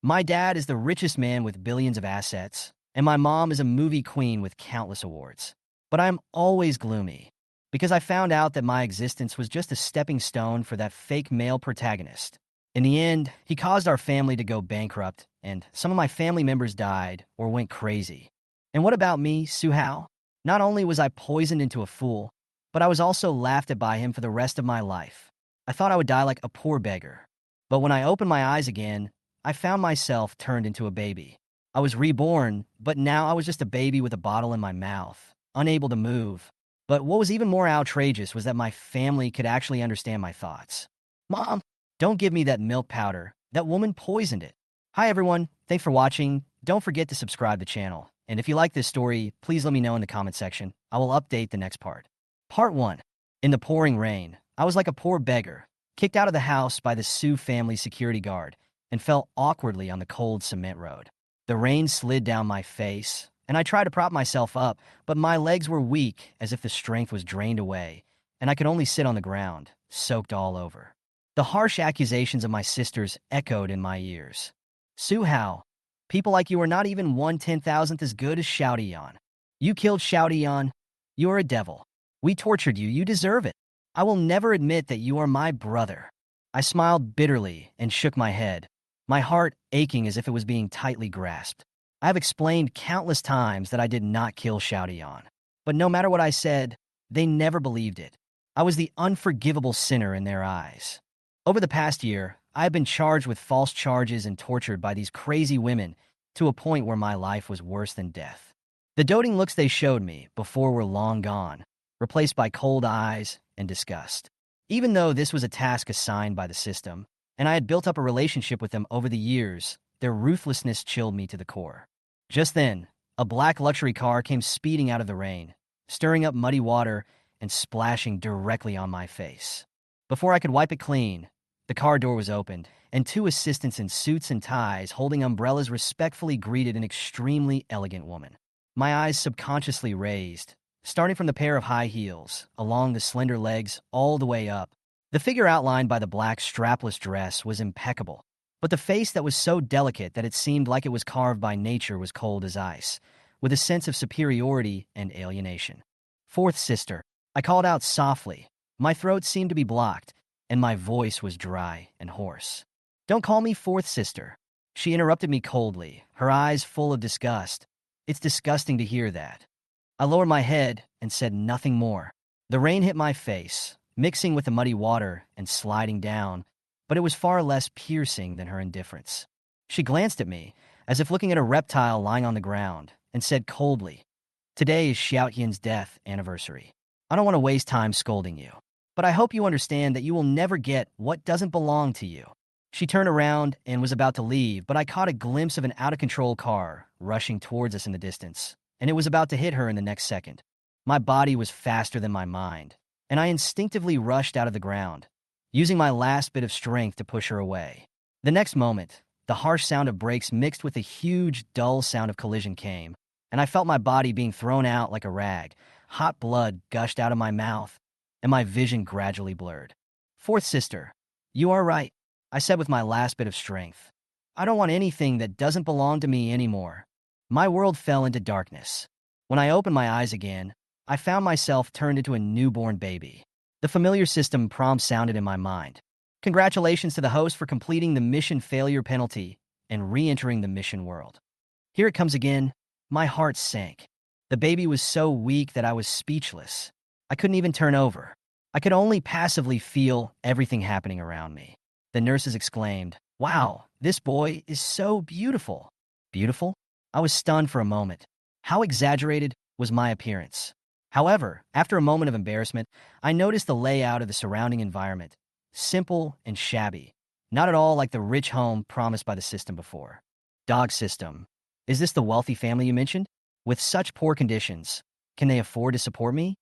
My dad is the richest man with billions of assets, and my mom is a movie queen with countless awards. But I'm always gloomy, because I found out that my existence was just a stepping stone for that fake male protagonist. In the end, he caused our family to go bankrupt, and some of my family members died or went crazy. And what about me, Suhao? Not only was I poisoned into a fool, but I was also laughed at by him for the rest of my life. I thought I would die like a poor beggar. But when I opened my eyes again, I found myself turned into a baby. I was reborn, but now I was just a baby with a bottle in my mouth, unable to move. But what was even more outrageous was that my family could actually understand my thoughts. Mom, don't give me that milk powder. That woman poisoned it. Hi everyone, thanks for watching. Don't forget to subscribe to the channel. And if you like this story, please let me know in the comment section. I will update the next part. Part 1. In the pouring rain, I was like a poor beggar, kicked out of the house by the Su family security guard, and fell awkwardly on the cold cement road. The rain slid down my face, and I tried to prop myself up, but my legs were weak as if the strength was drained away, and I could only sit on the ground, soaked all over. The harsh accusations of my sisters echoed in my ears. Suhao, people like you are not even 1/10,000th as good as Xiaotian. You killed Xiaotian. You are a devil. We tortured you. You deserve it. I will never admit that you are my brother. I smiled bitterly and shook my head, my heart aching as if it was being tightly grasped. I have explained countless times that I did not kill Xiaotian, but no matter what I said, they never believed it. I was the unforgivable sinner in their eyes. Over the past year, I have been charged with false charges and tortured by these crazy women to a point where my life was worse than death. The doting looks they showed me before were long gone, replaced by cold eyes and disgust. Even though this was a task assigned by the system, and I had built up a relationship with them over the years, their ruthlessness chilled me to the core. Just then, a black luxury car came speeding out of the rain, stirring up muddy water and splashing directly on my face. Before I could wipe it clean, the car door was opened, and two assistants in suits and ties holding umbrellas respectfully greeted an extremely elegant woman. My eyes subconsciously raised, starting from the pair of high heels, along the slender legs, all the way up. The figure outlined by the black strapless dress was impeccable, but the face that was so delicate that it seemed like it was carved by nature was cold as ice, with a sense of superiority and alienation. Fourth sister, I called out softly. My throat seemed to be blocked, and my voice was dry and hoarse. Don't call me fourth sister. She interrupted me coldly, her eyes full of disgust. It's disgusting to hear that. I lowered my head and said nothing more. The rain hit my face, mixing with the muddy water and sliding down, but it was far less piercing than her indifference. She glanced at me, as if looking at a reptile lying on the ground, and said coldly, "Today is Xiaotian's death anniversary. I don't want to waste time scolding you, but I hope you understand that you will never get what doesn't belong to you." She turned around and was about to leave, but I caught a glimpse of an out-of-control car rushing towards us in the distance, and it was about to hit her in the next second. My body was faster than my mind, and I instinctively rushed out of the ground, using my last bit of strength to push her away. The next moment, the harsh sound of brakes mixed with a huge, dull sound of collision came, and I felt my body being thrown out like a rag. Hot blood gushed out of my mouth, and my vision gradually blurred. Fourth sister, you are right, I said with my last bit of strength. I don't want anything that doesn't belong to me anymore. My world fell into darkness. When I opened my eyes again, I found myself turned into a newborn baby. The familiar system prompt sounded in my mind. Congratulations to the host for completing the mission failure penalty and re-entering the mission world. Here it comes again. My heart sank. The baby was so weak that I was speechless. I couldn't even turn over. I could only passively feel everything happening around me. The nurses exclaimed, "Wow, this boy is so beautiful." Beautiful? I was stunned for a moment. How exaggerated was my appearance? However, after a moment of embarrassment, I noticed the layout of the surrounding environment. Simple and shabby. Not at all like the rich home promised by the system before. Dog system. Is this the wealthy family you mentioned? With such poor conditions, can they afford to support me?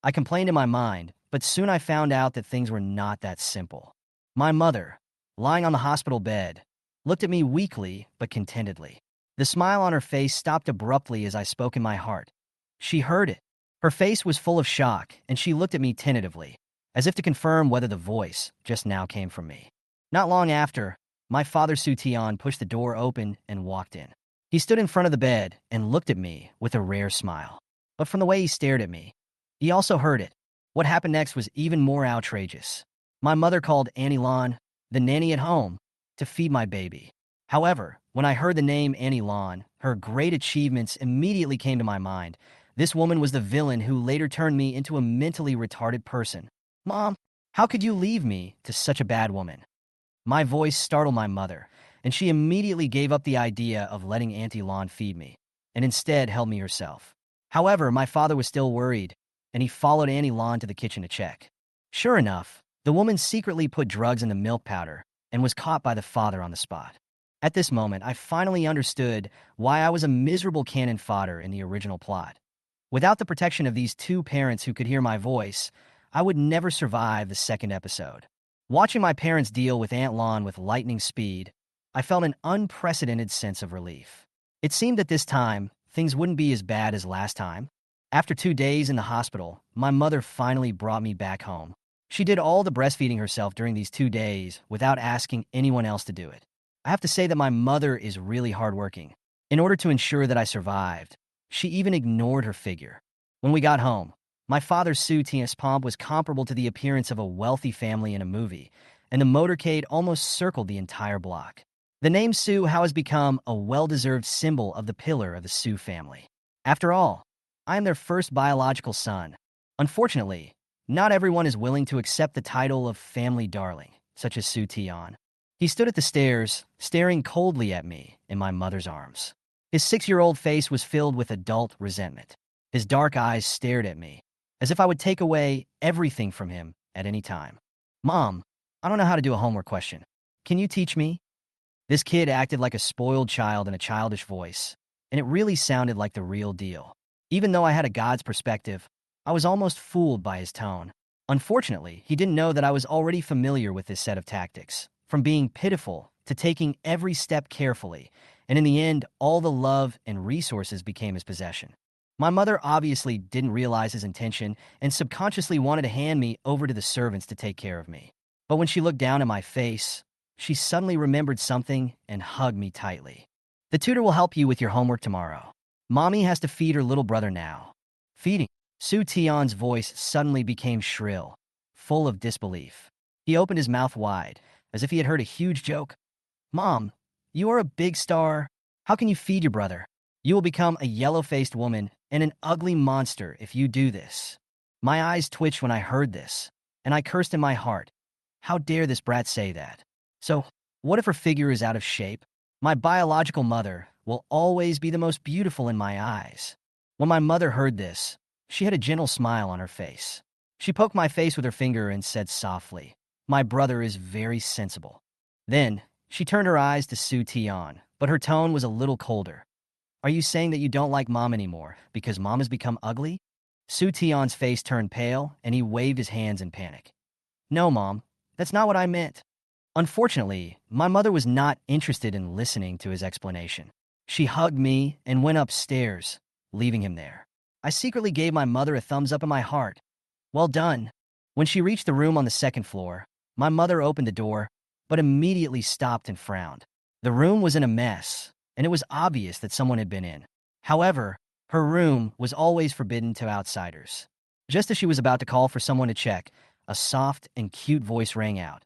I complained in my mind, but soon I found out that things were not that simple. My mother, lying on the hospital bed, looked at me weakly but contentedly. The smile on her face stopped abruptly as I spoke in my heart. She heard it. Her face was full of shock, and she looked at me tentatively, as if to confirm whether the voice just now came from me. Not long after, My father Su Tian pushed the door open and walked in. He stood in front of the bed and looked at me with a rare smile. But from the way he stared at me, he also heard it. What happened next was even more outrageous. My mother called Annie Lon, the nanny at home, to feed my baby. However, when I heard the name Annie Lon, her great achievements immediately came to my mind. This woman was the villain who later turned me into a mentally retarded person. Mom, how could you leave me to such a bad woman? My voice startled my mother, and she immediately gave up the idea of letting Auntie Lon feed me, and instead held me herself. However, my father was still worried, and he followed Annie Lon to the kitchen to check. Sure enough, the woman secretly put drugs in the milk powder and was caught by the father on the spot. At this moment, I finally understood why I was a miserable cannon fodder in the original plot. Without the protection of these two parents who could hear my voice, I would never survive the second episode. Watching my parents deal with Aunt Lon with lightning speed, I felt an unprecedented sense of relief. It seemed that this time, things wouldn't be as bad as last time. After 2 days in the hospital, my mother finally brought me back home. She did all the breastfeeding herself during these 2 days without asking anyone else to do it. I have to say that my mother is really hardworking. In order to ensure that I survived, she even ignored her figure. When we got home, my father's Su Tian's pomp was comparable to the appearance of a wealthy family in a movie, and the motorcade almost circled the entire block. The name Su has become a well-deserved symbol of the pillar of the Su family. After all, I am their first biological son. Unfortunately, not everyone is willing to accept the title of family darling, such as Su Tian. He stood at the stairs, staring coldly at me in my mother's arms. His 6-year-old face was filled with adult resentment. His dark eyes stared at me, as if I would take away everything from him at any time. Mom, I don't know how to do a homework question. Can you teach me? This kid acted like a spoiled child in a childish voice, and it really sounded like the real deal. Even though I had a God's perspective, I was almost fooled by his tone. Unfortunately, he didn't know that I was already familiar with this set of tactics, from being pitiful to taking every step carefully, and in the end, all the love and resources became his possession. My mother obviously didn't realize his intention and subconsciously wanted to hand me over to the servants to take care of me. But when she looked down at my face, she suddenly remembered something and hugged me tightly. The tutor will help you with your homework tomorrow. Mommy has to feed her little brother now. Feeding. Su Tian's voice suddenly became shrill, full of disbelief. He opened his mouth wide, as if he had heard a huge joke. Mom, you are a big star. How can you feed your brother? You will become a yellow-faced woman and an ugly monster if you do this. My eyes twitched when I heard this, and I cursed in my heart. How dare this brat say that? So, what if her figure is out of shape? My biological mother will always be the most beautiful in my eyes. When my mother heard this, she had a gentle smile on her face. She poked my face with her finger and said softly, "My brother is very sensible." Then, she turned her eyes to Su Tian, but her tone was a little colder. Are you saying that you don't like Mom anymore because Mom has become ugly? Su Tian's face turned pale, and he waved his hands in panic. No, Mom, that's not what I meant. Unfortunately, my mother was not interested in listening to his explanation. She hugged me and went upstairs, leaving him there. I secretly gave my mother a thumbs up in my heart. Well done. When she reached the room on the second floor, my mother opened the door, but immediately stopped and frowned. The room was in a mess, and it was obvious that someone had been in. However, her room was always forbidden to outsiders. Just as she was about to call for someone to check, a soft and cute voice rang out.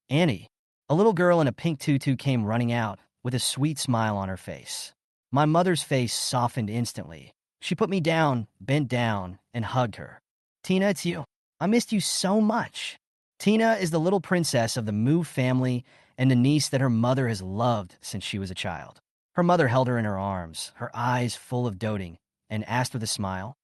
Annie, a little girl in a pink tutu came running out with a sweet smile on her face. My mother's face softened instantly. She put me down, bent down, and hugged her. Tina, it's you. I missed you so much. Tina is the little princess of the Mu family and the niece that her mother has loved since she was a child. Her mother held her in her arms, her eyes full of doting, and asked with a smile,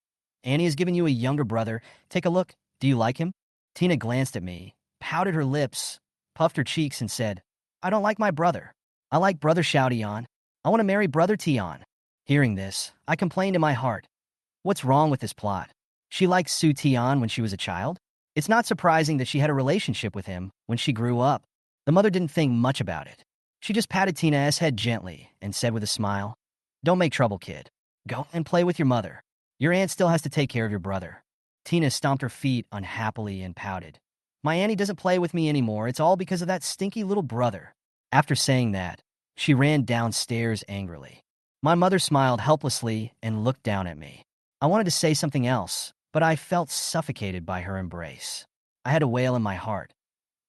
Annie has given you a younger brother. Take a look. Do you like him? Tina glanced at me, pouted her lips, puffed her cheeks, and said, I don't like my brother. I like brother Xiaotian. I want to marry brother Tian. Hearing this, I complained in my heart. What's wrong with this plot? She liked Su Tian when she was a child? It's not surprising that she had a relationship with him when she grew up. The mother didn't think much about it. She just patted Tina's head gently and said with a smile, Don't make trouble, kid. Go and play with your mother. Your aunt still has to take care of your brother. Tina stomped her feet unhappily and pouted. My auntie doesn't play with me anymore. It's all because of that stinky little brother. After saying that, she ran downstairs angrily. My mother smiled helplessly and looked down at me. I wanted to say something else, but I felt suffocated by her embrace. I had a wail in my heart.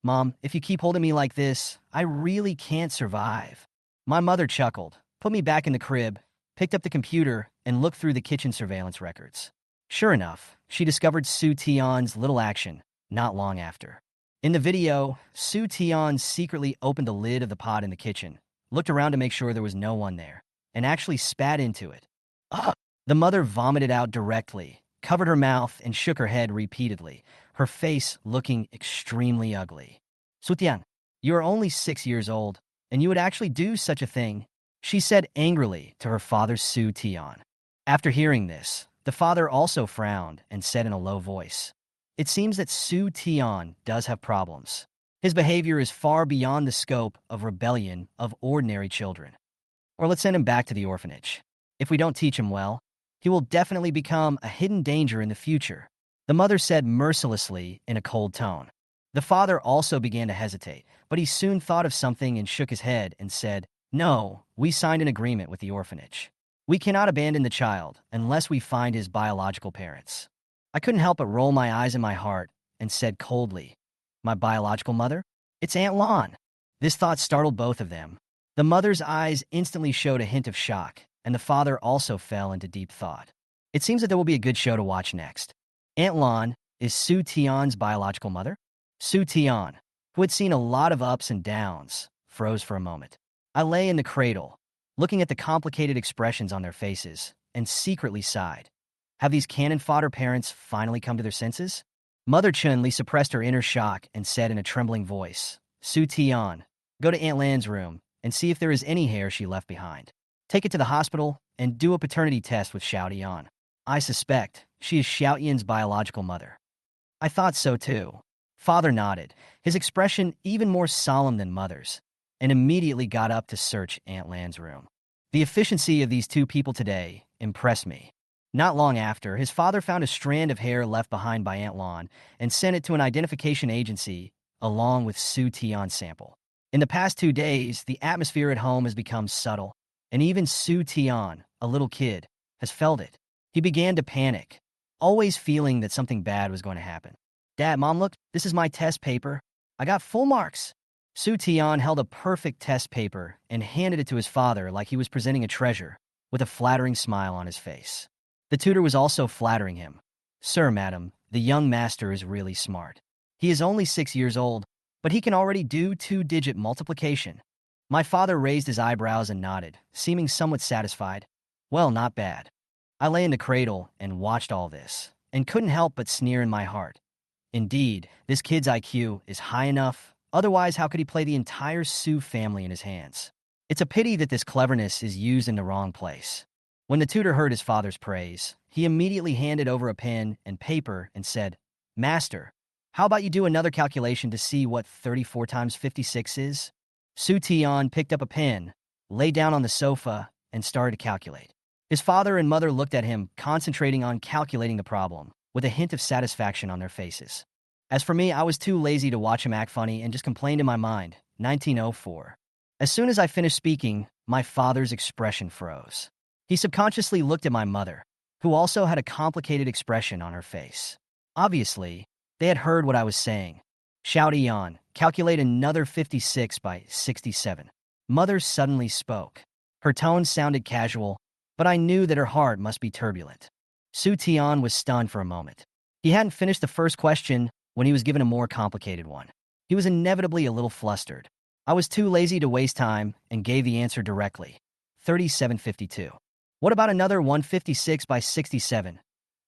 Mom, if you keep holding me like this, I really can't survive. My mother chuckled, put me back in the crib, picked up the computer, and looked through the kitchen surveillance records. Sure enough, she discovered Su Tian's little action not long after. In the video, Su Tian secretly opened the lid of the pot in the kitchen, looked around to make sure there was no one there, and actually spat into it. Ugh! The mother vomited out directly, covered her mouth, and shook her head repeatedly, her face looking extremely ugly. Sutian, you are only 6 years old, and you would actually do such a thing, she said angrily to her father Su Tian. After hearing this, the father also frowned and said in a low voice, "It seems that Su Tian does have problems. His behavior is far beyond the scope of rebellion of ordinary children. Or let's send him back to the orphanage. If we don't teach him well, he will definitely become a hidden danger in the future," the mother said mercilessly in a cold tone. The father also began to hesitate, but he soon thought of something and shook his head and said, "No, we signed an agreement with the orphanage. We cannot abandon the child unless we find his biological parents." I couldn't help but roll my eyes in my heart and said coldly, "My biological mother? It's Aunt Lon." This thought startled both of them. The mother's eyes instantly showed a hint of shock, and the father also fell into deep thought. It seems that there will be a good show to watch next. Aunt Lon is Su Tian's biological mother? Su Tian, who had seen a lot of ups and downs, froze for a moment. I lay in the cradle, looking at the complicated expressions on their faces, and secretly sighed. Have these cannon fodder parents finally come to their senses? Mother Chun-Li suppressed her inner shock and said in a trembling voice, "Su Tian, go to Aunt Lan's room and see if there is any hair she left behind. Take it to the hospital and do a paternity test with Xiao Tian. I suspect she is Xiao Yan's biological mother." I thought so too. Father nodded, his expression even more solemn than mother's, and immediately got up to search Aunt Lan's room. The efficiency of these two people today impressed me. Not long after, his father found a strand of hair left behind by Aunt Lon and sent it to an identification agency along with Su Tian's sample. In the past 2 days, the atmosphere at home has become subtle, and even Su Tian, a little kid, has felt it. He began to panic, always feeling that something bad was going to happen. "Dad, Mom, look, this is my test paper. I got full marks." Su Tian held a perfect test paper and handed it to his father like he was presenting a treasure, with a flattering smile on his face. The tutor was also flattering him. "Sir, madam, the young master is really smart. He is only 6 years old, but he can already do 2-digit multiplication." My father raised his eyebrows and nodded, seeming somewhat satisfied. Well, not bad. I lay in the cradle and watched all this, and couldn't help but sneer in my heart. Indeed, this kid's IQ is high enough, otherwise how could he play the entire Su family in his hands? It's a pity that this cleverness is used in the wrong place. When the tutor heard his father's praise, he immediately handed over a pen and paper and said, "Master, how about you do another calculation to see what 34 times 56 is?" Su Tian picked up a pen, lay down on the sofa, and started to calculate. His father and mother looked at him, concentrating on calculating the problem, with a hint of satisfaction on their faces. As for me, I was too lazy to watch him act funny and just complained in my mind, 1904. As soon as I finished speaking, my father's expression froze. He subconsciously looked at my mother, who also had a complicated expression on her face. Obviously, they had heard what I was saying. "Xiao Tian, calculate another 56 by 67. Mother suddenly spoke. Her tone sounded casual, but I knew that her heart must be turbulent. Su Tian was stunned for a moment. He hadn't finished the first question when he was given a more complicated one. He was inevitably a little flustered. I was too lazy to waste time and gave the answer directly. 3752. "What about another 156 by 67?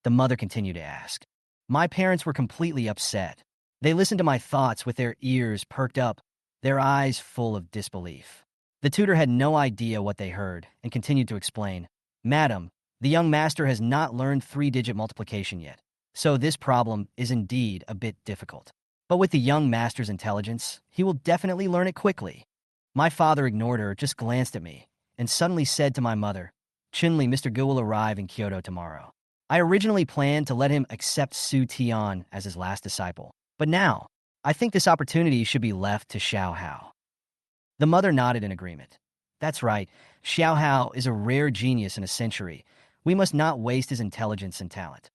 The mother continued to ask. My parents were completely upset. They listened to my thoughts with their ears perked up, their eyes full of disbelief. The tutor had no idea what they heard and continued to explain. "Madam, the young master has not learned 3-digit multiplication yet, so this problem is indeed a bit difficult. But with the young master's intelligence, he will definitely learn it quickly." My father ignored her, just glanced at me, and suddenly said to my mother, "Chun-Li, Mr. Gu will arrive in Kyoto tomorrow. I originally planned to let him accept Su Tian as his last disciple, but now, I think this opportunity should be left to Xiao Hao." The mother nodded in agreement. That's right. Xiao Hao is a rare genius in a century. We must not waste his intelligence and talent.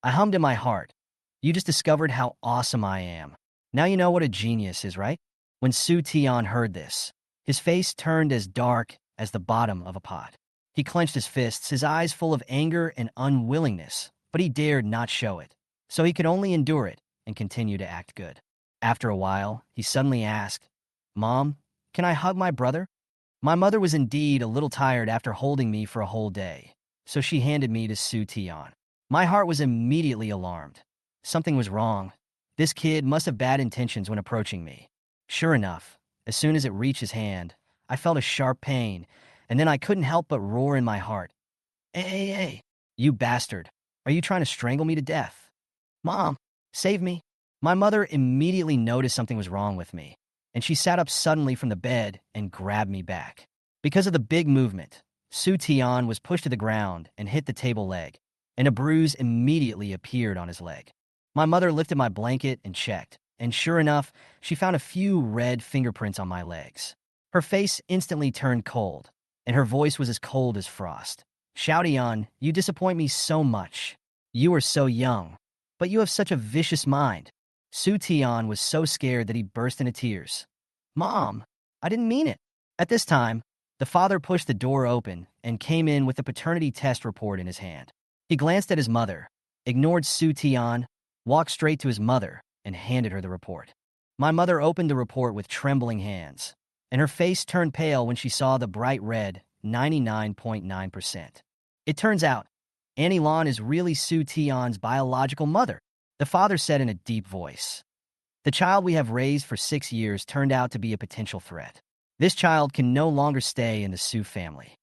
I hummed in my heart. You just discovered how awesome I am. Now you know what a genius is, right? When Su Tian heard this, his face turned as dark as the bottom of a pot. He clenched his fists, his eyes full of anger and unwillingness, but he dared not show it. So he could only endure it and continue to act good. After a while, he suddenly asked, Mom, can I hug my brother? My mother was indeed a little tired after holding me for a whole day, so she handed me to Su Tian. My heart was immediately alarmed. Something was wrong. This kid must have bad intentions when approaching me. Sure enough, as soon as it reached his hand, I felt a sharp pain, and then I couldn't help but roar in my heart. Hey, you bastard. Are you trying to strangle me to death? Mom, save me. My mother immediately noticed something was wrong with me, and she sat up suddenly from the bed and grabbed me back. Because of the big movement, Su Tian was pushed to the ground and hit the table leg, and a bruise immediately appeared on his leg. My mother lifted my blanket and checked, and sure enough, she found a few red fingerprints on my legs. Her face instantly turned cold, and her voice was as cold as frost. Xiaotian, you disappoint me so much. You are so young, but you have such a vicious mind. Su Tian was so scared that he burst into tears. Mom, I didn't mean it. At this time, the father pushed the door open and came in with the paternity test report in his hand. He glanced at his mother, ignored Su Tian, walked straight to his mother, and handed her the report. My mother opened the report with trembling hands, and her face turned pale when she saw the bright red 99.9%. It turns out, Annie Lan is really Su Tian's biological mother, the father said in a deep voice. The child we have raised for 6 years turned out to be a potential threat. This child can no longer stay in the Su family.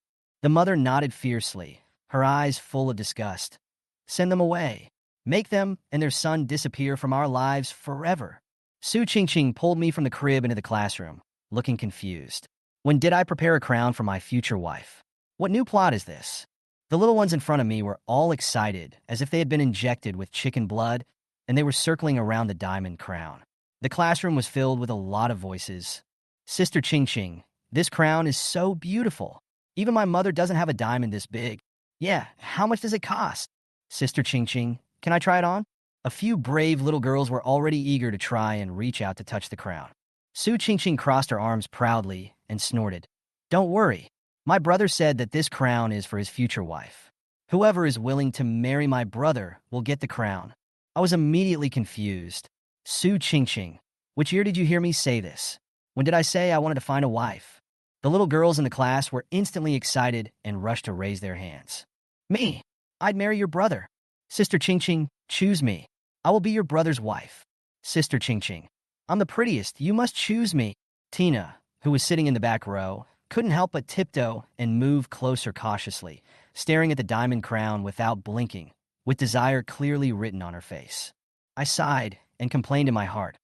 The mother nodded fiercely, her eyes full of disgust. Send them away. Make them and their son disappear from our lives forever. Su Qingqing pulled me from the crib into the classroom, looking confused. When did I prepare a crown for my future wife? What new plot is this? The little ones in front of me were all excited, as if they had been injected with chicken blood, and they were circling around the diamond crown. The classroom was filled with a lot of voices. Sister Qingqing, this crown is so beautiful. Even my mother doesn't have a diamond this big. Yeah, how much does it cost? Sister Qingqing, can I try it on? A few brave little girls were already eager to try and reach out to touch the crown. Su Qingqing crossed her arms proudly and snorted. Don't worry. My brother said that this crown is for his future wife. Whoever is willing to marry my brother will get the crown. I was immediately confused. Su Qingqing, which year did you hear me say this? When did I say I wanted to find a wife? The little girls in the class were instantly excited and rushed to raise their hands. Me? I'd marry your brother. Sister Qingqing, choose me. I will be your brother's wife. Sister Qingqing, I'm the prettiest. You must choose me. Tina, who was sitting in the back row, couldn't help but tiptoe and move closer cautiously, staring at the diamond crown without blinking, with desire clearly written on her face. I sighed and complained in my heart.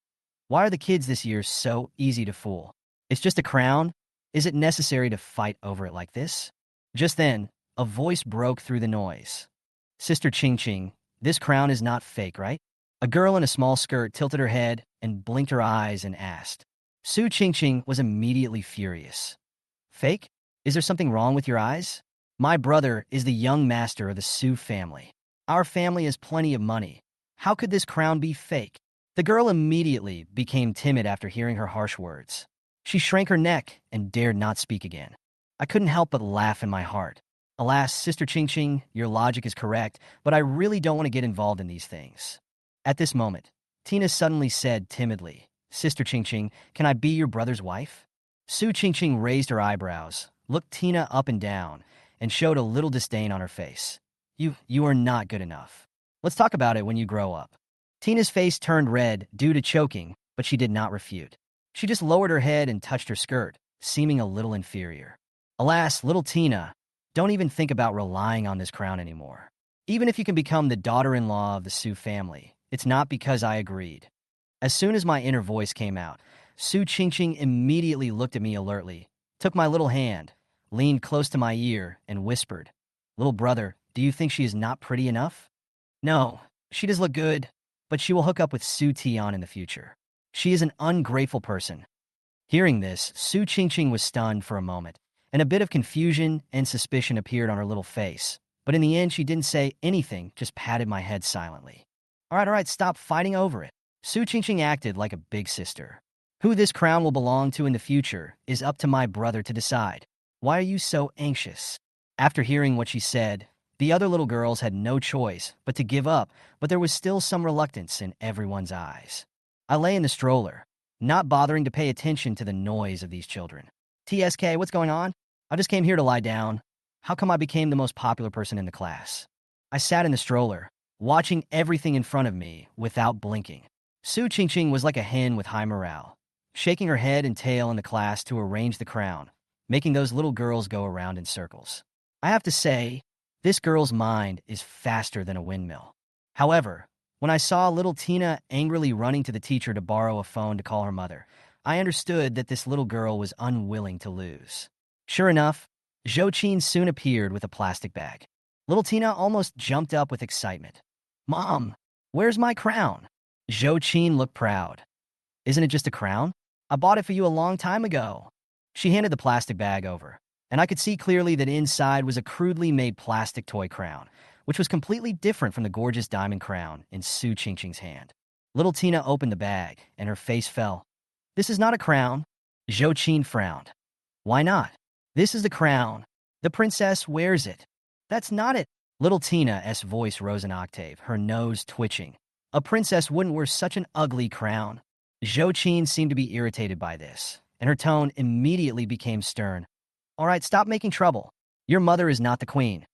Why are the kids this year so easy to fool? It's just a crown? Is it necessary to fight over it like this? Just then, a voice broke through the noise. Sister Qingqing, this crown is not fake, right? A girl in a small skirt tilted her head and blinked her eyes and asked. Su Qingqing was immediately furious. Fake? Is there something wrong with your eyes? My brother is the young master of the Su family. Our family has plenty of money. How could this crown be fake? The girl immediately became timid after hearing her harsh words. She shrank her neck and dared not speak again. I couldn't help but laugh in my heart. Alas, Sister Qingqing, your logic is correct, but I really don't want to get involved in these things. At this moment, Tina suddenly said timidly, Sister Qingqing, can I be your brother's wife? Su Qingqing raised her eyebrows, looked Tina up and down, and showed a little disdain on her face. You are not good enough. Let's talk about it when you grow up. Tina's face turned red due to choking, but she did not refute. She just lowered her head and touched her skirt, seeming a little inferior. Alas, little Tina, don't even think about relying on this crown anymore. Even if you can become the daughter-in-law of the Su family, it's not because I agreed. As soon as my inner voice came out, Su Qingqing immediately looked at me alertly, took my little hand, leaned close to my ear, and whispered, Little brother, do you think she is not pretty enough? No, she does look good, but she will hook up with Su Tian in the future. She is an ungrateful person. Hearing this, Su Qingqing was stunned for a moment, and a bit of confusion and suspicion appeared on her little face. But in the end, she didn't say anything, just patted my head silently. All right, stop fighting over it. Su Qingqing acted like a big sister. Who this crown will belong to in the future is up to my brother to decide. Why are you so anxious? After hearing what she said, the other little girls had no choice but to give up, but there was still some reluctance in everyone's eyes. I lay in the stroller, not bothering to pay attention to the noise of these children. TSK, what's going on? I just came here to lie down. How come I became the most popular person in the class? I sat in the stroller, watching everything in front of me without blinking. Su Qingqing was like a hen with high morale, shaking her head and tail in the class to arrange the crown, making those little girls go around in circles. I have to say, this girl's mind is faster than a windmill. However, when I saw little Tina angrily running to the teacher to borrow a phone to call her mother, I understood that this little girl was unwilling to lose. Sure enough, Zhou Qin soon appeared with a plastic bag. Little Tina almost jumped up with excitement. Mom, where's my crown? Zhou Qin looked proud. Isn't it just a crown? I bought it for you a long time ago. She handed the plastic bag over, and I could see clearly that inside was a crudely made plastic toy crown, which was completely different from the gorgeous diamond crown in Su Qingqing's hand. Little Tina opened the bag, and her face fell. This is not a crown. Zhou Qin frowned. Why not? This is the crown. The princess wears it. That's not it. Little Tina's voice rose an octave, her nose twitching. A princess wouldn't wear such an ugly crown. Zhou Qin seemed to be irritated by this, and her tone immediately became stern. All right, stop making trouble. Your mother is not the queen.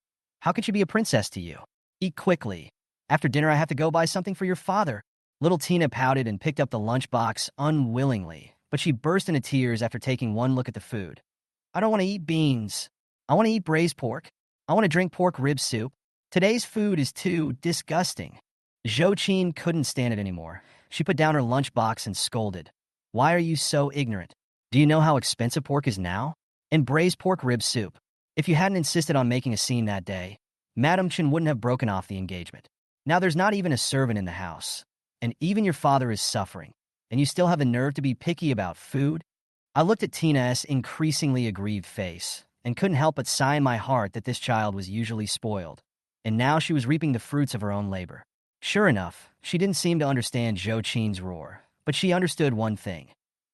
How could she be a princess to you? Eat quickly. After dinner, I have to go buy something for your father. Little Tina pouted and picked up the lunchbox unwillingly, but she burst into tears after taking one look at the food. I don't want to eat beans. I want to eat braised pork. I want to drink pork rib soup. Today's food is too disgusting. Zhou Qin couldn't stand it anymore. She put down her lunchbox and scolded. Why are you so ignorant? Do you know how expensive pork is now? And braised pork rib soup. If you hadn't insisted on making a scene that day, Madam Chen wouldn't have broken off the engagement. Now there's not even a servant in the house. And even your father is suffering. And you still have the nerve to be picky about food? I looked at Tina's increasingly aggrieved face and couldn't help but sigh in my heart that this child was usually spoiled. And now she was reaping the fruits of her own labor. Sure enough, she didn't seem to understand Zhou Qin's roar, but she understood one thing.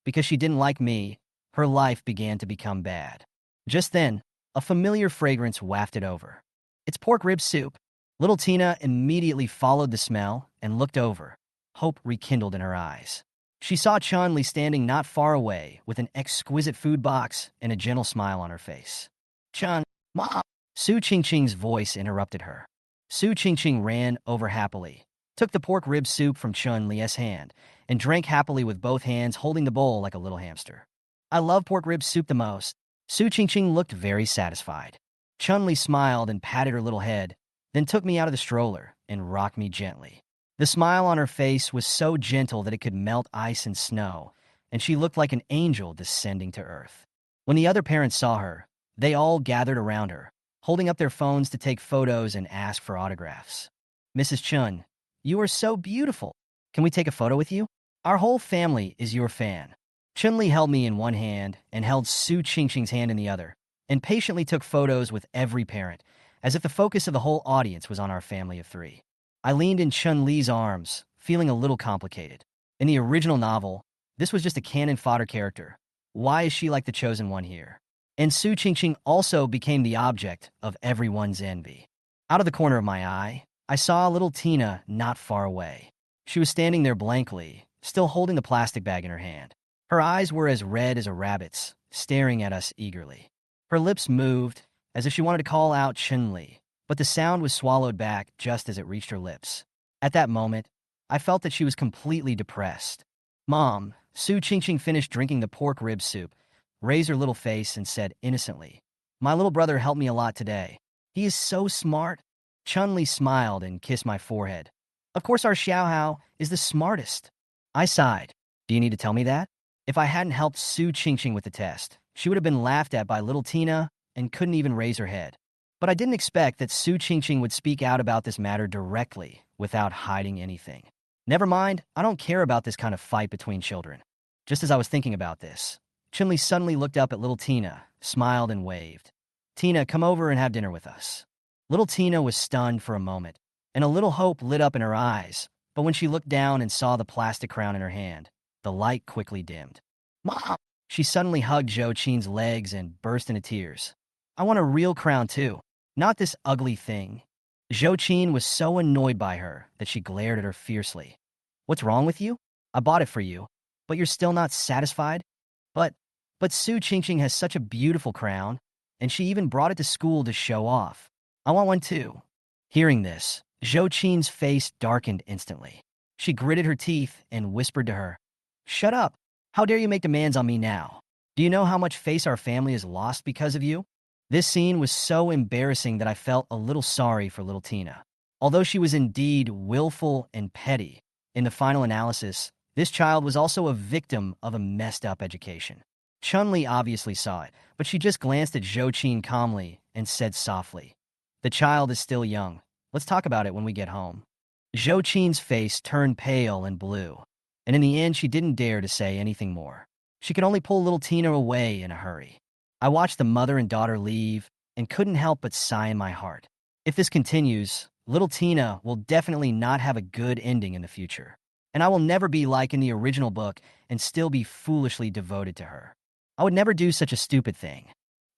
Because she didn't like me, her life began to become bad. Just then, a familiar fragrance wafted over. It's pork rib soup. Little Tina immediately followed the smell and looked over. Hope rekindled in her eyes. She saw Chun-Li standing not far away with an exquisite food box and a gentle smile on her face. Chun, Mom! Su Qingqing's voice interrupted her. Su Qingqing ran over happily, took the pork rib soup from Chun-Li's hand, and drank happily with both hands holding the bowl like a little hamster. I love pork rib soup the most. Su Qingqing looked very satisfied. Chun-Li smiled and patted her little head, then took me out of the stroller and rocked me gently. The smile on her face was so gentle that it could melt ice and snow, and she looked like an angel descending to earth. When the other parents saw her, they all gathered around her, holding up their phones to take photos and ask for autographs. Mrs. Chun, you are so beautiful. Can we take a photo with you? Our whole family is your fan. Chun-Li held me in one hand and held Su Qingqing's hand in the other, and patiently took photos with every parent, as if the focus of the whole audience was on our family of three. I leaned in Chun-Li's arms, feeling a little complicated. In the original novel, this was just a cannon fodder character. Why is she like the chosen one here? And Su Qingqing also became the object of everyone's envy. Out of the corner of my eye, I saw little Tina not far away. She was standing there blankly, still holding the plastic bag in her hand. Her eyes were as red as a rabbit's, staring at us eagerly. Her lips moved, as if she wanted to call out Chun-Li, but the sound was swallowed back just as it reached her lips. At that moment, I felt that she was completely depressed. Mom, Su Qingqing finished drinking the pork rib soup, raised her little face, and said innocently, My little brother helped me a lot today. He is so smart. Chun-Li smiled and kissed my forehead. Of course our Xiaohao is the smartest. I sighed. Do you need to tell me that? If I hadn't helped Su Qingqing with the test, she would have been laughed at by little Tina and couldn't even raise her head. But I didn't expect that Su Qingqing would speak out about this matter directly, without hiding anything. Never mind, I don't care about this kind of fight between children. Just as I was thinking about this, Chun-Li suddenly looked up at little Tina, smiled and waved. Tina, come over and have dinner with us. Little Tina was stunned for a moment, and a little hope lit up in her eyes, but when she looked down and saw the plastic crown in her hand, the light quickly dimmed. Mom! She suddenly hugged Zhou Qin's legs and burst into tears. I want a real crown too, not this ugly thing. Zhou Qin was so annoyed by her that she glared at her fiercely. What's wrong with you? I bought it for you, but you're still not satisfied? But, but Su Qingqing has such a beautiful crown, and she even brought it to school to show off. I want one too. Hearing this, Zhou Qin's face darkened instantly. She gritted her teeth and whispered to her, Shut up! How dare you make demands on me now? Do you know how much face our family has lost because of you? This scene was so embarrassing that I felt a little sorry for little Tina. Although she was indeed willful and petty, in the final analysis, this child was also a victim of a messed-up education. Chun-Li obviously saw it, but she just glanced at Zhou Qin calmly and said softly, The child is still young. Let's talk about it when we get home. Zhou Qin's face turned pale and blue, and in the end she didn't dare to say anything more. She could only pull little Tina away in a hurry. I watched the mother and daughter leave and couldn't help but sigh in my heart. If this continues, little Tina will definitely not have a good ending in the future, and I will never be like in the original book and still be foolishly devoted to her. I would never do such a stupid thing.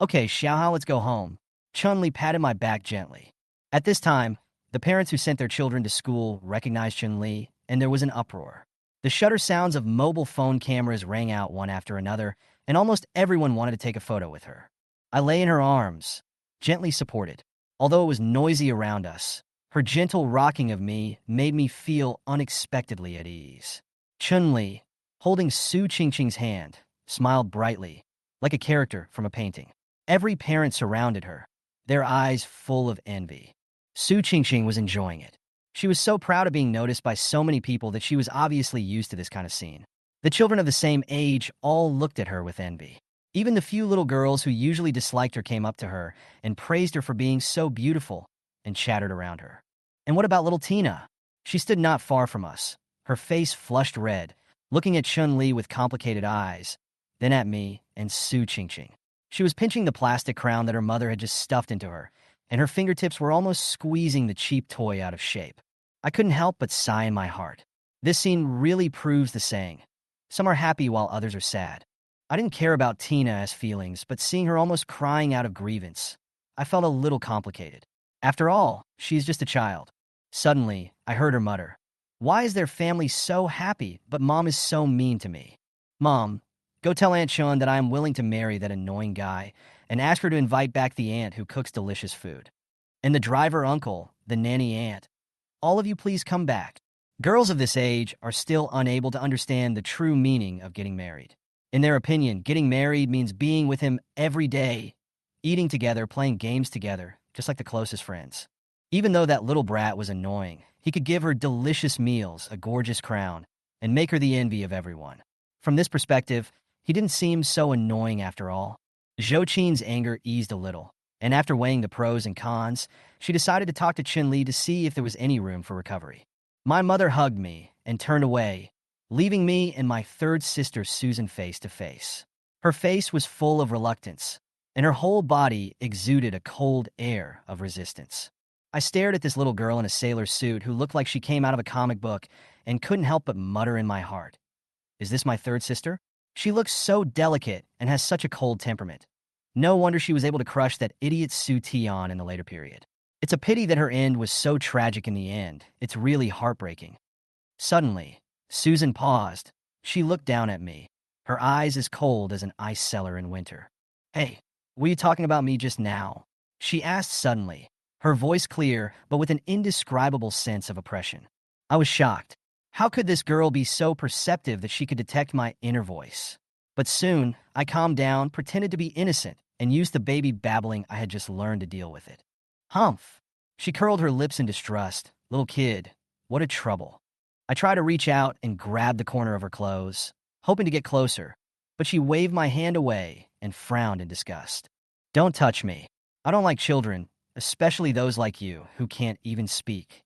Okay, Xiaohao, let's go home. Chun-Li patted my back gently. At this time, the parents who sent their children to school recognized Chun-Li, and there was an uproar. The shutter sounds of mobile phone cameras rang out one after another, and almost everyone wanted to take a photo with her. I lay in her arms, gently supported. Although it was noisy around us, her gentle rocking of me made me feel unexpectedly at ease. Chun-Li, holding Su Qingqing's hand, smiled brightly, like a character from a painting. Every parent surrounded her, their eyes full of envy. Su Qingqing was enjoying it. She was so proud of being noticed by so many people that she was obviously used to this kind of scene. The children of the same age all looked at her with envy. Even the few little girls who usually disliked her came up to her and praised her for being so beautiful and chattered around her. And what about little Tina? She stood not far from us, her face flushed red, looking at Chun-Li with complicated eyes, then at me and Su Qingqing. She was pinching the plastic crown that her mother had just stuffed into her, and her fingertips were almost squeezing the cheap toy out of shape. I couldn't help but sigh in my heart. This scene really proves the saying, some are happy while others are sad. I didn't care about Tina's feelings, but seeing her almost crying out of grievance, I felt a little complicated. After all, she's just a child. Suddenly, I heard her mutter, Why is their family so happy, but Mom is so mean to me? Mom, go tell Aunt Chun that I am willing to marry that annoying guy and ask her to invite back the aunt who cooks delicious food. And the driver uncle, the nanny aunt. All of you please come back. Girls of this age are still unable to understand the true meaning of getting married. In their opinion, getting married means being with him every day, eating together, playing games together, just like the closest friends. Even though that little brat was annoying, he could give her delicious meals, a gorgeous crown, and make her the envy of everyone. From this perspective, he didn't seem so annoying after all. Zhou Qin's anger eased a little, and after weighing the pros and cons, she decided to talk to Chun-Li to see if there was any room for recovery. My mother hugged me and turned away, leaving me and my third sister Susan face to face. Her face was full of reluctance, and her whole body exuded a cold air of resistance. I stared at this little girl in a sailor suit who looked like she came out of a comic book and couldn't help but mutter in my heart, Is this my third sister? She looks so delicate and has such a cold temperament. No wonder she was able to crush that idiot Su Tian in the later period. It's a pity that her end was so tragic in the end. It's really heartbreaking. Suddenly, Susan paused. She looked down at me, her eyes as cold as an ice cellar in winter. Hey, were you talking about me just now? She asked suddenly, her voice clear but with an indescribable sense of oppression. I was shocked. How could this girl be so perceptive that she could detect my inner voice? But soon, I calmed down, pretended to be innocent, and used the baby babbling I had just learned to deal with it. Humph! She curled her lips in distrust. Little kid, what a trouble. I tried to reach out and grab the corner of her clothes, hoping to get closer, but she waved my hand away and frowned in disgust. Don't touch me. I don't like children, especially those like you who can't even speak.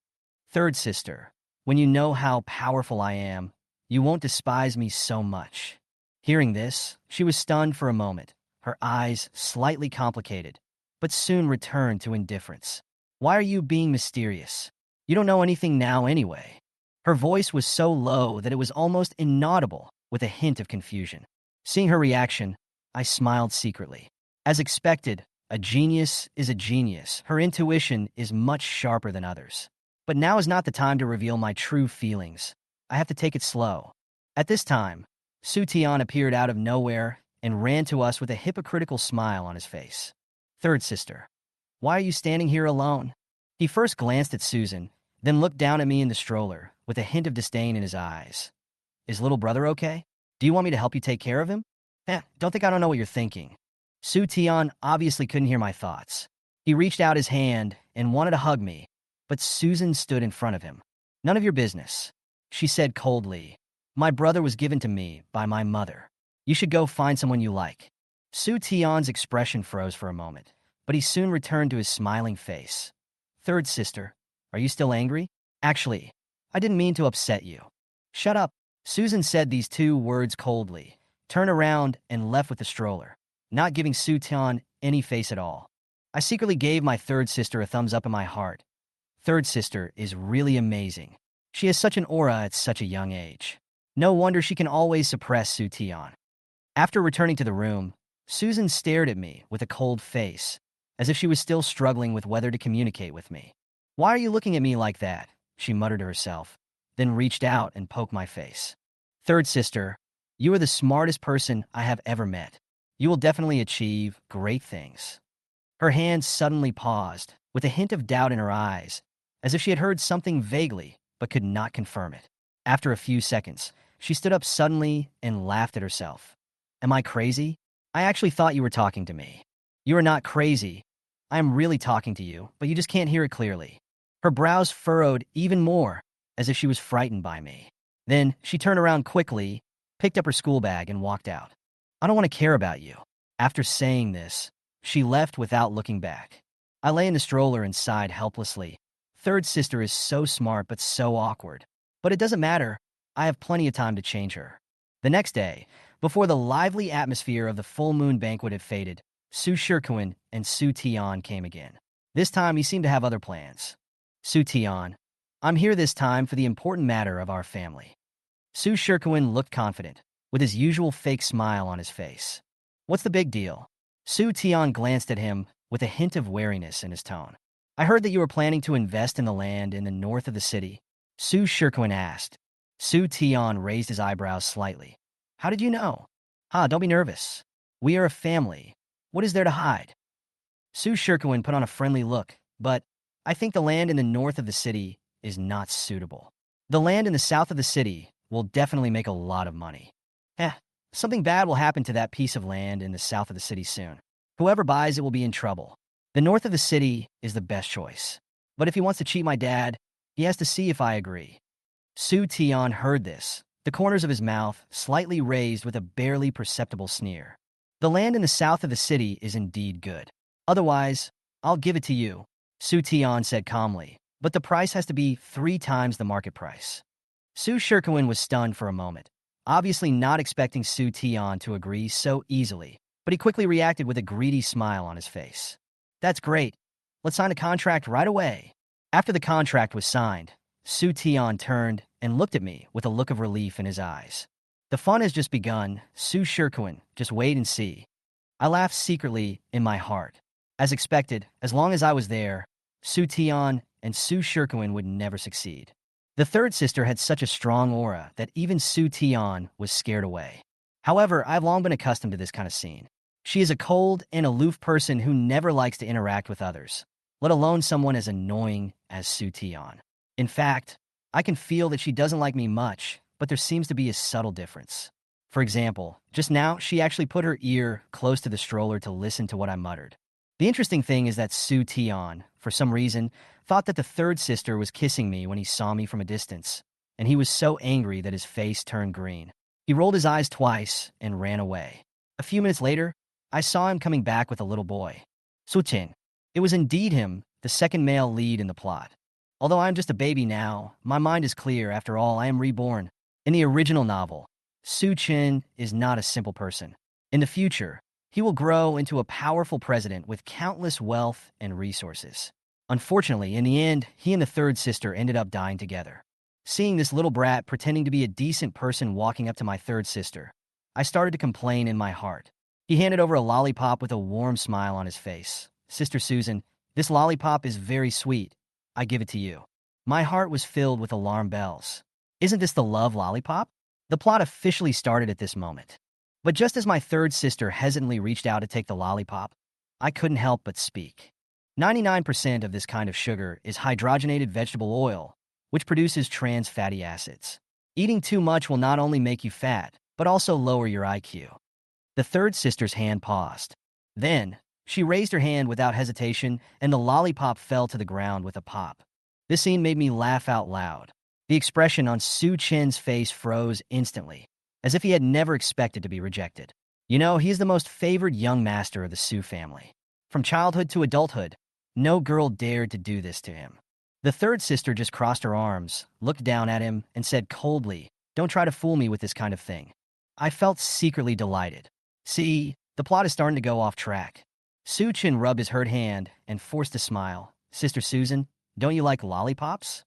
Third sister, when you know how powerful I am, you won't despise me so much. Hearing this, she was stunned for a moment, her eyes slightly complicated, but soon returned to indifference. Why are you being mysterious? You don't know anything now anyway. Her voice was so low that it was almost inaudible, with a hint of confusion. Seeing her reaction, I smiled secretly. As expected, a genius is a genius. Her intuition is much sharper than others. But now is not the time to reveal my true feelings. I have to take it slow. At this time, Su Tian appeared out of nowhere and ran to us with a hypocritical smile on his face. Third sister, why are you standing here alone? He first glanced at Susan, then looked down at me in the stroller, with a hint of disdain in his eyes. Is little brother okay? Do you want me to help you take care of him? Don't think I don't know what you're thinking. Su Tian obviously couldn't hear my thoughts. He reached out his hand and wanted to hug me, but Susan stood in front of him. None of your business, she said coldly. My brother was given to me by my mother. You should go find someone you like. Su Tian's expression froze for a moment, but he soon returned to his smiling face. Third sister, are you still angry? Actually, I didn't mean to upset you. Shut up. Susan said these two words coldly, turned around and left with the stroller, not giving Su Tian any face at all. I secretly gave my third sister a thumbs up in my heart. Third sister is really amazing. She has such an aura at such a young age. No wonder she can always suppress Su Tian. After returning to the room, Susan stared at me with a cold face, as if she was still struggling with whether to communicate with me. Why are you looking at me like that? She muttered to herself, then reached out and poked my face. Third sister, you are the smartest person I have ever met. You will definitely achieve great things. Her hand suddenly paused, with a hint of doubt in her eyes, as if she had heard something vaguely, but could not confirm it. After a few seconds, she stood up suddenly and laughed at herself. Am I crazy? I actually thought you were talking to me. You are not crazy. I am really talking to you, but you just can't hear it clearly. Her brows furrowed even more, as if she was frightened by me. Then she turned around quickly, picked up her school bag, and walked out. I don't want to care about you. After saying this, she left without looking back. I lay in the stroller and sighed helplessly. Third sister is so smart but so awkward. But it doesn't matter. I have plenty of time to change her. The next day, before the lively atmosphere of the full moon banquet had faded, Su Shirkuin and Su Tian came again. This time he seemed to have other plans. Su Tian, I'm here this time for the important matter of our family. Su Shirkuin looked confident, with his usual fake smile on his face. What's the big deal? Su Tian glanced at him with a hint of wariness in his tone. I heard that you were planning to invest in the land in the north of the city. Su Shirkuin asked. Su Tian raised his eyebrows slightly. How did you know? Don't be nervous. We are a family. What is there to hide? Su Shirkuin put on a friendly look, but I think the land in the north of the city is not suitable. The land in the south of the city will definitely make a lot of money. Something bad will happen to that piece of land in the south of the city soon. Whoever buys it will be in trouble. The north of the city is the best choice. But if he wants to cheat my dad, he has to see if I agree. Su Tian heard this, the corners of his mouth slightly raised with a barely perceptible sneer. The land in the south of the city is indeed good. Otherwise, I'll give it to you, Su Tian said calmly, but the price has to be 3 times the market price. Su Shirkuin was stunned for a moment, obviously not expecting Su Tian to agree so easily, but he quickly reacted with a greedy smile on his face. That's great. Let's sign a contract right away. After the contract was signed, Su Tian turned and looked at me with a look of relief in his eyes. The fun has just begun, Su Shirkuin, just wait and see. I laughed secretly in my heart. As expected, as long as I was there, Su Tian and Su Shirkuin would never succeed. The third sister had such a strong aura that even Su Tian was scared away. However, I've long been accustomed to this kind of scene. She is a cold and aloof person who never likes to interact with others, let alone someone as annoying as Su Tian. In fact, I can feel that she doesn't like me much, but there seems to be a subtle difference. For example, just now, she actually put her ear close to the stroller to listen to what I muttered. The interesting thing is that Su Tian, for some reason, thought that the third sister was kissing me when he saw me from a distance, and he was so angry that his face turned green. He rolled his eyes twice and ran away. A few minutes later, I saw him coming back with a little boy. Sutian. It was indeed him, the second male lead in the plot. Although I am just a baby now, my mind is clear. After all, I am reborn. In the original novel, Sutian is not a simple person. In the future, he will grow into a powerful president with countless wealth and resources. Unfortunately, in the end, he and the third sister ended up dying together. Seeing this little brat pretending to be a decent person walking up to my third sister, I started to complain in my heart. He handed over a lollipop with a warm smile on his face. Sister Susan, this lollipop is very sweet. I give it to you. My heart was filled with alarm bells. Isn't this the love lollipop? The plot officially started at this moment. But just as my third sister hesitantly reached out to take the lollipop, I couldn't help but speak. 99% of this kind of sugar is hydrogenated vegetable oil, which produces trans fatty acids. Eating too much will not only make you fat, but also lower your IQ. The third sister's hand paused. Then, she raised her hand without hesitation, and the lollipop fell to the ground with a pop. This scene made me laugh out loud. The expression on Su Chen's face froze instantly, as if he had never expected to be rejected. You know, he's the most favored young master of the Su family. From childhood to adulthood, no girl dared to do this to him. The third sister just crossed her arms, looked down at him, and said coldly, "Don't try to fool me with this kind of thing." I felt secretly delighted. See, the plot is starting to go off track. Su Chen rubbed his hurt hand and forced a smile. "Sister Susan, don't you like lollipops?"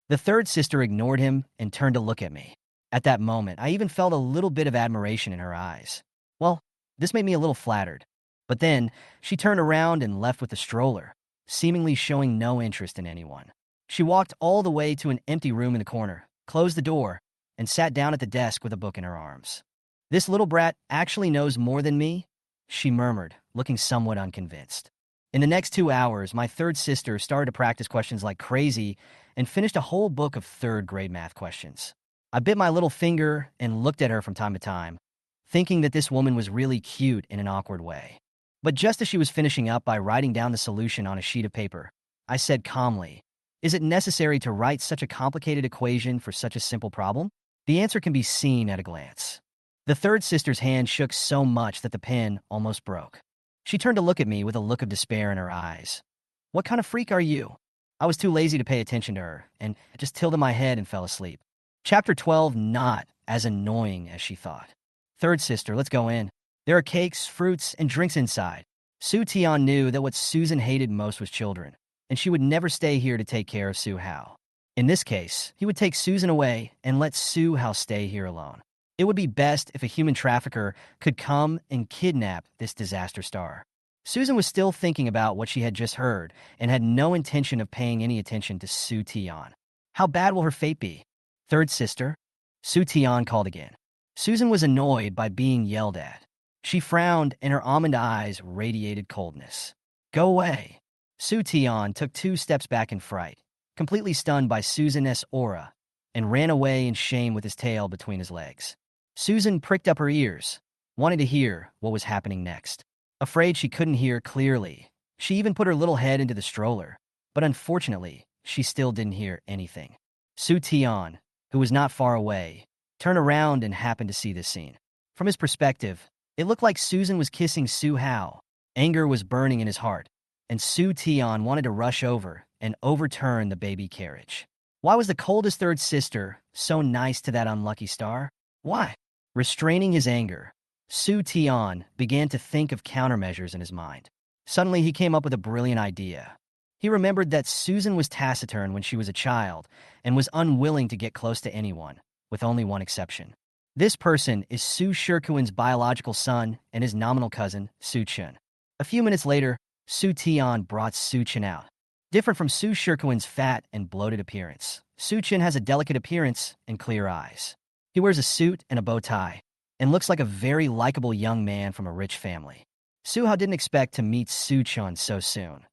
The third sister ignored him and turned to look at me. At that moment, I even felt a little bit of admiration in her eyes. Well, this made me a little flattered. But then, she turned around and left with the stroller, seemingly showing no interest in anyone. She walked all the way to an empty room in the corner, closed the door, and sat down at the desk with a book in her arms. "This little brat actually knows more than me?" she murmured, looking somewhat unconvinced. In the next 2 hours, my third sister started to practice questions like crazy and finished a whole book of third-grade math questions. I bit my little finger and looked at her from time to time, thinking that this woman was really cute in an awkward way. But just as she was finishing up by writing down the solution on a sheet of paper, I said calmly, "Is it necessary to write such a complicated equation for such a simple problem? The answer can be seen at a glance." The third sister's hand shook so much that the pen almost broke. She turned to look at me with a look of despair in her eyes. "What kind of freak are you?" I was too lazy to pay attention to her, and I just tilted my head and fell asleep. Chapter 12, not as annoying as she thought. "Third sister, let's go in. There are cakes, fruits, and drinks inside." Su Tian knew that what Susan hated most was children, and she would never stay here to take care of Su Hao. In this case, he would take Susan away and let Su Hao stay here alone. It would be best if a human trafficker could come and kidnap this disaster star. Susan was still thinking about what she had just heard and had no intention of paying any attention to Su Tian. How bad will her fate be? "Third sister?" Su Tian called again. Susan was annoyed by being yelled at. She frowned and her almond eyes radiated coldness. "Go away." Su Tian took 2 steps back in fright, completely stunned by Susan's aura, and ran away in shame with his tail between his legs. Susan pricked up her ears, wanted to hear what was happening next. Afraid she couldn't hear clearly, she even put her little head into the stroller, but unfortunately, she still didn't hear anything. Su Tian, who was not far away, turned around and happened to see this scene. From his perspective, it looked like Susan was kissing Su Hao. Anger was burning in his heart, and Su Tian wanted to rush over and overturn the baby carriage. Why was the coldest third sister so nice to that unlucky star? Why? Restraining his anger, Su Tian began to think of countermeasures in his mind. Suddenly, he came up with a brilliant idea. He remembered that Susan was taciturn when she was a child and was unwilling to get close to anyone, with only one exception. This person is Su Shikuan's biological son and his nominal cousin, Su Chen. A few minutes later, Su Tian brought Su Chen out. Different from Su Shikuan's fat and bloated appearance, Su Chen has a delicate appearance and clear eyes. He wears a suit and a bow tie, and looks like a very likable young man from a rich family. Su Hao didn't expect to meet Su Chen so soon,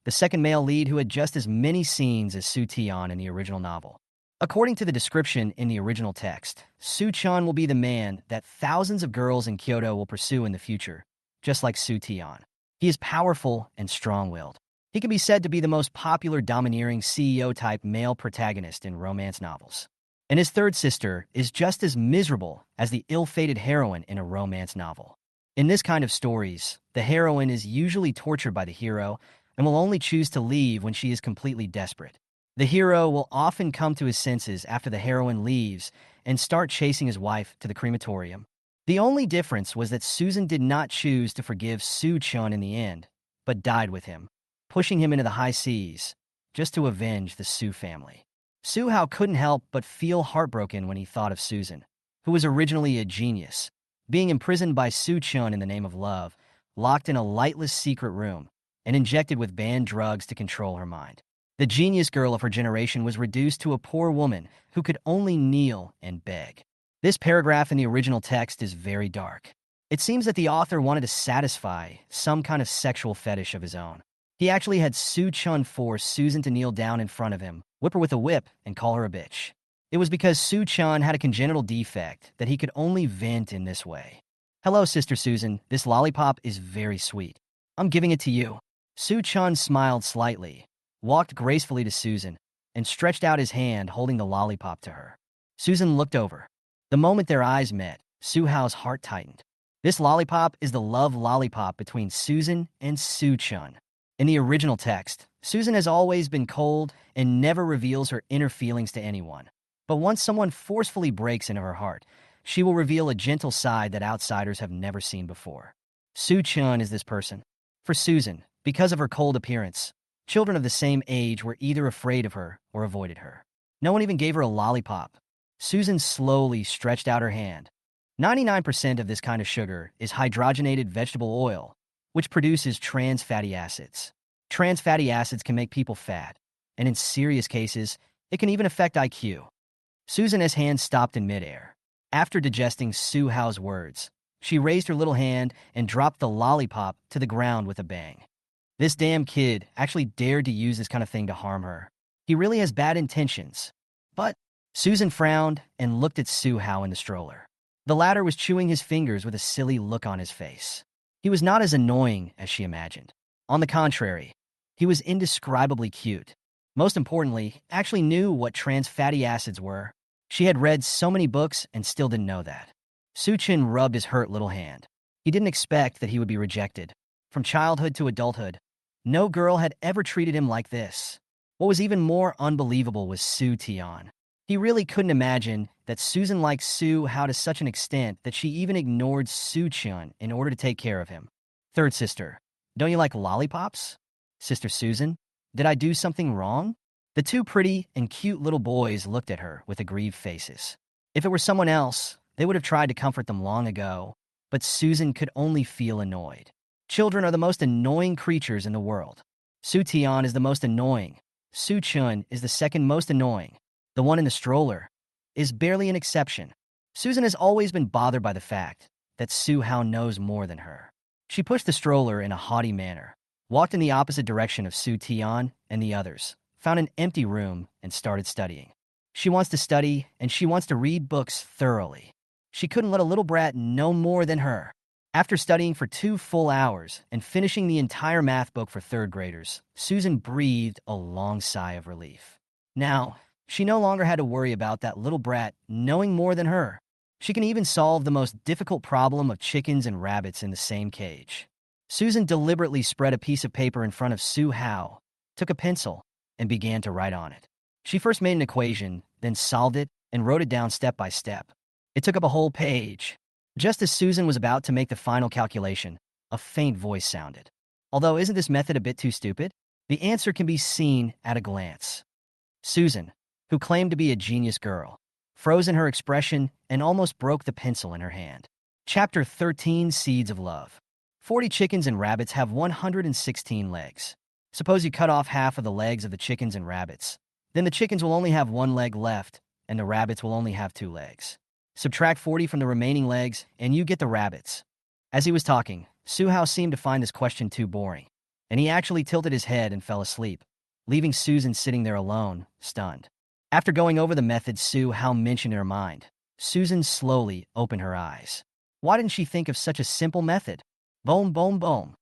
the second male lead who had just as many scenes as Su Tian in the original novel. According to the description in the original text, Su Chen will be the man that thousands of girls in Kyoto will pursue in the future, just like Su Tian. He is powerful and strong-willed. He can be said to be the most popular domineering CEO-type male protagonist in romance novels. And his third sister is just as miserable as the ill-fated heroine in a romance novel. In this kind of stories, the heroine is usually tortured by the hero and will only choose to leave when she is completely desperate. The hero will often come to his senses after the heroine leaves and start chasing his wife to the crematorium. The only difference was that Susan did not choose to forgive Su Tian in the end, but died with him, pushing him into the high seas, just to avenge the Su family. Su Hao couldn't help but feel heartbroken when he thought of Susan, who was originally a genius, being imprisoned by Su Tian in the name of love, locked in a lightless secret room, and injected with banned drugs to control her mind. The genius girl of her generation was reduced to a poor woman who could only kneel and beg. This paragraph in the original text is very dark. It seems that the author wanted to satisfy some kind of sexual fetish of his own. He actually had Su Chun force Susan to kneel down in front of him, whip her with a whip, and call her a bitch. It was because Su Chun had a congenital defect that he could only vent in this way. Hello, Sister Susan. This lollipop is very sweet. I'm giving it to you. Su Chun smiled slightly, walked gracefully to Susan, and stretched out his hand holding the lollipop to her. Susan looked over. The moment their eyes met, Su Hao's heart tightened. This lollipop is the love lollipop between Susan and Su Chun. In the original text, Susan has always been cold and never reveals her inner feelings to anyone. But once someone forcefully breaks into her heart, she will reveal a gentle side that outsiders have never seen before. Su Chun is this person. For Susan, because of her cold appearance, children of the same age were either afraid of her or avoided her. No one even gave her a lollipop. Susan slowly stretched out her hand. 99% of this kind of sugar is hydrogenated vegetable oil, which produces trans fatty acids. Trans fatty acids can make people fat, and in serious cases, it can even affect IQ. Susan's hand stopped in midair. After digesting Su Hao's words, she raised her little hand and dropped the lollipop to the ground with a bang. This damn kid actually dared to use this kind of thing to harm her. He really has bad intentions. But Susan frowned and looked at Su Hao in the stroller. The latter was chewing his fingers with a silly look on his face. He was not as annoying as she imagined. On the contrary, he was indescribably cute. Most importantly, actually knew what trans fatty acids were. She had read so many books and still didn't know that. Su Chin rubbed his hurt little hand. He didn't expect that he would be rejected. From childhood to adulthood, no girl had ever treated him like this. What was even more unbelievable was Su Tian. He really couldn't imagine that Susan liked Su Hao to such an extent that she even ignored Su Chun in order to take care of him. Third sister, don't you like lollipops? Sister Susan, did I do something wrong? The two pretty and cute little boys looked at her with aggrieved faces. If it were someone else, they would have tried to comfort them long ago, but Susan could only feel annoyed. Children are the most annoying creatures in the world. Su Tian is the most annoying. Su Chun is the second most annoying. The one in the stroller is barely an exception. Susan has always been bothered by the fact that Su Hao knows more than her. She pushed the stroller in a haughty manner, walked in the opposite direction of Su Tian and the others, found an empty room, and started studying. She wants to study, and she wants to read books thoroughly. She couldn't let a little brat know more than her. After studying for 2 full hours and finishing the entire math book for third graders, Susan breathed a long sigh of relief. Now, she no longer had to worry about that little brat knowing more than her. She can even solve the most difficult problem of chickens and rabbits in the same cage. Susan deliberately spread a piece of paper in front of Su Hao, took a pencil, and began to write on it. She first made an equation, then solved it, and wrote it down step by step. It took up a whole page. Just as Susan was about to make the final calculation, a faint voice sounded. Although, isn't this method a bit too stupid? The answer can be seen at a glance. Susan, who claimed to be a genius girl, froze in her expression and almost broke the pencil in her hand. Chapter 13, Seeds of Love. 40 chickens and rabbits have 116 legs. Suppose you cut off half of the legs of the chickens and rabbits. Then the chickens will only have 1 leg left, and the rabbits will only have 2 legs. Subtract 40 from the remaining legs, and you get the rabbits. As he was talking, Su Hao seemed to find this question too boring, and he actually tilted his head and fell asleep, leaving Susan sitting there alone, stunned. After going over the method Su Hao mentioned in her mind, Susan slowly opened her eyes. Why didn't she think of such a simple method? Boom, boom, boom.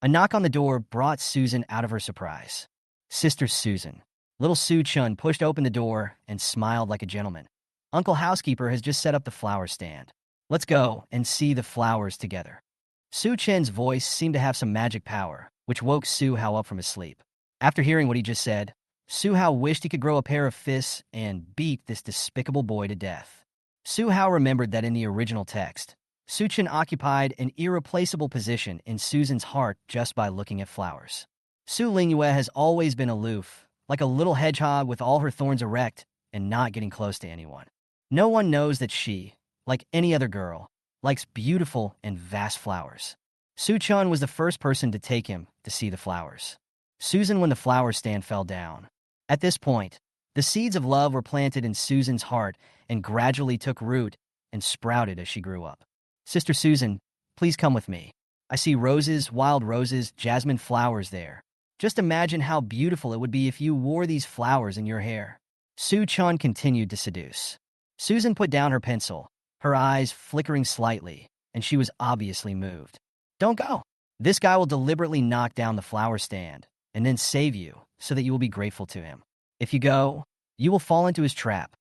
A knock on the door brought Susan out of her surprise. Sister Susan. Little Su Chun pushed open the door and smiled like a gentleman. Uncle Housekeeper has just set up the flower stand. Let's go and see the flowers together. Su Chen's voice seemed to have some magic power, which woke Su Hao up from his sleep. After hearing what he just said, Su-hao wished he could grow a pair of fists and beat this despicable boy to death. Su-hao remembered that in the original text, Sutian occupied an irreplaceable position in Susan's heart just by looking at flowers. Su Lingyue has always been aloof, like a little hedgehog with all her thorns erect and not getting close to anyone. No one knows that she, like any other girl, likes beautiful and vast flowers. Su-chan was the first person to take him to see the flowers. Susan when the flower stand fell down. At this point, the seeds of love were planted in Susan's heart and gradually took root and sprouted as she grew up. Sister Susan, please come with me. I see roses, wild roses, jasmine flowers there. Just imagine how beautiful it would be if you wore these flowers in your hair. Su-chan continued to seduce. Susan put down her pencil, her eyes flickering slightly, and she was obviously moved. Don't go. This guy will deliberately knock down the flower stand and then save you so that you will be grateful to him. If you go, you will fall into his trap.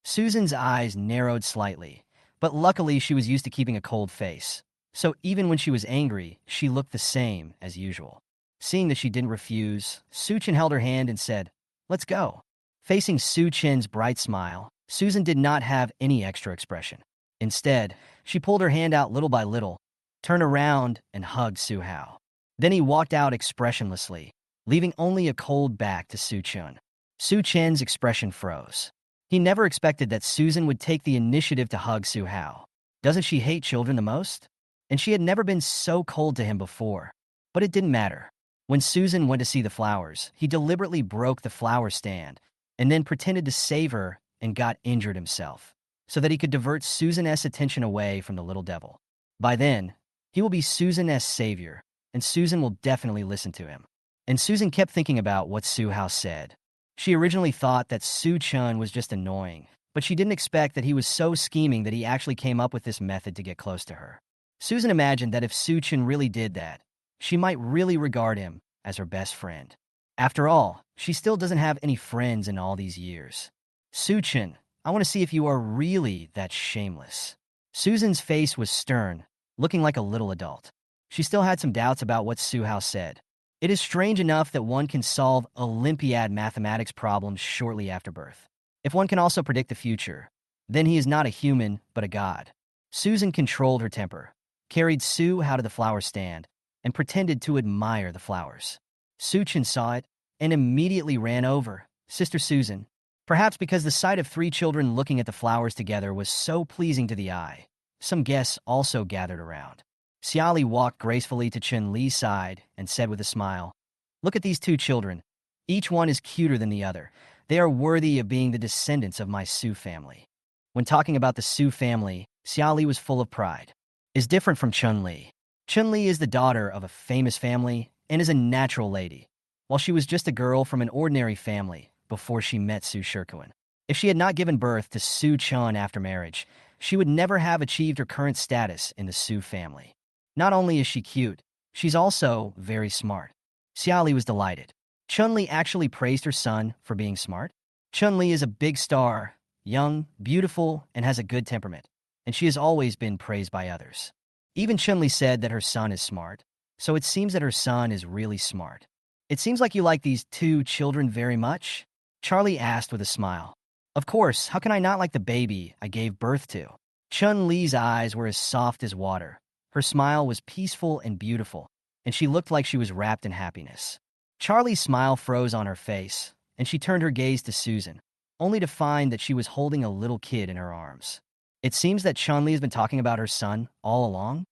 Susan's eyes narrowed slightly, but luckily she was used to keeping a cold face. So even when she was angry, she looked the same as usual. Seeing that she didn't refuse, Su-chan held her hand and said, "Let's go." Facing Su-chen's bright smile, Susan did not have any extra expression. Instead, she pulled her hand out little by little, turned around, and hugged Su-hao. Then he walked out expressionlessly, leaving only a cold back to Su-chan. Su-chen's expression froze. He never expected that Susan would take the initiative to hug Su-hao. Doesn't she hate children the most? And she had never been so cold to him before. But it didn't matter. When Susan went to see the flowers, he deliberately broke the flower stand and then pretended to save her and got injured himself, so that he could divert Susan-'s attention away from the little devil. By then, he will be Susan-'s savior, and Susan will definitely listen to him. And Susan kept thinking about what Su-hao said. She originally thought that Su-chan was just annoying, but she didn't expect that he was so scheming that he actually came up with this method to get close to her. Susan imagined that if Su-chan really did that, she might really regard him as her best friend. After all, she still doesn't have any friends in all these years. Su-chan, I want to see if you are really that shameless. Susan's face was stern, looking like a little adult. She still had some doubts about what Su-hao said. It is strange enough that one can solve Olympiad mathematics problems shortly after birth. If one can also predict the future, then he is not a human, but a god. Susan controlled her temper, carried Su-hao to the flower stand, and pretended to admire the flowers. Su-chan saw it and immediately ran over. Sister Susan, perhaps because the sight of 3 children looking at the flowers together was so pleasing to the eye, some guests also gathered around. Siali walked gracefully to Chun-Li's side and said with a smile, "Look at these 2 children. Each one is cuter than the other. They are worthy of being the descendants of my Su family." When talking about the Su family, Siali was full of pride. Is different from Chun-Li. Chun-Li is the daughter of a famous family and is a natural lady, while she was just a girl from an ordinary family before she met Su Shikuan. If she had not given birth to Su-chan after marriage, she would never have achieved her current status in the Su family. Not only is she cute, she's also very smart. Siali was delighted. Chun-Li actually praised her son for being smart. Chun-Li is a big star, young, beautiful, and has a good temperament, and she has always been praised by others. Even Chun-Li said that her son is smart, so it seems that her son is really smart. It seems like you like these 2 children very much? Charlie asked with a smile. Of course, how can I not like the baby I gave birth to? Chun-Li's eyes were as soft as water. Her smile was peaceful and beautiful, and she looked like she was wrapped in happiness. Charlie's smile froze on her face, and she turned her gaze to Susan, only to find that she was holding a little kid in her arms. It seems that Chun-Li has been talking about her son all along.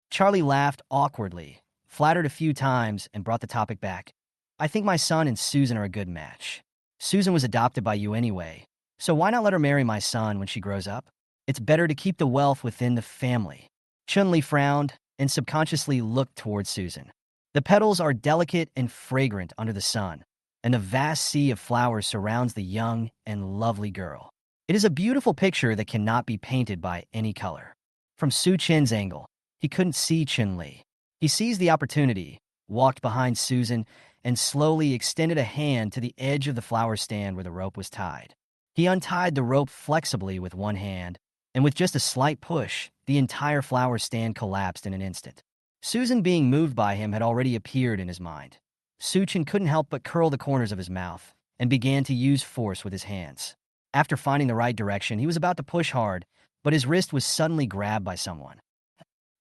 Charlie laughed awkwardly, flattered a few times, and brought the topic back. I think my son and Susan are a good match. Susan was adopted by you anyway, so why not let her marry my son when she grows up? It's better to keep the wealth within the family. Chun-Li frowned and subconsciously looked towards Susan. The petals are delicate and fragrant under the sun, and a vast sea of flowers surrounds the young and lovely girl. It is a beautiful picture that cannot be painted by any color. From Su-chen's angle, he couldn't see Chun-Li. He seized the opportunity, walked behind Susan, and slowly extended a hand to the edge of the flower stand where the rope was tied. He untied the rope flexibly with one hand, and with just a slight push, the entire flower stand collapsed in an instant. Susan being moved by him had already appeared in his mind. Su-chan couldn't help but curl the corners of his mouth and began to use force with his hands. After finding the right direction, he was about to push hard, but his wrist was suddenly grabbed by someone.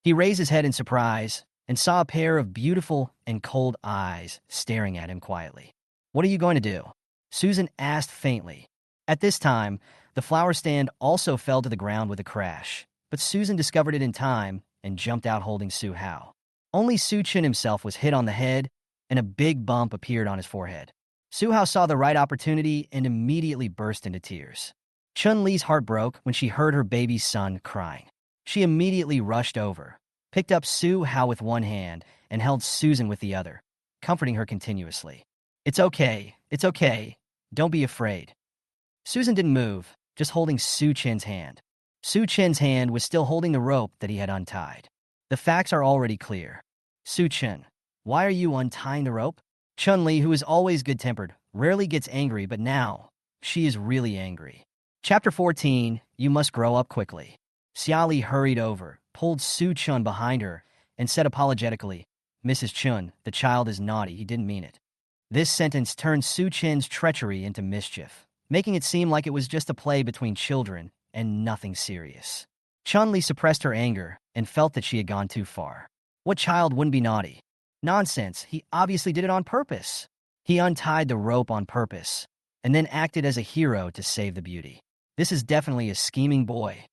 He raised his head in surprise and saw a pair of beautiful and cold eyes staring at him quietly. "What are you going to do?" Susan asked faintly. At this time, the flower stand also fell to the ground with a crash, but Susan discovered it in time and jumped out holding Su Hao. Only Sutian himself was hit on the head, and a big bump appeared on his forehead. Su Hao saw the right opportunity and immediately burst into tears. Chun-Li's heart broke when she heard her baby's son crying. She immediately rushed over, picked up Su Hao with one hand, and held Susan with the other, comforting her continuously. It's okay. Don't be afraid." Susan didn't move, just holding Su Chen's hand. Su Chen's hand was still holding the rope that he had untied. The facts are already clear. "Su Chen, why are you untying the rope?" Chun-Li, who is always good-tempered, rarely gets angry, but now she is really angry. Chapter 14, You Must Grow Up Quickly. Siali hurried over, pulled Su Chun behind her, and said apologetically, "Mrs. Chun, the child is naughty, he didn't mean it." This sentence turned Su Chen's treachery into mischief, making it seem like it was just a play between children and nothing serious. Chun-Li suppressed her anger and felt that she had gone too far. What child wouldn't be naughty? Nonsense, he obviously did it on purpose. He untied the rope on purpose, and then acted as a hero to save the beauty. This is definitely a scheming boy.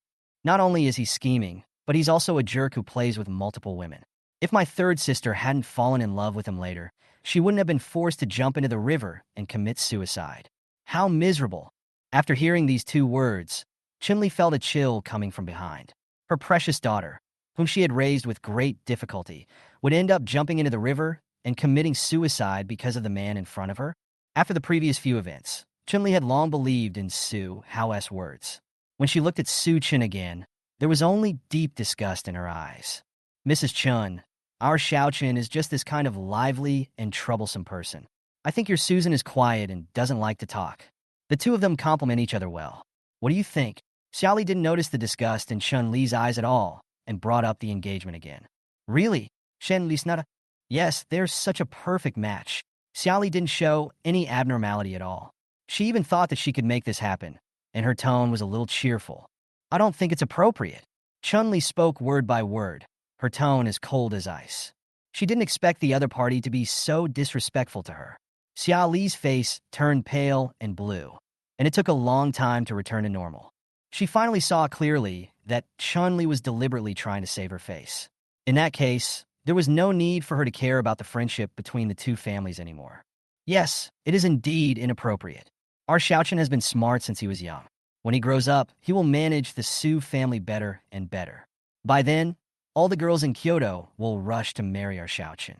Not only is he scheming, but he's also a jerk who plays with multiple women. If my third sister hadn't fallen in love with him later, she wouldn't have been forced to jump into the river and commit suicide. How miserable. After hearing these two words, Chun-Li felt a chill coming from behind. Her precious daughter, whom she had raised with great difficulty, would end up jumping into the river and committing suicide because of the man in front of her? After the previous few events, Chun-Li had long believed in Su Hao's words. When she looked at Su Chen again, there was only deep disgust in her eyes. "Mrs. Chun, our Xiaochen is just this kind of lively and troublesome person. I think your Susan is quiet and doesn't like to talk. The two of them complement each other well. What do you think?" Siali didn't notice the disgust in Chun-Li's eyes at all and brought up the engagement again. "Really? Shen-Li's not a—" "Yes, they're such a perfect match." Siali didn't show any abnormality at all. She even thought that she could make this happen, and her tone was a little cheerful. "I don't think it's appropriate." Chun-Li spoke word by word, her tone as cold as ice. She didn't expect the other party to be so disrespectful to her. Siali's face turned pale and blue, and it took a long time to return to normal. She finally saw clearly that Chun-Li was deliberately trying to save her face. In that case, there was no need for her to care about the friendship between the two families anymore. Yes, it is indeed inappropriate. Our Xiaochen has been smart since he was young. When he grows up, he will manage the Su family better and better. By then, all the girls in Kyoto will rush to marry our Xiaochen.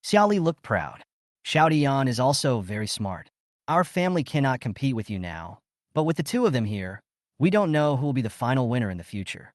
Siali looked proud. Xiaodian is also very smart. Our family cannot compete with you now, but with the two of them here, we don't know who will be the final winner in the future.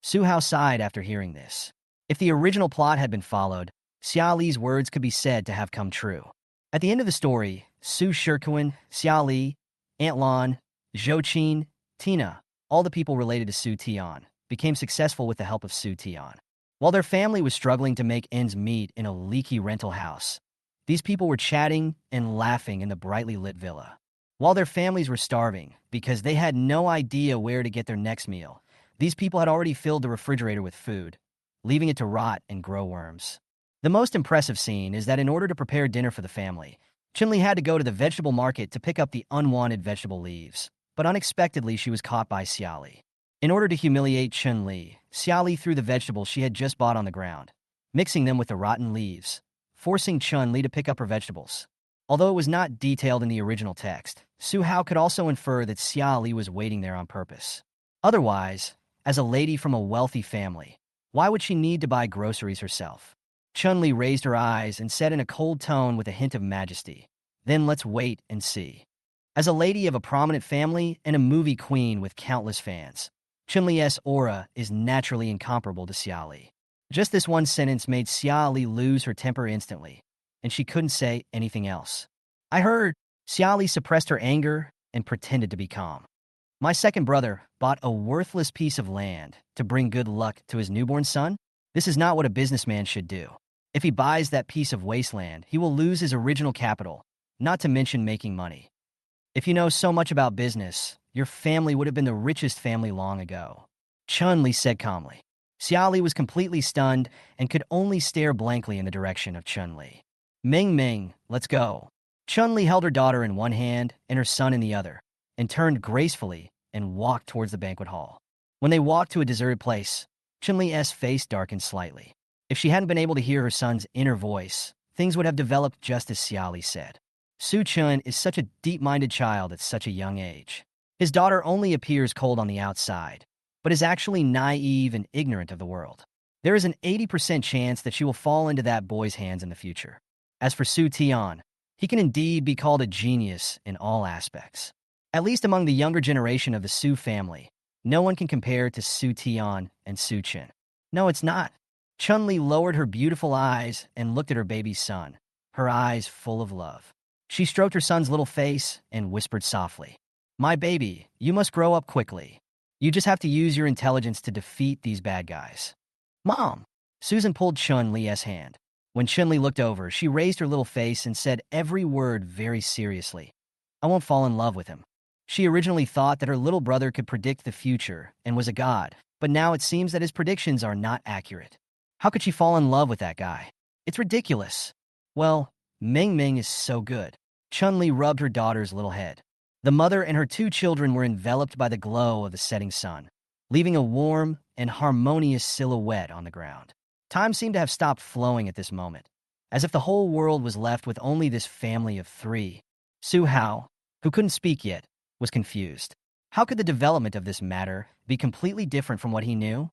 Su Hao sighed after hearing this. If the original plot had been followed, Siali's words could be said to have come true. At the end of the story, Su Shirkuan, Siali, Aunt Lan, Zhou Qin, Tina, all the people related to Su Tian, became successful with the help of Su Tian. While their family was struggling to make ends meet in a leaky rental house, these people were chatting and laughing in the brightly lit villa. While their families were starving because they had no idea where to get their next meal, these people had already filled the refrigerator with food, leaving it to rot and grow worms. The most impressive scene is that in order to prepare dinner for the family, Chun-Li had to go to the vegetable market to pick up the unwanted vegetable leaves, but unexpectedly she was caught by Siali. In order to humiliate Chun-Li, Siali threw the vegetables she had just bought on the ground, mixing them with the rotten leaves, forcing Chun-Li to pick up her vegetables. Although it was not detailed in the original text, Su Hao could also infer that Siali was waiting there on purpose. Otherwise, as a lady from a wealthy family, why would she need to buy groceries herself? Chun-Li raised her eyes and said in a cold tone with a hint of majesty, "Then let's wait and see." As a lady of a prominent family and a movie queen with countless fans, Chun-Li's aura is naturally incomparable to Siali. Just this one sentence made Siali lose her temper instantly, and she couldn't say anything else. "I heard." Siali suppressed her anger and pretended to be calm. "My second brother bought a worthless piece of land to bring good luck to his newborn son. This is not what a businessman should do. If he buys that piece of wasteland, he will lose his original capital, not to mention making money. If you know so much about business, your family would have been the richest family long ago. Chun-Li said calmly. Siali was completely stunned and could only stare blankly in the direction of Chun-Li. Ming Ming, let's go. Chun-Li held her daughter in one hand and her son in the other, and turned gracefully and walked towards the banquet hall. When they walked to a deserted place, Chun-Li's face darkened slightly. If she hadn't been able to hear her son's inner voice, things would have developed just as Siali said. Su Chun is such a deep-minded child at such a young age. His daughter only appears cold on the outside, but is actually naive and ignorant of the world. There is an 80% chance that she will fall into that boy's hands in the future. As for Su Tian, he can indeed be called a genius in all aspects. At least among the younger generation of the Su family, no one can compare to Su Tian and Su Chen. No, it's not. Chun-Li lowered her beautiful eyes and looked at her baby son, her eyes full of love. She stroked her son's little face and whispered softly, "My baby, you must grow up quickly. You just have to use your intelligence to defeat these bad guys." "Mom!" Susan pulled Chun-Li's hand. When Chun-Li looked over, she raised her little face and said every word very seriously. "I won't fall in love with him." She originally thought that her little brother could predict the future and was a god, but now it seems that his predictions are not accurate. How could she fall in love with that guy? It's ridiculous. Well, Ming Ming is so good. Chun-Li rubbed her daughter's little head. The mother and her two children were enveloped by the glow of the setting sun, leaving a warm and harmonious silhouette on the ground. Time seemed to have stopped flowing at this moment, as if the whole world was left with only this family of three. Su Hao, who couldn't speak yet, was confused. How could the development of this matter be completely different from what he knew?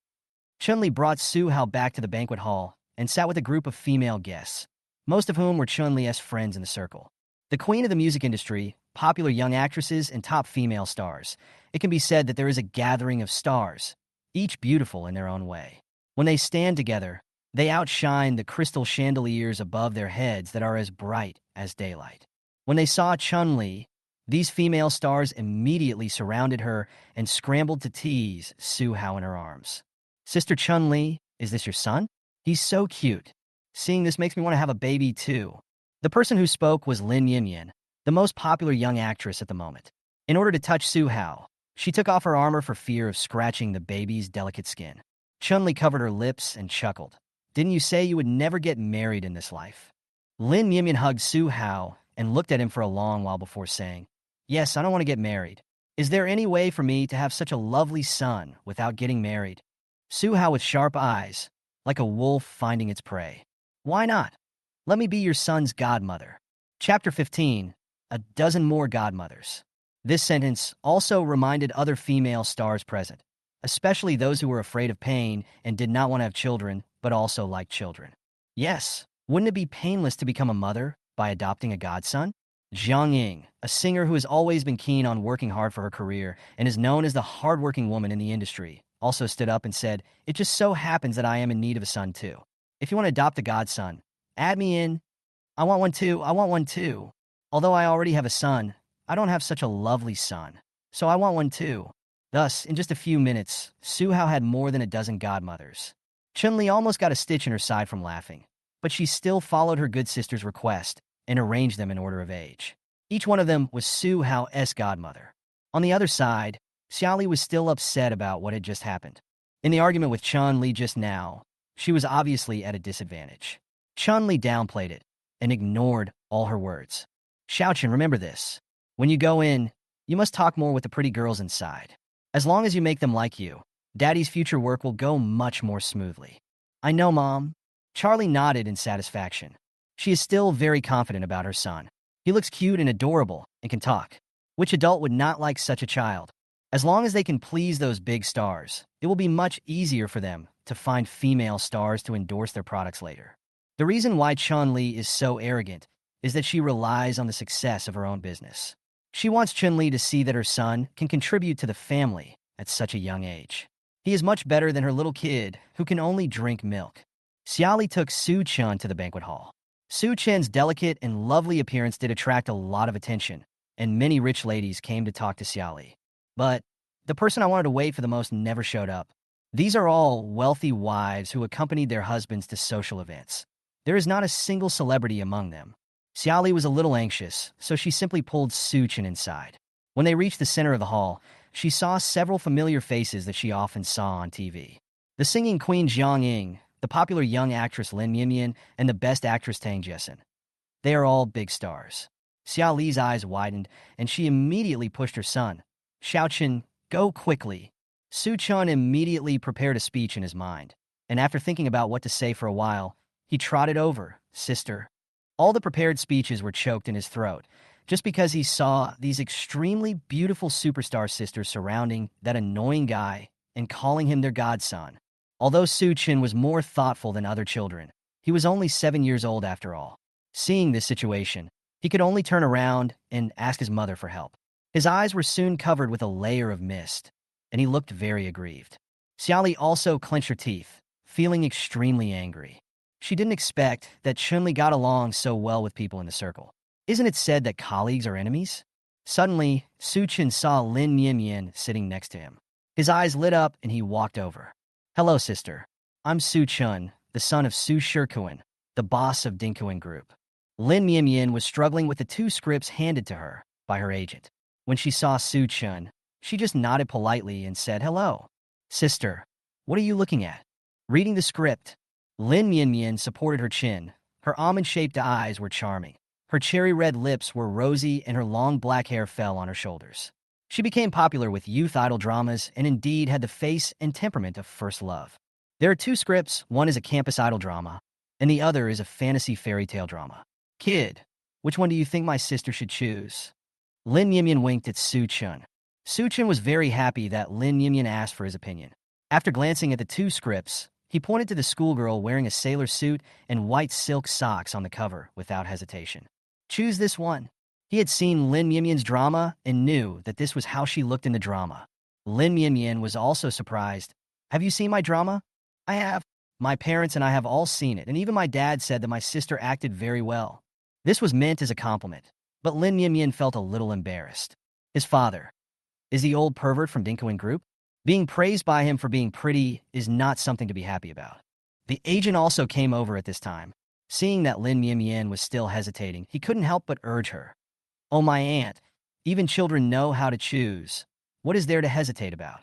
Chun-Li brought Su Hao back to the banquet hall and sat with a group of female guests, most of whom were Chun-Li's friends in the circle. The queen of the music industry, popular young actresses, and top female stars. It can be said that there is a gathering of stars, each beautiful in their own way. When they stand together, they outshine the crystal chandeliers above their heads that are as bright as daylight. When they saw Chun-Li, these female stars immediately surrounded her and scrambled to tease Su Hao in her arms. "Sister Chun-Li, is this your son? He's so cute. Seeing this makes me want to have a baby too." The person who spoke was Lin Yimyan, the most popular young actress at the moment. In order to touch Su Hao, she took off her armor for fear of scratching the baby's delicate skin. Chun-Li covered her lips and chuckled. "Didn't you say you would never get married in this life?" Lin Yimyan hugged Su Hao and looked at him for a long while before saying, "Yes, I don't want to get married. Is there any way for me to have such a lovely son without getting married?" Su Hao with sharp eyes, like a wolf finding its prey. "Why not? Let me be your son's godmother." Chapter 15, A Dozen More Godmothers. This sentence also reminded other female stars present, especially those who were afraid of pain and did not want to have children, but also liked children. Yes, wouldn't it be painless to become a mother by adopting a godson? Zhang Ying, a singer who has always been keen on working hard for her career and is known as the hardworking woman in the industry, also stood up and said, "It just so happens that I am in need of a son too. If you want to adopt a godson, add me in. I want one too. Although I already have a son, I don't have such a lovely son, so I want one too." Thus, in just a few minutes, Su Hao had more than a dozen godmothers. Chun-Li almost got a stitch in her side from laughing, but she still followed her good sister's request and arranged them in order of age. Each one of them was Su Hao's godmother. On the other side, Siali was still upset about what had just happened. In the argument with Chun-Li just now, she was obviously at a disadvantage. Chun-Li downplayed it and ignored all her words. "Xiaochen, remember this. When you go in, you must talk more with the pretty girls inside. As long as you make them like you, Daddy's future work will go much more smoothly." "I know, Mom." Charlie nodded in satisfaction. She is still very confident about her son. He looks cute and adorable and can talk. Which adult would not like such a child? As long as they can please those big stars, it will be much easier for them to find female stars to endorse their products later. The reason why Chun-Li is so arrogant is that she relies on the success of her own business. She wants Chun-Li to see that her son can contribute to the family at such a young age. He is much better than her little kid who can only drink milk. Siali took Su Chen to the banquet hall. Su Chen's delicate and lovely appearance did attract a lot of attention, and many rich ladies came to talk to Siali. But the person I wanted to wait for the most never showed up. These are all wealthy wives who accompanied their husbands to social events. There is not a single celebrity among them. Siali was a little anxious, so she simply pulled Sutian inside. When they reached the center of the hall, she saw several familiar faces that she often saw on TV. The singing queen Jiang Ying, the popular young actress Lin Yimian, and the best actress Tang Jessen. They are all big stars. Xiao Li's eyes widened, and she immediately pushed her son. Xiaochen, go quickly. Su Chun immediately prepared a speech in his mind, and after thinking about what to say for a while, he trotted over, sister. All the prepared speeches were choked in his throat, just because he saw these extremely beautiful superstar sisters surrounding that annoying guy and calling him their godson. Although Su Chin was more thoughtful than other children, he was only 7 years old after all. Seeing this situation, he could only turn around and ask his mother for help. His eyes were soon covered with a layer of mist, and he looked very aggrieved. Siali also clenched her teeth, feeling extremely angry. She didn't expect that Chunli got along so well with people in the circle. Isn't it said that colleagues are enemies? Suddenly, Su Chin saw Lin Yimian sitting next to him. His eyes lit up and he walked over. Hello, sister. I'm Su Chun, the son of Su Shikuan, the boss of Dinkuan Group. Lin Yimian was struggling with the 2 scripts handed to her by her agent. When she saw Su Chun, she just nodded politely and said, hello. Sister, what are you looking at? Reading the script. Lin Yimian supported her chin. Her almond-shaped eyes were charming. Her cherry-red lips were rosy and her long black hair fell on her shoulders. She became popular with youth idol dramas and indeed had the face and temperament of first love. There are 2 scripts, one is a campus idol drama, and the other is a fantasy fairy tale drama. Kid, which one do you think my sister should choose? Lin Yimian winked at Su Chun. Su Chun was very happy that Lin Yimian asked for his opinion. After glancing at the 2 scripts, he pointed to the schoolgirl wearing a sailor suit and white silk socks on the cover without hesitation. Choose this one. He had seen Lin Yimian's drama and knew that this was how she looked in the drama. Lin Yimian was also surprised. Have you seen my drama? I have. My parents and I have all seen it, and even my dad said that my sister acted very well. This was meant as a compliment, but Lin Yimian felt a little embarrassed. His father is the old pervert from Dinkuan Group. Being praised by him for being pretty is not something to be happy about. The agent also came over at this time. Seeing that Lin Yimian was still hesitating, he couldn't help but urge her. Oh, my aunt, even children know how to choose. What is there to hesitate about?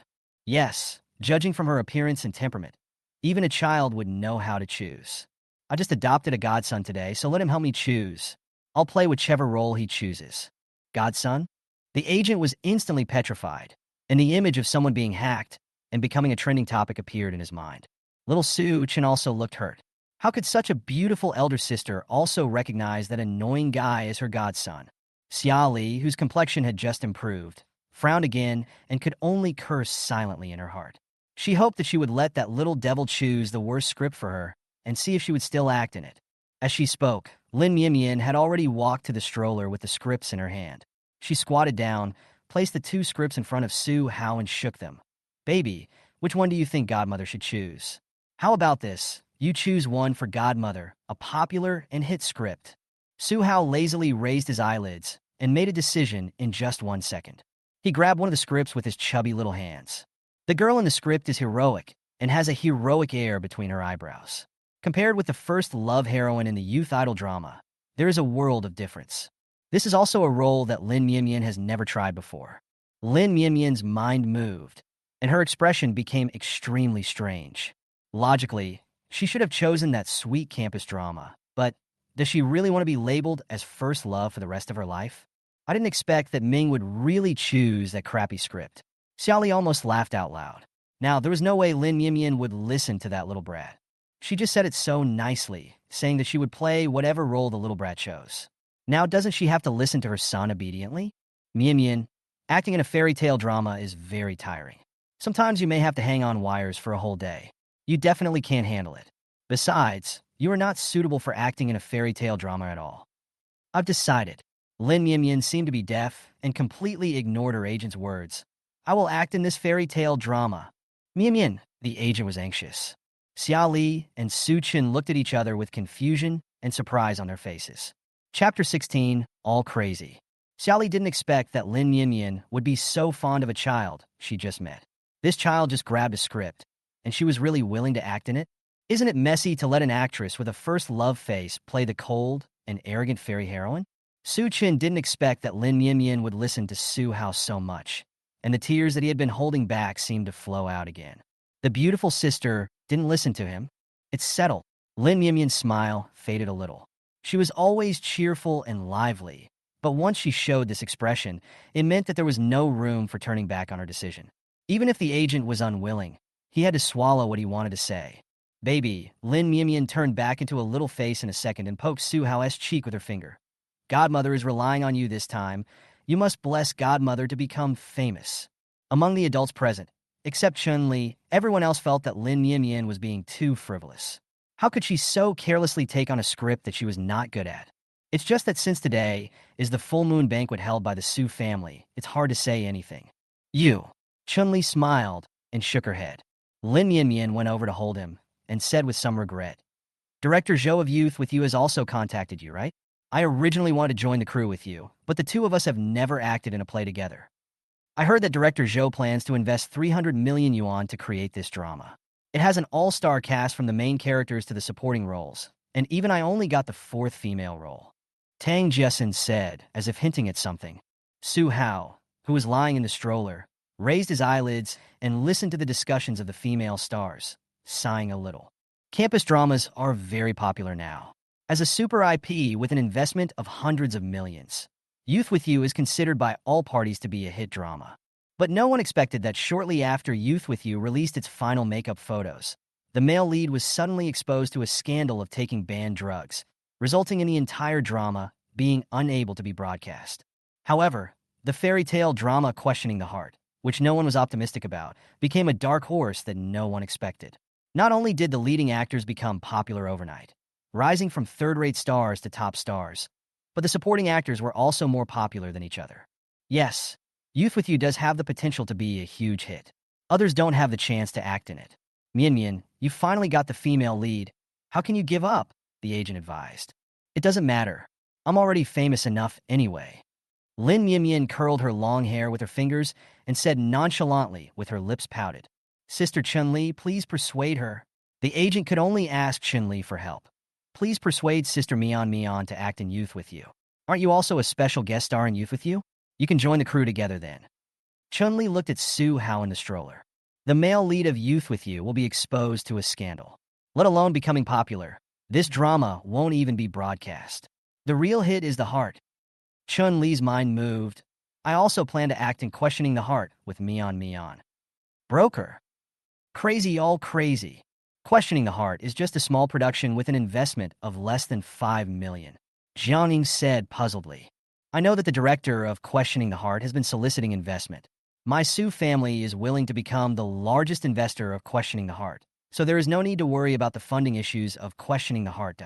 Yes, judging from her appearance and temperament, even a child would know how to choose. I just adopted a godson today, so let him help me choose. I'll play whichever role he chooses. Godson? The agent was instantly petrified, and the image of someone being hacked and becoming a trending topic appeared in his mind. Little Su Chin also looked hurt. How could such a beautiful elder sister also recognize that annoying guy as her godson? Siali, whose complexion had just improved, frowned again and could only curse silently in her heart. She hoped that she would let that little devil choose the worst script for her and see if she would still act in it. As she spoke, Lin Yimian had already walked to the stroller with the scripts in her hand. She squatted down, placed the 2 scripts in front of Su Hao and shook them. Baby, which one do you think Godmother should choose? How about this? You choose one for Godmother, a popular and hit script. Su Hao lazily raised his eyelids and made a decision in just 1 second. He grabbed one of the scripts with his chubby little hands. The girl in the script is heroic and has a heroic air between her eyebrows. Compared with the first love heroine in the youth idol drama, there is a world of difference. This is also a role that Lin Yimian has never tried before. Lin Yimian's mind moved, and her expression became extremely strange. Logically, she should have chosen that sweet campus drama, but does she really want to be labeled as first love for the rest of her life? I didn't expect that Ming would really choose that crappy script. Siali almost laughed out loud. Now, there was no way Lin Yimian would listen to that little brat. She just said it so nicely, saying that she would play whatever role the little brat chose. Now, doesn't she have to listen to her son obediently? Yimian, acting in a fairy tale drama is very tiring. Sometimes you may have to hang on wires for a whole day. You definitely can't handle it. Besides, you are not suitable for acting in a fairy tale drama at all. I've decided. Lin Yimian seemed to be deaf and completely ignored her agent's words. I will act in this fairy tale drama. Yimian, the agent was anxious. Siali and Su Chin looked at each other with confusion and surprise on their faces. Chapter 16, All Crazy. Siali didn't expect that Lin Yimian would be so fond of a child she just met. This child just grabbed a script, and she was really willing to act in it? Isn't it messy to let an actress with a first love face play the cold, an arrogant fairy heroine? Su Tian didn't expect that Lin Yimyin would listen to Su Hao so much, and the tears that he had been holding back seemed to flow out again. The beautiful sister didn't listen to him. It's settled. Lin Yimyin's smile faded a little. She was always cheerful and lively, but once she showed this expression, it meant that there was no room for turning back on her decision. Even if the agent was unwilling, he had to swallow what he wanted to say. Baby, Lin Yimyin turned back into a little face in a second and poked Su Hao's cheek with her finger. Godmother is relying on you this time. You must bless Godmother to become famous. Among the adults present, except Chun-Li, everyone else felt that Lin Yimyin was being too frivolous. How could she so carelessly take on a script that she was not good at? It's just that since today is the full moon banquet held by the Su family, it's hard to say anything. You. Chun-Li smiled and shook her head. Lin Yimyin went over to hold him and said with some regret, Director Zhou of Youth with You has also contacted you, right? I originally wanted to join the crew with you, but the two of us have never acted in a play together. I heard that Director Zhou plans to invest 300 million yuan to create this drama. It has an all-star cast from the main characters to the supporting roles, and even I only got the fourth female role. Tang Jessen said, as if hinting at something. Su Hao, who was lying in the stroller, raised his eyelids and listened to the discussions of the female stars, sighing a little. Campus dramas are very popular now. As a super IP with an investment of hundreds of millions, Youth with You is considered by all parties to be a hit drama. But no one expected that shortly after Youth with You released its final makeup photos, the male lead was suddenly exposed to a scandal of taking banned drugs, resulting in the entire drama being unable to be broadcast. However, the fairy tale drama Questioning the Heart, which no one was optimistic about, became a dark horse that no one expected. Not only did the leading actors become popular overnight, rising from third-rate stars to top stars, but the supporting actors were also more popular than each other. Yes, Youth with You does have the potential to be a huge hit. Others don't have the chance to act in it. Mian Mian, you finally got the female lead. How can you give up? The agent advised. It doesn't matter. I'm already famous enough anyway. Lin Mian Mian curled her long hair with her fingers and said nonchalantly with her lips pouted, Sister Chun-Li, please persuade her. The agent could only ask Chun-Li for help. Please persuade Sister Mian Mian to act in Youth with You. Aren't you also a special guest star in Youth with You? You can join the crew together then. Chun-Li looked at Su Hao in the stroller. The male lead of Youth with You will be exposed to a scandal. Let alone becoming popular. This drama won't even be broadcast. The real hit is the heart. Chun-Li's mind moved. I also plan to act in Questioning the Heart with Mian Mian. Broker. Crazy all crazy. Questioning the Heart is just a small production with an investment of less than 5 million. Jiang Ying said puzzledly. I know that the director of Questioning the Heart has been soliciting investment. My Su family is willing to become the largest investor of Questioning the Heart, so there is no need to worry about the funding issues of Questioning the Heart.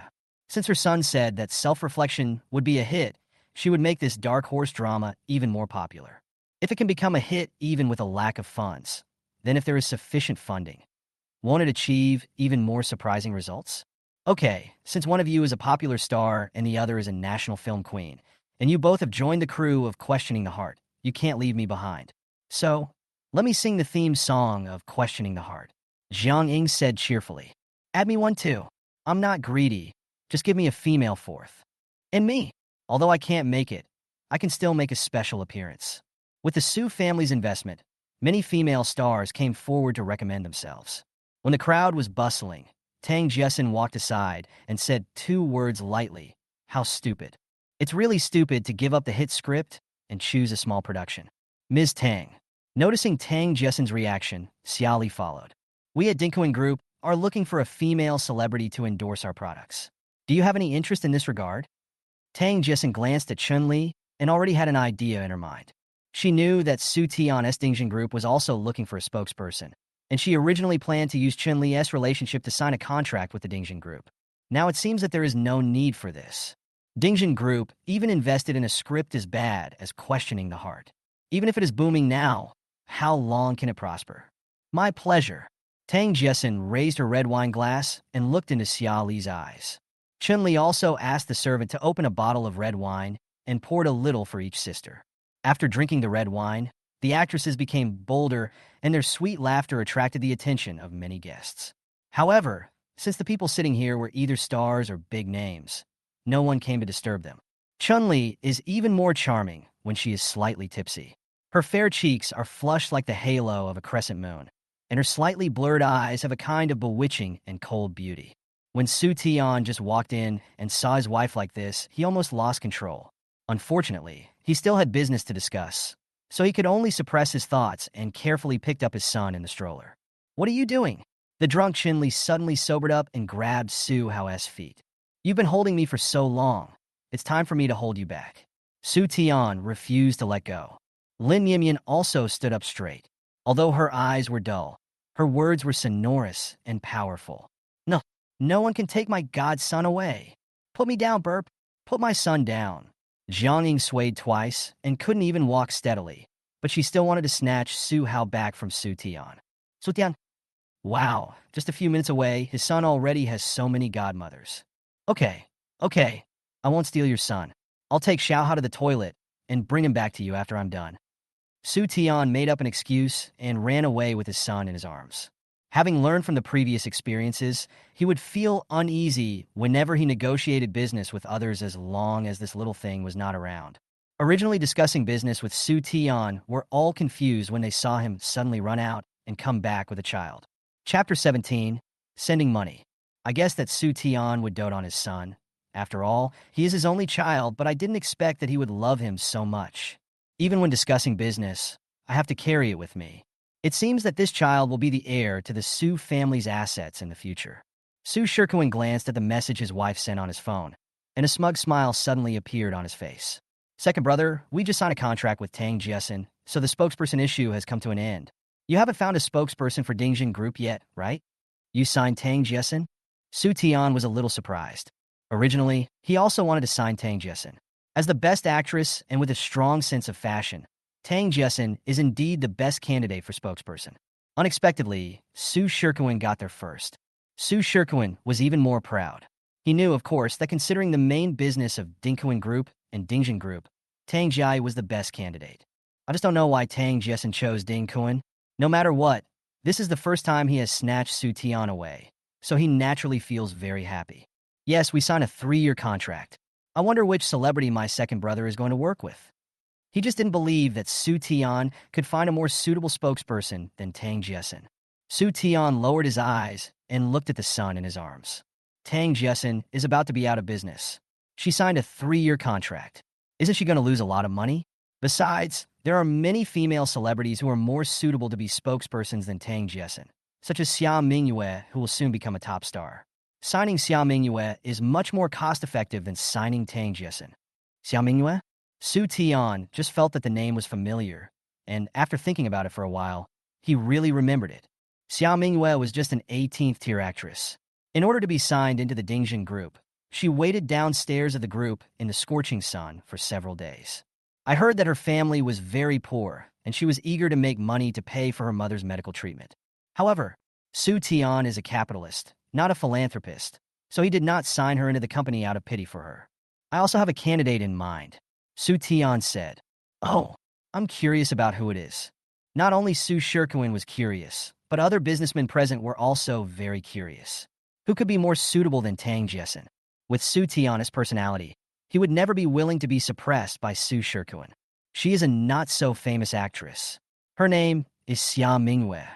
Since her son said that self-reflection would be a hit, she would make this dark horse drama even more popular. If it can become a hit even with a lack of funds, then if there is sufficient funding, won't it achieve even more surprising results? Okay, since one of you is a popular star and the other is a national film queen, and you both have joined the crew of Questioning the Heart, you can't leave me behind. So, let me sing the theme song of Questioning the Heart. Jiang Ying said cheerfully. Add me one too. I'm not greedy. Just give me a female fourth. And me. Although I can't make it, I can still make a special appearance. With the Su family's investment, many female stars came forward to recommend themselves. When the crowd was bustling, Tang Jessen walked aside and said 2 words lightly. How stupid. It's really stupid to give up the hit script and choose a small production. Ms. Tang. Noticing Tang Jessen's reaction, Siali followed. We at Dinkoin Group are looking for a female celebrity to endorse our products. Do you have any interest in this regard? Tang Jessen glanced at Chun-Li and already had an idea in her mind. She knew that Sutian's Dingjin Group was also looking for a spokesperson, and she originally planned to use Chun-Li's relationship to sign a contract with the Dingjin Group. Now it seems that there is no need for this. Dingjin Group even invested in a script as bad as Questioning the Heart. Even if it is booming now, how long can it prosper? My pleasure. Tang Jessen raised her red wine glass and looked into Siali's eyes. Chun-Li also asked the servant to open a bottle of red wine and poured a little for each sister. After drinking the red wine, the actresses became bolder and their sweet laughter attracted the attention of many guests. However, since the people sitting here were either stars or big names, no one came to disturb them. Chun-Li is even more charming when she is slightly tipsy. Her fair cheeks are flushed like the halo of a crescent moon, and her slightly blurred eyes have a kind of bewitching and cold beauty. When Su Tian just walked in and saw his wife like this, he almost lost control. Unfortunately, he still had business to discuss, so he could only suppress his thoughts and carefully picked up his son in the stroller. "What are you doing?" The drunk Chun-Li suddenly sobered up and grabbed Su Hao's feet. "You've been holding me for so long. It's time for me to hold you back." Su Tian refused to let go. Lin Yimyan also stood up straight. Although her eyes were dull, her words were sonorous and powerful. "No, no one can take my godson away. Put me down, Burp. Put my son down." Jiang Ying swayed twice and couldn't even walk steadily, but she still wanted to snatch Su Hao back from Su Tian. "Sutian." Wow, just a few minutes away, his son already has so many godmothers. Okay, I won't steal your son. I'll take Xiaohao to the toilet and bring him back to you after I'm done." Su Tian made up an excuse and ran away with his son in his arms. Having learned from the previous experiences, he would feel uneasy whenever he negotiated business with others as long as this little thing was not around. Originally discussing business with Su Tian were all confused when they saw him suddenly run out and come back with a child. Chapter 17, Sending Money. I guess that Su Tian would dote on his son. After all, he is his only child, but I didn't expect that he would love him so much. Even when discussing business, I have to carry it with me. It seems that this child will be the heir to the Su family's assets in the future. Su Shirkuan glanced at the message his wife sent on his phone, and a smug smile suddenly appeared on his face. "Second brother, we just signed a contract with Tang Jessen, so the spokesperson issue has come to an end. You haven't found a spokesperson for Dingjin Group yet, right? You signed Tang Jessen?" Su Tian was a little surprised. Originally, he also wanted to sign Tang Jessen. As the best actress and with a strong sense of fashion, Tang Jessen is indeed the best candidate for spokesperson. Unexpectedly, Su Shirkuan got there first. Su Shirkuan was even more proud. He knew, of course, that considering the main business of Dinkuan Group and Dingjin Group, Tang Jai was the best candidate. I just don't know why Tang Jessen chose Dinkuan. No matter what, this is the first time he has snatched Su Tian away, so he naturally feels very happy. Yes, we signed a 3-year contract. I wonder which celebrity my second brother is going to work with. He just didn't believe that Su Tian could find a more suitable spokesperson than Tang Jessen. Su Tian lowered his eyes and looked at the son in his arms. Tang Jessen is about to be out of business. She signed a 3-year contract. Isn't she going to lose a lot of money? Besides, there are many female celebrities who are more suitable to be spokespersons than Tang Jessen, such as Xia Mingyue, who will soon become a top star. Signing Xia Mingyue is much more cost-effective than signing Tang Jessen. Xia Mingyue? Su Tian just felt that the name was familiar, and after thinking about it for a while, he really remembered it. Xia Mingyue was just an 18th-tier actress. In order to be signed into the Dingjin Group, she waited downstairs of the group in the scorching sun for several days. I heard that her family was very poor, and she was eager to make money to pay for her mother's medical treatment. However, Su Tian is a capitalist, not a philanthropist, so he did not sign her into the company out of pity for her. "I also have a candidate in mind," Su Tian said. "Oh, I'm curious about who it is." Not only Su Shirkuan was curious, but other businessmen present were also very curious. Who could be more suitable than Tang Jessen? With Su Tian's personality, he would never be willing to be suppressed by Su Shirkuan. She is a not-so-famous actress. Her name is Xia Mingyue.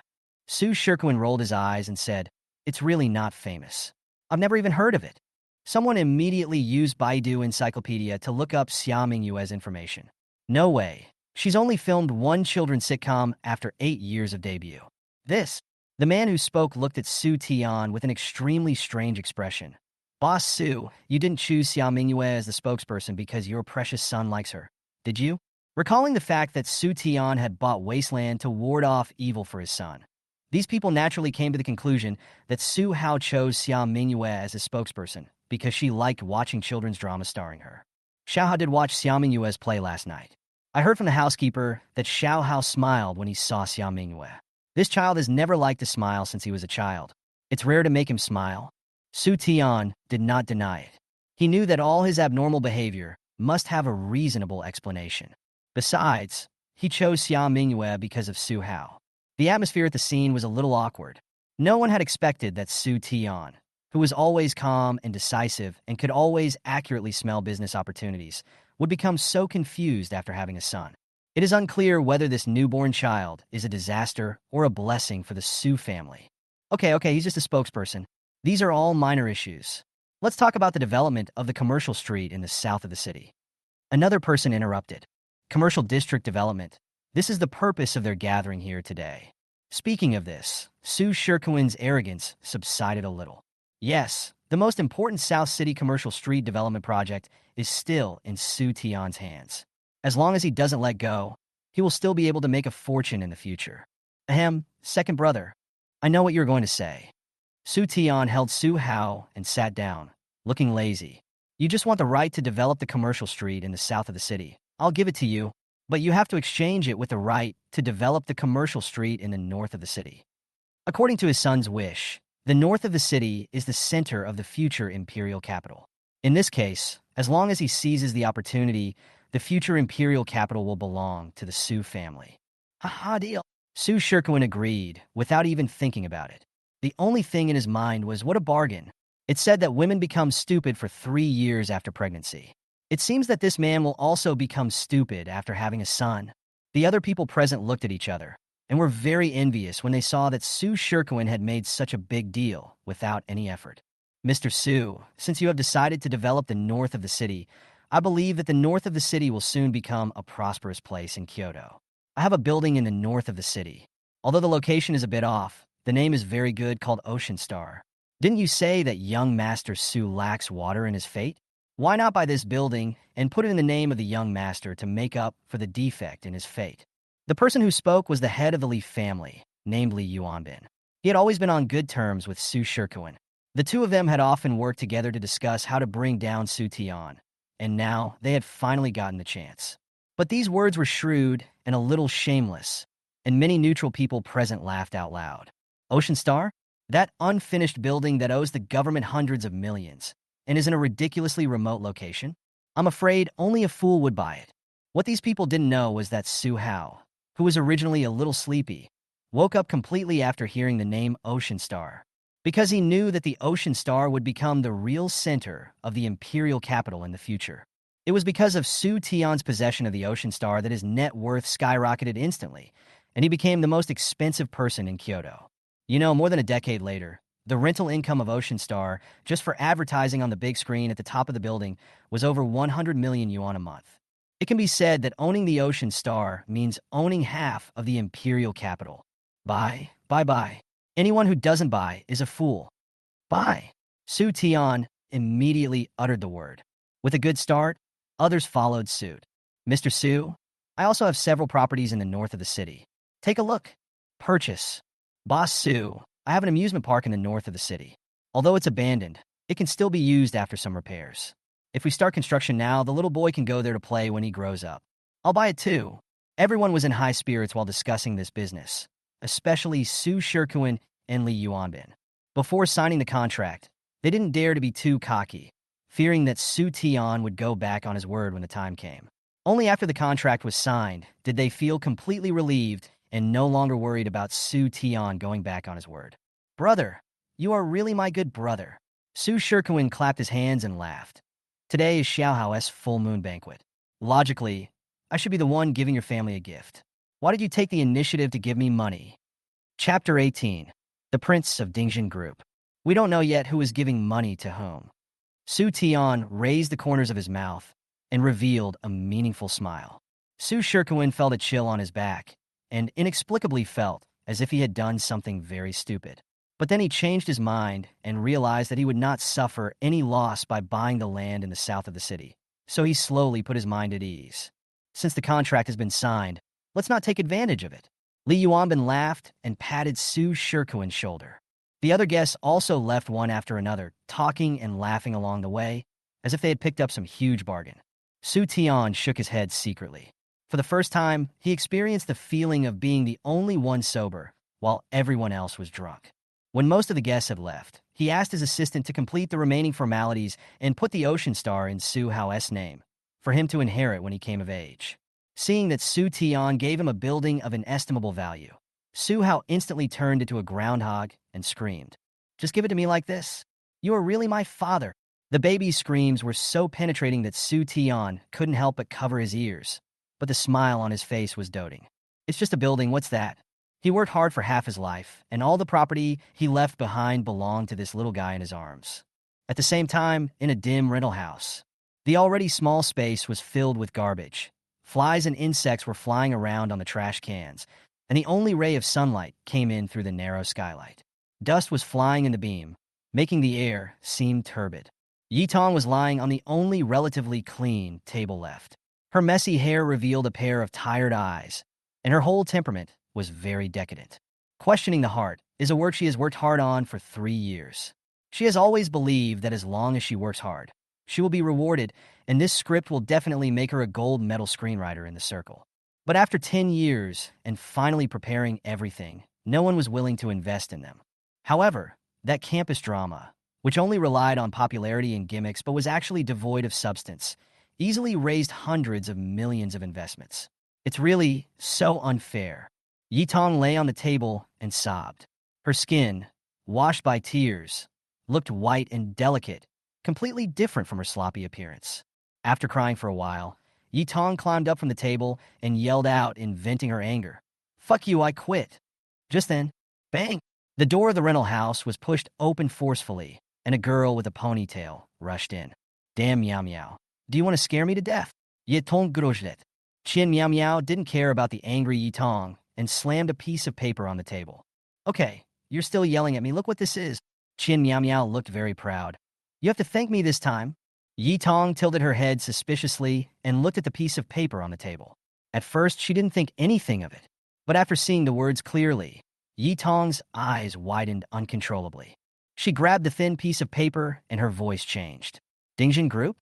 Su Shirkuan rolled his eyes and said, "It's really not famous. I've never even heard of it." Someone immediately used Baidu Encyclopedia to look up Xia Mingyue's information. No way. She's only filmed one children's sitcom after 8 years of debut. The man who spoke looked at Su Tian with an extremely strange expression. "Boss Su, you didn't choose Xia Mingyue as the spokesperson because your precious son likes her, did you?" Recalling the fact that Su Tian had bought Wasteland to ward off evil for his son, these people naturally came to the conclusion that Su Hao chose Xia Mingyue as his spokesperson because she liked watching children's dramas starring her. Xiaohao did watch Xia Mingyue's play last night. I heard from the housekeeper that Xiaohao smiled when he saw Xia Mingyue. This child has never liked to smile since he was a child. It's rare to make him smile. Su Tian did not deny it. He knew that all his abnormal behavior must have a reasonable explanation. Besides, he chose Xia Mingyue because of Su Hao. The atmosphere at the scene was a little awkward. No one had expected that Su Tian, who was always calm and decisive and could always accurately smell business opportunities, would become so confused after having a son. It is unclear whether this newborn child is a disaster or a blessing for the Su family. Okay, he's just a spokesperson. These are all minor issues. Let's talk about the development of the commercial street in the south of the city. Another person interrupted. Commercial district development. This is the purpose of their gathering here today. Speaking of this, Su Shirkuin's arrogance subsided a little. Yes, the most important South City commercial street development project is still in Su Tian's hands. As long as he doesn't let go, he will still be able to make a fortune in the future. Ahem, second brother. I know what you're going to say. Su Tian held Su Hao and sat down, looking lazy. You just want the right to develop the commercial street in the south of the city. I'll give it to you, but you have to exchange it with the right to develop the commercial street in the north of the city. According to his son's wish, the north of the city is the center of the future imperial capital. In this case, as long as he seizes the opportunity, the future imperial capital will belong to the Su family. Haha, deal. Su Shirkuin agreed, without even thinking about it. The only thing in his mind was what a bargain. It said that women become stupid for 3 years after pregnancy. It seems that this man will also become stupid after having a son. The other people present looked at each other and were very envious when they saw that Su Shirkuin had made such a big deal without any effort. Mr. Su, since you have decided to develop the north of the city, I believe that the north of the city will soon become a prosperous place in Kyoto. I have a building in the north of the city. Although the location is a bit off, the name is very good, called Ocean Star. Didn't you say that young Master Su lacks water in his fate? Why not buy this building and put it in the name of the young master to make up for the defect in his fate? The person who spoke was the head of the Li family, named Li Yuanbin. He had always been on good terms with Su Shirkuin. The two of them had often worked together to discuss how to bring down Su Tian, and now they had finally gotten the chance. But these words were shrewd and a little shameless, and many neutral people present laughed out loud. Ocean Star? That unfinished building that owes the government hundreds of millions and is in a ridiculously remote location? I'm afraid only a fool would buy it. What these people didn't know was that Su Hao, who was originally a little sleepy, woke up completely after hearing the name Ocean Star, because he knew that the Ocean Star would become the real center of the imperial capital in the future. It was because of Su Tian's possession of the Ocean Star that his net worth skyrocketed instantly, and he became the most expensive person in Kyoto. You know, more than a decade later, the rental income of Ocean Star, just for advertising on the big screen at the top of the building, was over 100 million yuan a month. It can be said that owning the Ocean Star means owning half of the imperial capital. Buy. Anyone who doesn't buy is a fool. Buy. Su Tian immediately uttered the word. With a good start, others followed suit. Mr. Su, I also have several properties in the north of the city. Take a look. Purchase. Boss Su, I have an amusement park in the north of the city. Although it's abandoned, it can still be used after some repairs. If we start construction now, the little boy can go there to play when he grows up. I'll buy it too. Everyone was in high spirits while discussing this business, especially Su Shirkuin and Li Yuanbin. Before signing the contract, they didn't dare to be too cocky, fearing that Su Tian would go back on his word when the time came. Only after the contract was signed did they feel completely relieved and no longer worried about Su Tian going back on his word. Brother, you are really my good brother. Su Shirkuin clapped his hands and laughed. Today is Xiaohao's full moon banquet. Logically, I should be the one giving your family a gift. Why did you take the initiative to give me money? Chapter 18. The Prince of Dingjin Group. We don't know yet who is giving money to whom. Su Tian raised the corners of his mouth and revealed a meaningful smile. Su Shirkuin felt a chill on his back and inexplicably felt as if he had done something very stupid. But then he changed his mind and realized that he would not suffer any loss by buying the land in the south of the city. So he slowly put his mind at ease. Since the contract has been signed, let's not take advantage of it. Li Yuanbin laughed and patted Su Shirkuin's shoulder. The other guests also left one after another, talking and laughing along the way, as if they had picked up some huge bargain. Su Tian shook his head secretly. For the first time, he experienced the feeling of being the only one sober, while everyone else was drunk. When most of the guests had left, he asked his assistant to complete the remaining formalities and put the Ocean Star in Su Hao's name, for him to inherit when he came of age. Seeing that Su Tian gave him a building of inestimable value, Su Hao instantly turned into a groundhog and screamed, "Just give it to me like this? You are really my father." The baby's screams were so penetrating that Su Tian couldn't help but cover his ears. But the smile on his face was doting. "It's just a building, what's that?" He worked hard for half his life, and all the property he left behind belonged to this little guy in his arms. At the same time, in a dim rental house, the already small space was filled with garbage. Flies and insects were flying around on the trash cans, and the only ray of sunlight came in through the narrow skylight. Dust was flying in the beam, making the air seem turbid. Yi Tong was lying on the only relatively clean table left. Her messy hair revealed a pair of tired eyes, and her whole temperament was very decadent. Questioning the heart is a work she has worked hard on for 3 years. She has always believed that as long as she works hard, she will be rewarded, and this script will definitely make her a gold medal screenwriter in the circle. But after 10 years and finally preparing everything, no one was willing to invest in them. However, that campus drama, which only relied on popularity and gimmicks but was actually devoid of substance, easily raised hundreds of millions of investments. It's really so unfair. Yi Tong lay on the table and sobbed. Her skin, washed by tears, looked white and delicate, completely different from her sloppy appearance. After crying for a while, Yi Tong climbed up from the table and yelled out in venting her anger. "Fuck you, I quit." Just then, bang! The door of the rental house was pushed open forcefully, and a girl with a ponytail rushed in. "Damn Meow Meow, do you want to scare me to death?" Yi Tong grozlet. Chin Meow Meow didn't care about the angry Yi Tong and slammed a piece of paper on the table. "Okay, you're still yelling at me, look what this is." Chin Meow Meow looked very proud. "You have to thank me this time." Yi Tong tilted her head suspiciously and looked at the piece of paper on the table. At first, she didn't think anything of it, but after seeing the words clearly, Yi Tong's eyes widened uncontrollably. She grabbed the thin piece of paper and her voice changed. "Dingjin Group?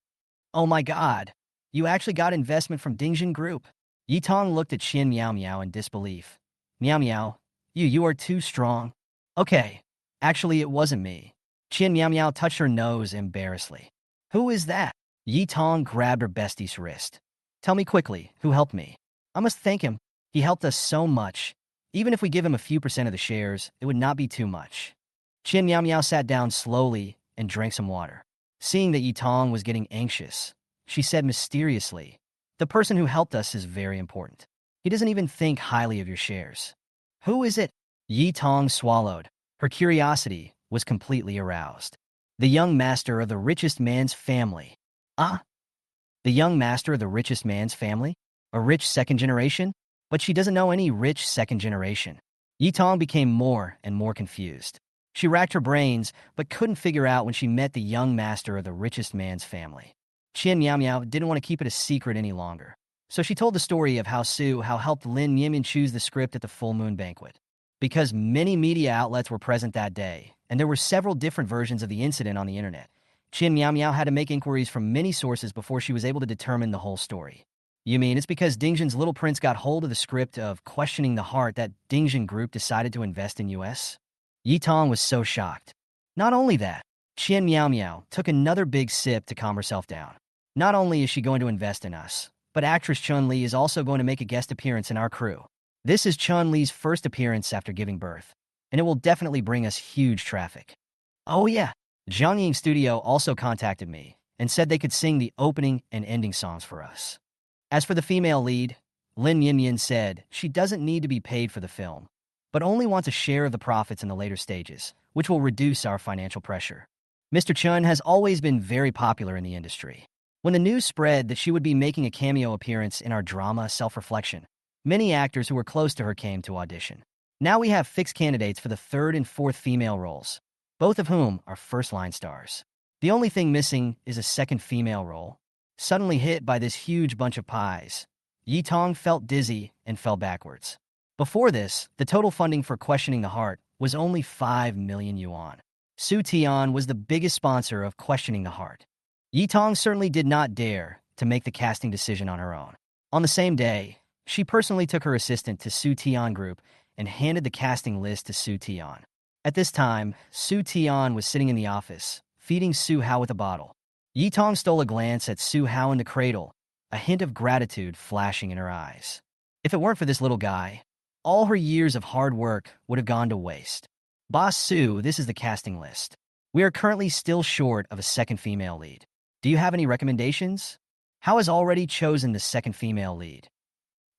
Oh my god, you actually got investment from Dingjin Group." Yi Tong looked at Shin Meow Meow in disbelief. "Meow Meow, you are too strong." "Okay, actually it wasn't me." Chin Meow Meow touched her nose embarrassedly. "Who is that?" Yi Tong grabbed her bestie's wrist. "Tell me quickly, who helped me?" "I must thank him. He helped us so much. Even if we give him a few percent of the shares, it would not be too much." Chin Meow Meow sat down slowly and drank some water. Seeing that Yi Tong was getting anxious, she said mysteriously, "The person who helped us is very important. He doesn't even think highly of your shares." "Who is it?" Yi Tong swallowed. Her curiosity was completely aroused. "The young master of the richest man's family." "Ah? The young master of the richest man's family? A rich second generation?" But she doesn't know any rich second generation. Yi Tong became more and more confused. She racked her brains, but couldn't figure out when she met the young master of the richest man's family. Chin Meow Meow didn't want to keep it a secret any longer, so she told the story of how helped Lin Yimyan choose the script at the full moon banquet. Because many media outlets were present that day, and there were several different versions of the incident on the internet, Chin Meow Meow had to make inquiries from many sources before she was able to determine the whole story. "You mean it's because Dingjin's Little Prince got hold of the script of Questioning the Heart that Dingjin Group decided to invest in US?" Yi Tong was so shocked. Not only that, Chin Meow Meow took another big sip to calm herself down. "Not only is she going to invest in us, but actress Chun-Li is also going to make a guest appearance in our crew. This is Chun-Li's first appearance after giving birth, and it will definitely bring us huge traffic." "Oh yeah." Zhang Studio also contacted me and said they could sing the opening and ending songs for us. As for the female lead, Lin Yimyan said she doesn't need to be paid for the film, but only wants a share of the profits in the later stages, which will reduce our financial pressure. Mr. Chun has always been very popular in the industry. When the news spread that she would be making a cameo appearance in our drama Self-Reflection, many actors who were close to her came to audition. Now we have fixed candidates for the third and fourth female roles, both of whom are first-line stars. The only thing missing is a second female role. Suddenly hit by this huge bunch of pies, Yi Tong felt dizzy and fell backwards. Before this, the total funding for Questioning the Heart was only 5 million yuan. Su Tian was the biggest sponsor of Questioning the Heart. Yi Tong certainly did not dare to make the casting decision on her own. On the same day, she personally took her assistant to Su Tian Group and handed the casting list to Su Tian. At this time, Su Tian was sitting in the office, feeding Su Hao with a bottle. Yi Tong stole a glance at Su Hao in the cradle, a hint of gratitude flashing in her eyes. If it weren't for this little guy, all her years of hard work would have gone to waste. "Boss Su, this is the casting list." We are currently still short of a second female lead. Do you have any recommendations? How has already chosen the second female lead?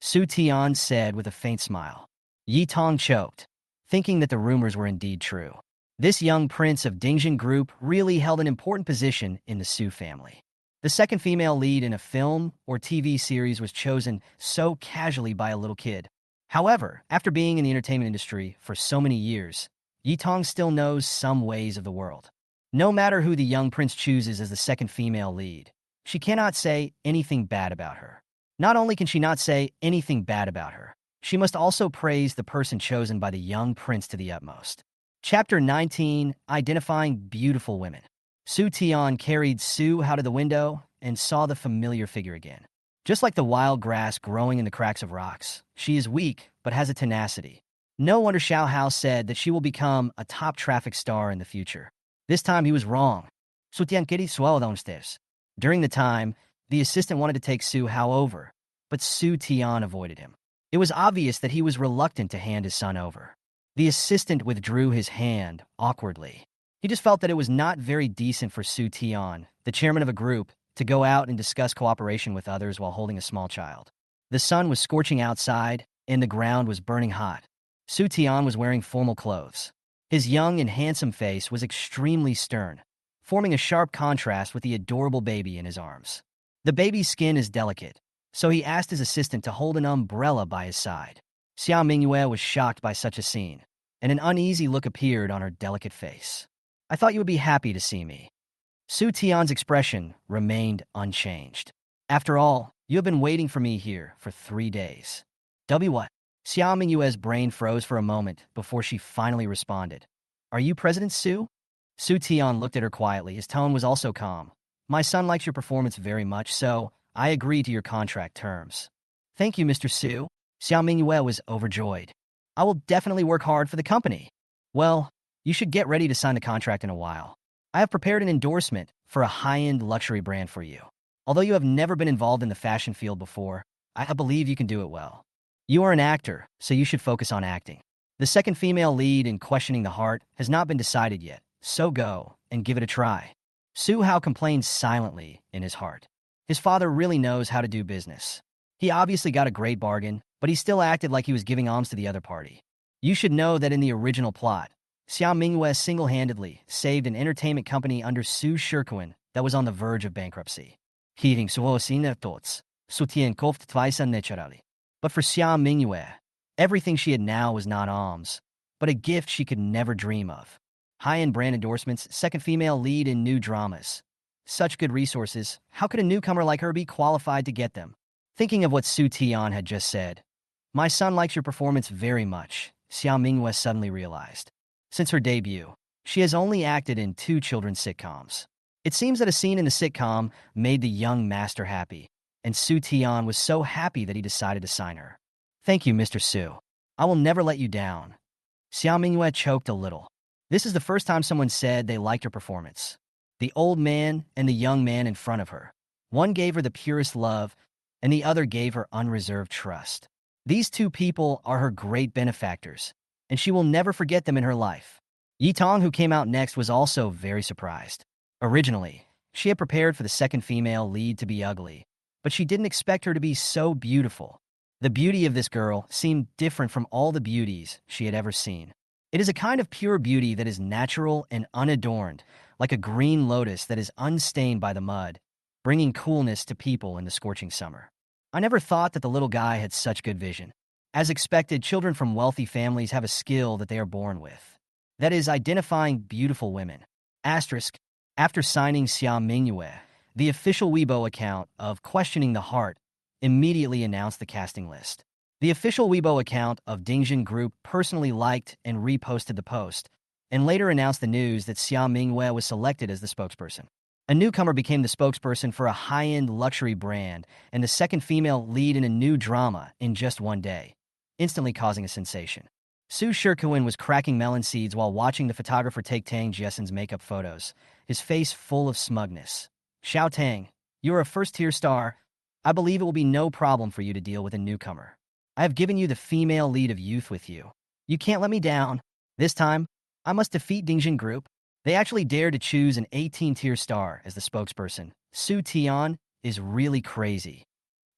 Su Tian said with a faint smile. Yi Tong choked, thinking that the rumors were indeed true. This young prince of Dingjin group really held an important position in the Su family. The second female lead in a film or TV series was chosen so casually by a little kid. However, after being in the entertainment industry for so many years, Yi Tong still knows some ways of the world. No matter who the young prince chooses as the second female lead, she cannot say anything bad about her. Not only can she not say anything bad about her, she must also praise the person chosen by the young prince to the utmost. Chapter 19, Identifying Beautiful Women. Su Tian carried Su out of the window and saw the familiar figure again. Just like the wild grass growing in the cracks of rocks, she is weak but has a tenacity. No wonder Xiao Hao said that she will become a top traffic star in the future. This time he was wrong. Sutian quería swallow downstairs. During the time, the assistant wanted to take Su Hao over, but Su Tian avoided him. It was obvious that he was reluctant to hand his son over. The assistant withdrew his hand awkwardly. He just felt that it was not very decent for Su Tian, the chairman of a group, to go out and discuss cooperation with others while holding a small child. The sun was scorching outside, and the ground was burning hot. Su Tian was wearing formal clothes. His young and handsome face was extremely stern, forming a sharp contrast with the adorable baby in his arms. The baby's skin is delicate, so he asked his assistant to hold an umbrella by his side. Xia Mingyue was shocked by such a scene, and an uneasy look appeared on her delicate face. I thought you would be happy to see me. Su Tian's expression remained unchanged. After all, you have been waiting for me here for 3 days. What? Xia Mingyue's brain froze for a moment before she finally responded. Are you President Su? Su Tian looked at her quietly. His tone was also calm. My son likes your performance very much, so I agree to your contract terms. Thank you, Mr. Su. Xia Mingyue was overjoyed. I will definitely work hard for the company. Well, you should get ready to sign the contract in a while. I have prepared an endorsement for a high-end luxury brand for you. Although you have never been involved in the fashion field before, I believe you can do it well. You are an actor, so you should focus on acting. The second female lead in Questioning the Heart has not been decided yet, so go and give it a try. Su Hao complained silently in his heart. His father really knows how to do business. He obviously got a great bargain, but he still acted like he was giving alms to the other party. You should know that in the original plot, Xia Mingyue single-handedly saved an entertainment company under Su Shikuan that was on the verge of bankruptcy. But for Xia Mingyue, everything she had now was not alms, but a gift she could never dream of. High-end brand endorsements, second female lead in new dramas. Such good resources, how could a newcomer like her be qualified to get them? Thinking of what Su Tian had just said, my son likes your performance very much, Xia Mingyue suddenly realized. Since her debut, she has only acted in 2 children's sitcoms. It seems that a scene in the sitcom made the young master happy, and Su Tian was so happy that he decided to sign her. Thank you, Mr. Su. I will never let you down. Xia Mingyue choked a little. This is the first time someone said they liked her performance. The old man and the young man in front of her. One gave her the purest love, and the other gave her unreserved trust. These 2 people are her great benefactors, and she will never forget them in her life. Yi Tong, who came out next, was also very surprised. Originally, she had prepared for the second female lead to be ugly, but she didn't expect her to be so beautiful. The beauty of this girl seemed different from all the beauties she had ever seen. It is a kind of pure beauty that is natural and unadorned, like a green lotus that is unstained by the mud, bringing coolness to people in the scorching summer. I never thought that the little guy had such good vision. As expected, children from wealthy families have a skill that they are born with. That is, identifying beautiful women. Asterisk. After signing Xia Mingyue, the official Weibo account of Questioning the Heart immediately announced the casting list. The official Weibo account of Dingjin Group personally liked and reposted the post, and later announced the news that Xia Mingyue was selected as the spokesperson. A newcomer became the spokesperson for a high-end luxury brand and the second female lead in a new drama in just 1 day, instantly causing a sensation. Su Shikuan was cracking melon seeds while watching the photographer take Tang Jessen's makeup photos, his face full of smugness. Xiao Tang, you are a first-tier star. I believe it will be no problem for you to deal with a newcomer. I have given you the female lead of youth with you. You can't let me down. This time, I must defeat Dingjin Group. They actually dared to choose an 18-tier star as the spokesperson. Su Tian is really crazy.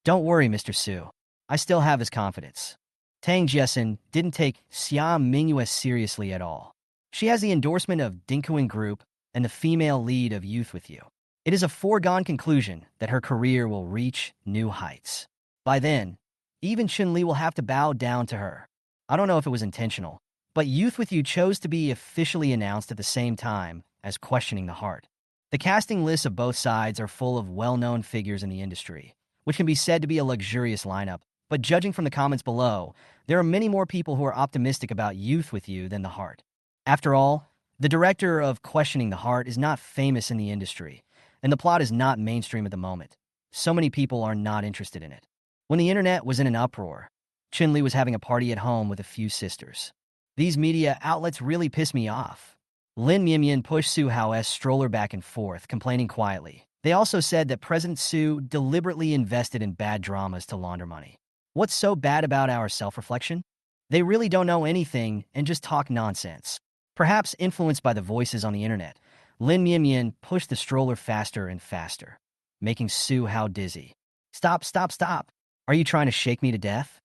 Don't worry, Mr. Su. I still have his confidence. Tang Jessen didn't take Xia Mingyue seriously at all. She has the endorsement of Dinkuan Group and the female lead of Youth With You. It is a foregone conclusion that her career will reach new heights. By then, even Chun-Li will have to bow down to her. I don't know if it was intentional, but Youth With You chose to be officially announced at the same time as Questioning the Heart. The casting lists of both sides are full of well-known figures in the industry, which can be said to be a luxurious lineup, but judging from the comments below, there are many more people who are optimistic about Youth With You than the Heart. After all, the director of Questioning the Heart is not famous in the industry, and the plot is not mainstream at the moment. So many people are not interested in it. When the internet was in an uproar, Chun-Li was having a party at home with a few sisters. These media outlets really piss me off. Lin Mimyan pushed Su Hao's stroller back and forth, complaining quietly. They also said that President Su deliberately invested in bad dramas to launder money. What's so bad about our self-reflection? They really don't know anything and just talk nonsense. Perhaps influenced by the voices on the internet, Lin Mimyan pushed the stroller faster and faster, making Su Hao dizzy. Stop, stop, stop. Are you trying to shake me to death?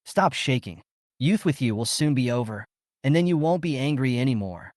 Stop shaking. Youth With You will soon be over, and then you won't be angry anymore.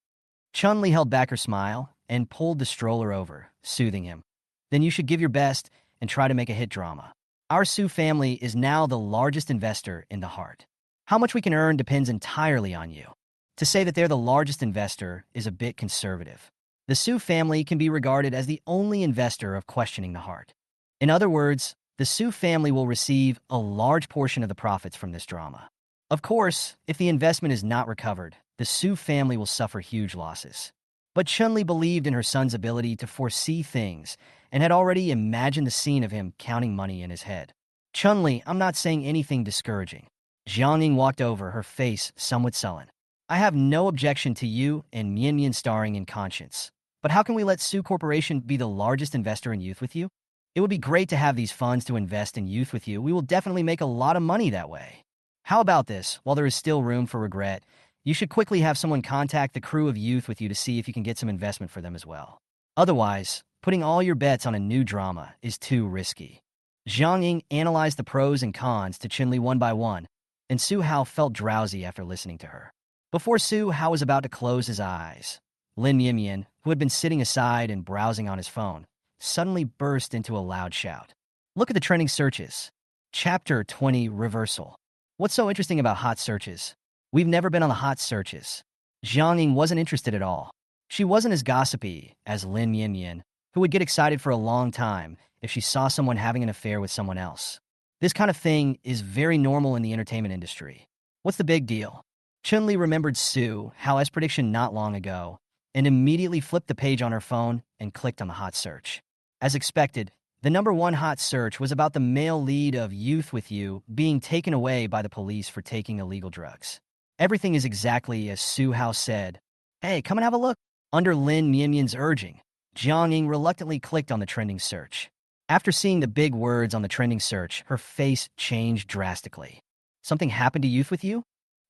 Chun-Li held back her smile and pulled the stroller over, soothing him. Then you should give your best and try to make a hit drama. Our Su family is now the largest investor in the Heart. How much we can earn depends entirely on you. To say that they're the largest investor is a bit conservative. The Su family can be regarded as the only investor of Questioning the Heart. In other words, the Su family will receive a large portion of the profits from this drama. Of course, if the investment is not recovered, the Su family will suffer huge losses. But Chun-Li believed in her son's ability to foresee things and had already imagined the scene of him counting money in his head. Chun-Li, I'm not saying anything discouraging. Jiang Ying walked over, her face somewhat sullen. I have no objection to you and Mian Mian starring in Conscience. But how can we let Su Corporation be the largest investor in Youth With You? It would be great to have these funds to invest in Youth With You. We will definitely make a lot of money that way. How about this? While there is still room for regret, you should quickly have someone contact the crew of Youth With You to see if you can get some investment for them as well. Otherwise, putting all your bets on a new drama is too risky. Jiang Ying analyzed the pros and cons to Chun-Li one by one, and Su Hao felt drowsy after listening to her. Before Su Hao was about to close his eyes, Lin Yimian, who had been sitting aside and browsing on his phone, suddenly burst into a loud shout. Look at the trending searches. Chapter 20 Reversal. What's so interesting about hot searches? We've never been on the hot searches. Jiang Ying wasn't interested at all. She wasn't as gossipy as Lin Yimian, who would get excited for a long time if she saw someone having an affair with someone else. This kind of thing is very normal in the entertainment industry. What's the big deal? Chun-Li remembered Su Hao's prediction not long ago and immediately flipped the page on her phone and clicked on the hot search. As expected, the #1 hot search was about the male lead of Youth With You being taken away by the police for taking illegal drugs. Everything is exactly as Su Hao said. Hey, come and have a look. Under Lin Mian's urging, Jiang Ying reluctantly clicked on the trending search. After seeing the big words on the trending search, her face changed drastically. Something happened to Youth With You?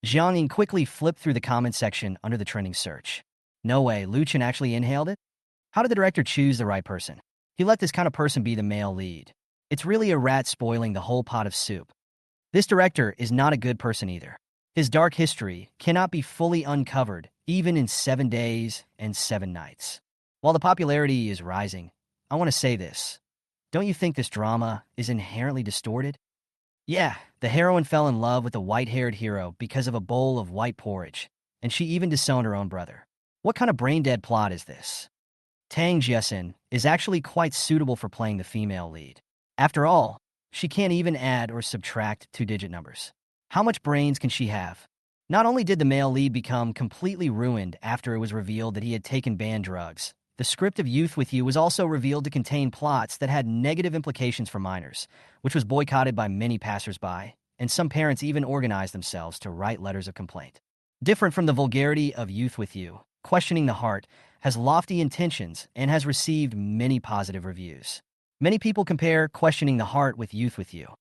Jiang Ying quickly flipped through the comment section under the trending search. No way, Lu Chen actually inhaled it? How did the director choose the right person? He let this kind of person be the male lead. It's really a rat spoiling the whole pot of soup. This director is not a good person either. His dark history cannot be fully uncovered even in 7 days and 7 nights. While the popularity is rising, I want to say this. Don't you think this drama is inherently distorted? Yeah, the heroine fell in love with the white-haired hero because of a bowl of white porridge, and she even disowned her own brother. What kind of brain-dead plot is this? Tang Jessen is actually quite suitable for playing the female lead. After all, she can't even add or subtract 2-digit numbers. How much brains can she have? Not only did the male lead become completely ruined after it was revealed that he had taken banned drugs, the script of Youth With You was also revealed to contain plots that had negative implications for minors, which was boycotted by many passersby, and some parents even organized themselves to write letters of complaint. Different from the vulgarity of Youth With You, Questioning the Heart has lofty intentions and has received many positive reviews. Many people compare Questioning the Heart with Youth With You.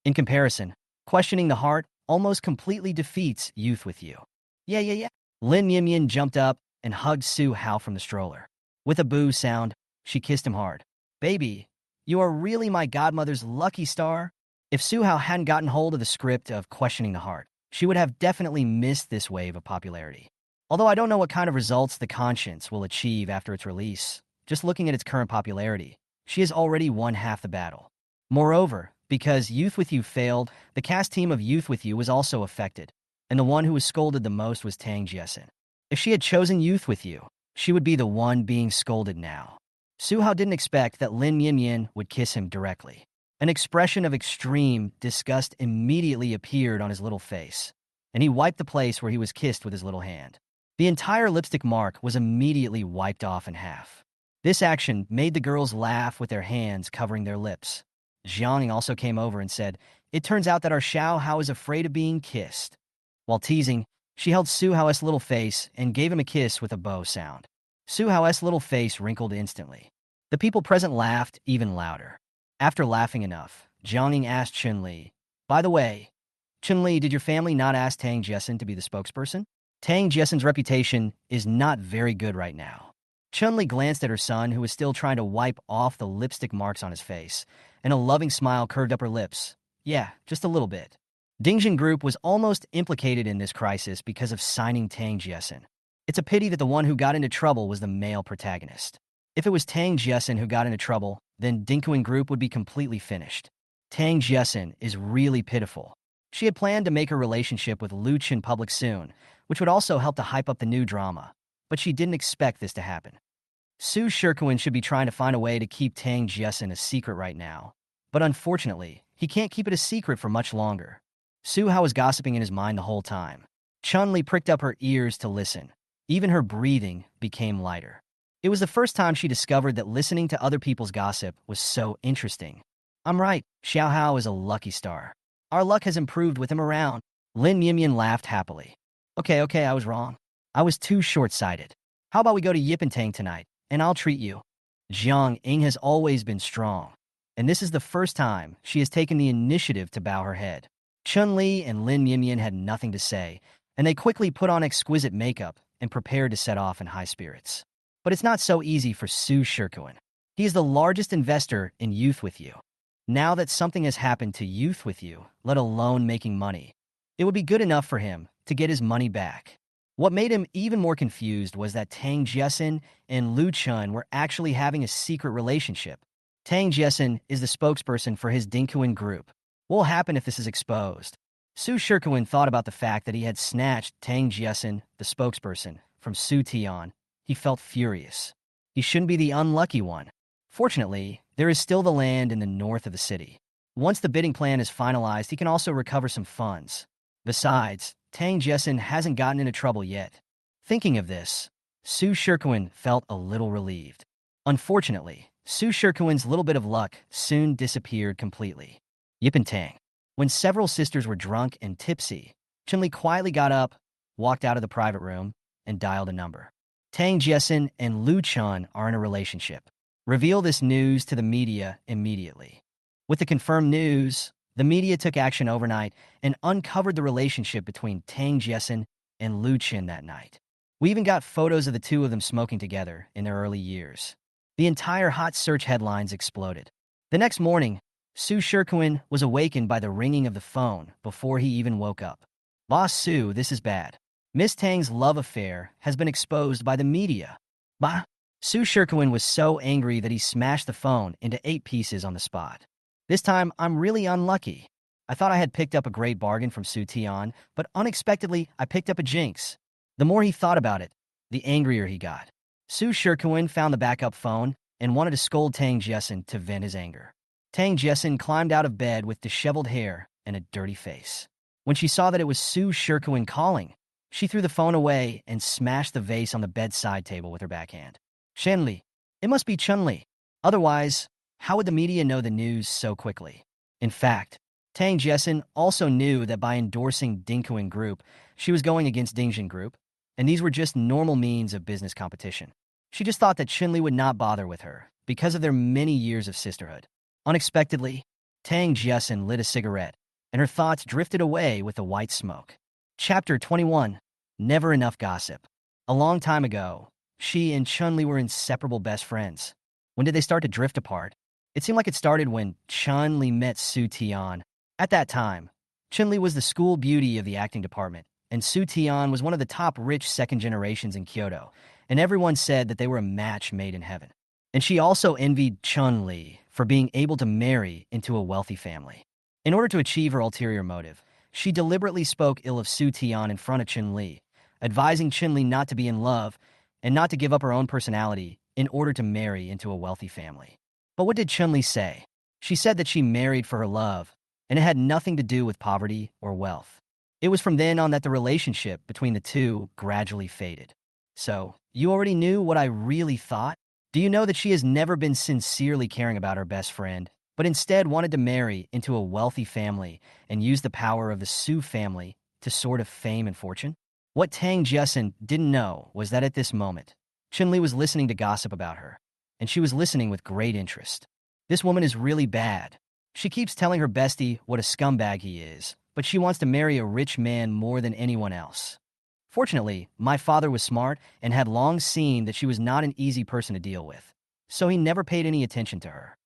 In comparison, Questioning the Heart almost completely defeats Youth With You. Yeah. Lin Yimian jumped up and hugged Su Hao from the stroller. With a boo sound, she kissed him hard. "Baby, you are really my godmother's lucky star." If Su Hao hadn't gotten hold of the script of Questioning the Heart, she would have definitely missed this wave of popularity. Although I don't know what kind of results The Conscience will achieve after its release, just looking at its current popularity, she has already won half the battle. Moreover, because Youth With You failed, the cast team of Youth With You was also affected, and the one who was scolded the most was Tang Jessen. If she had chosen Youth With You, she would be the one being scolded now. Su Hao didn't expect that Lin Yimyin would kiss him directly. An expression of extreme disgust immediately appeared on his little face, and he wiped the place where he was kissed with his little hand. The entire lipstick mark was immediately wiped off in half. This action made the girls laugh with their hands covering their lips. Jiang also came over and said, "It turns out that our Xiao Hao is afraid of being kissed." While teasing, she held Su Hao's little face and gave him a kiss with a bow sound. Su Hao's little face wrinkled instantly. The people present laughed even louder. After laughing enough, Jiangning asked Chun-Li, "By the way, Chun-Li, did your family not ask Tang Jessen to be the spokesperson?" Tang Jessen's reputation is not very good right now. Chun-Li glanced at her son, who was still trying to wipe off the lipstick marks on his face, and a loving smile curved up her lips. "Yeah, just a little bit." Dingjin Group was almost implicated in this crisis because of signing Tang Jessen. It's a pity that the one who got into trouble was the male protagonist. If it was Tang Jessen who got into trouble, then Dingjin Group would be completely finished. Tang Jessen is really pitiful. She had planned to make her relationship with Lu Chen public soon, which would also help to hype up the new drama, but she didn't expect this to happen. Su Shirkuan should be trying to find a way to keep Tang Jessen a secret right now, but unfortunately, he can't keep it a secret for much longer. Su Hao was gossiping in his mind the whole time. Chun-Li pricked up her ears to listen. Even her breathing became lighter. It was the first time she discovered that listening to other people's gossip was so interesting. "I'm right, Xiao Hao is a lucky star. Our luck has improved with him around." Lin Yimyin laughed happily. Okay, I was wrong. I was too short-sighted. How about we go to Yipentang tonight, and I'll treat you." Jiang Ying has always been strong, and this is the first time she has taken the initiative to bow her head. Chun-Li and Lin Yimyin had nothing to say, and they quickly put on exquisite makeup and prepared to set off in high spirits. But it's not so easy for Su Shirkuan. He is the largest investor in Youth With You. Now that something has happened to Youth With You, let alone making money, it would be good enough for him to get his money back. What made him even more confused was that Tang Jessen and Lu Chun were actually having a secret relationship. Tang Jessen is the spokesperson for his Dinkuan group. What will happen if this is exposed? Su Shirkuan thought about the fact that he had snatched Tang Jessen, the spokesperson, from Su Tian. He felt furious. He shouldn't be the unlucky one. Fortunately, there is still the land in the north of the city. Once the bidding plan is finalized, he can also recover some funds. Besides, Tang Jessen hasn't gotten into trouble yet. Thinking of this, Su Shirkuan felt a little relieved. Unfortunately, Su Shirkuan's little bit of luck soon disappeared completely. Yipentang. When several sisters were drunk and tipsy, Chun-Li quietly got up, walked out of the private room, and dialed a number. Tang Jessen and Lu Chun are in a relationship. Reveal this news to the media immediately. With the confirmed news, the media took action overnight and uncovered the relationship between Tang Jessen and Lu Chen that night. We even got photos of the two of them smoking together in their early years. The entire hot search headlines exploded. The next morning, Su Shirkuan was awakened by the ringing of the phone before he even woke up. "Boss Su, this is bad. Miss Tang's love affair has been exposed by the media." Bah! Su Shirkuan was so angry that he smashed the phone into 8 pieces on the spot. "This time, I'm really unlucky. I thought I had picked up a great bargain from Su Tian, but unexpectedly, I picked up a jinx." The more he thought about it, the angrier he got. Su Shirkuan found the backup phone and wanted to scold Tang Jessen to vent his anger. Tang Jessen climbed out of bed with disheveled hair and a dirty face. When she saw that it was Su Shirkuan calling, she threw the phone away and smashed the vase on the bedside table with her backhand. "Shenli, it must be Chun-Li. Otherwise, how would the media know the news so quickly?" In fact, Tang Jessen also knew that by endorsing Dinkuan Group, she was going against Dingjin Group, and these were just normal means of business competition. She just thought that Chun-Li would not bother with her because of their many years of sisterhood. Unexpectedly, Tang Jessen lit a cigarette, and her thoughts drifted away with the white smoke. Chapter 21. Never Enough Gossip. A long time ago, she and Chun-Li were inseparable best friends. When did they start to drift apart? It seemed like it started when Chun-Li met Su Tian. At that time, Chun-Li was the school beauty of the acting department, and Su Tian was one of the top rich second generations in Kyoto, and everyone said that they were a match made in heaven. And she also envied Chun-Li for being able to marry into a wealthy family. In order to achieve her ulterior motive, she deliberately spoke ill of Su Tian in front of Chun-Li, advising Chun-Li not to be in love and not to give up her own personality in order to marry into a wealthy family. But what did Chun-Li say? She said that she married for her love, and it had nothing to do with poverty or wealth. It was from then on that the relationship between the two gradually faded. So, you already knew what I really thought? Do you know that she has never been sincerely caring about her best friend, but instead wanted to marry into a wealthy family and use the power of the Su family to sort of fame and fortune? What Tang Jessen didn't know was that at this moment, Chun-Li was listening to gossip about her, and she was listening with great interest. This woman is really bad. She keeps telling her bestie what a scumbag he is, but she wants to marry a rich man more than anyone else. Fortunately, my father was smart and had long seen that she was not an easy person to deal with, so he never paid any attention to her.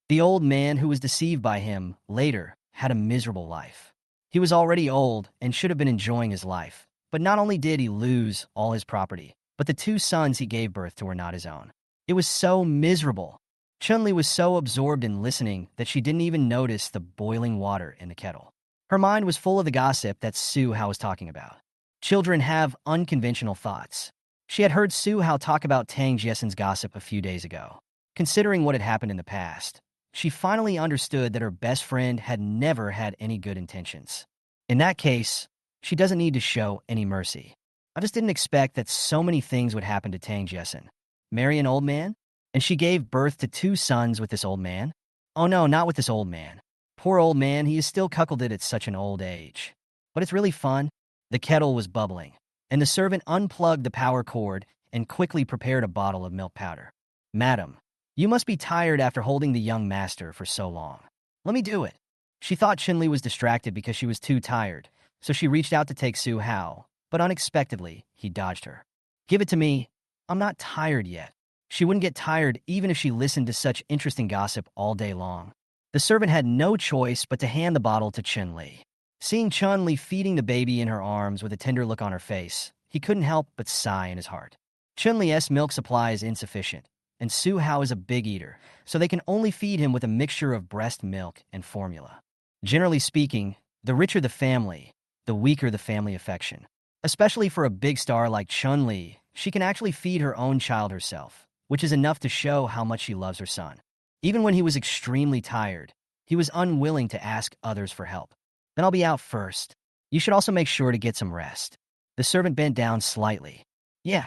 The old man who was deceived by him later had a miserable life. He was already old and should have been enjoying his life, but not only did he lose all his property, but the two sons he gave birth to were not his own. It was so miserable. Chun-Li was so absorbed in listening that she didn't even notice the boiling water in the kettle. Her mind was full of the gossip that Su Hao was talking about. Children have unconventional thoughts. She had heard Su Hao talk about Tang Jessen's gossip a few days ago. Considering what had happened in the past, she finally understood that her best friend had never had any good intentions. In that case, she doesn't need to show any mercy. I just didn't expect that so many things would happen to Tang Jessen. Marry an old man? And she gave birth to two sons with this old man? Oh no, not with this old man. Poor old man, he is still cuckolded at such an old age. But it's really fun. The kettle was bubbling, and the servant unplugged the power cord and quickly prepared a bottle of milk powder. Madam, you must be tired after holding the young master for so long. Let me do it. She thought Chun-Li was distracted because she was too tired, so she reached out to take Su Hao, but unexpectedly, he dodged her. Give it to me. I'm not tired yet. She wouldn't get tired even if she listened to such interesting gossip all day long. The servant had no choice but to hand the bottle to Chun-Li. Seeing Chun-Li feeding the baby in her arms with a tender look on her face, he couldn't help but sigh in his heart. Chun-Li's milk supply is insufficient, and Su Hao is a big eater, so they can only feed him with a mixture of breast milk and formula. Generally speaking, the richer the family, the weaker the family affection. Especially for a big star like Chun-Li, she can actually feed her own child herself, which is enough to show how much she loves her son. Even when he was extremely tired, he was unwilling to ask others for help. Then I'll be out first. You should also make sure to get some rest. The servant bent down slightly. Yeah.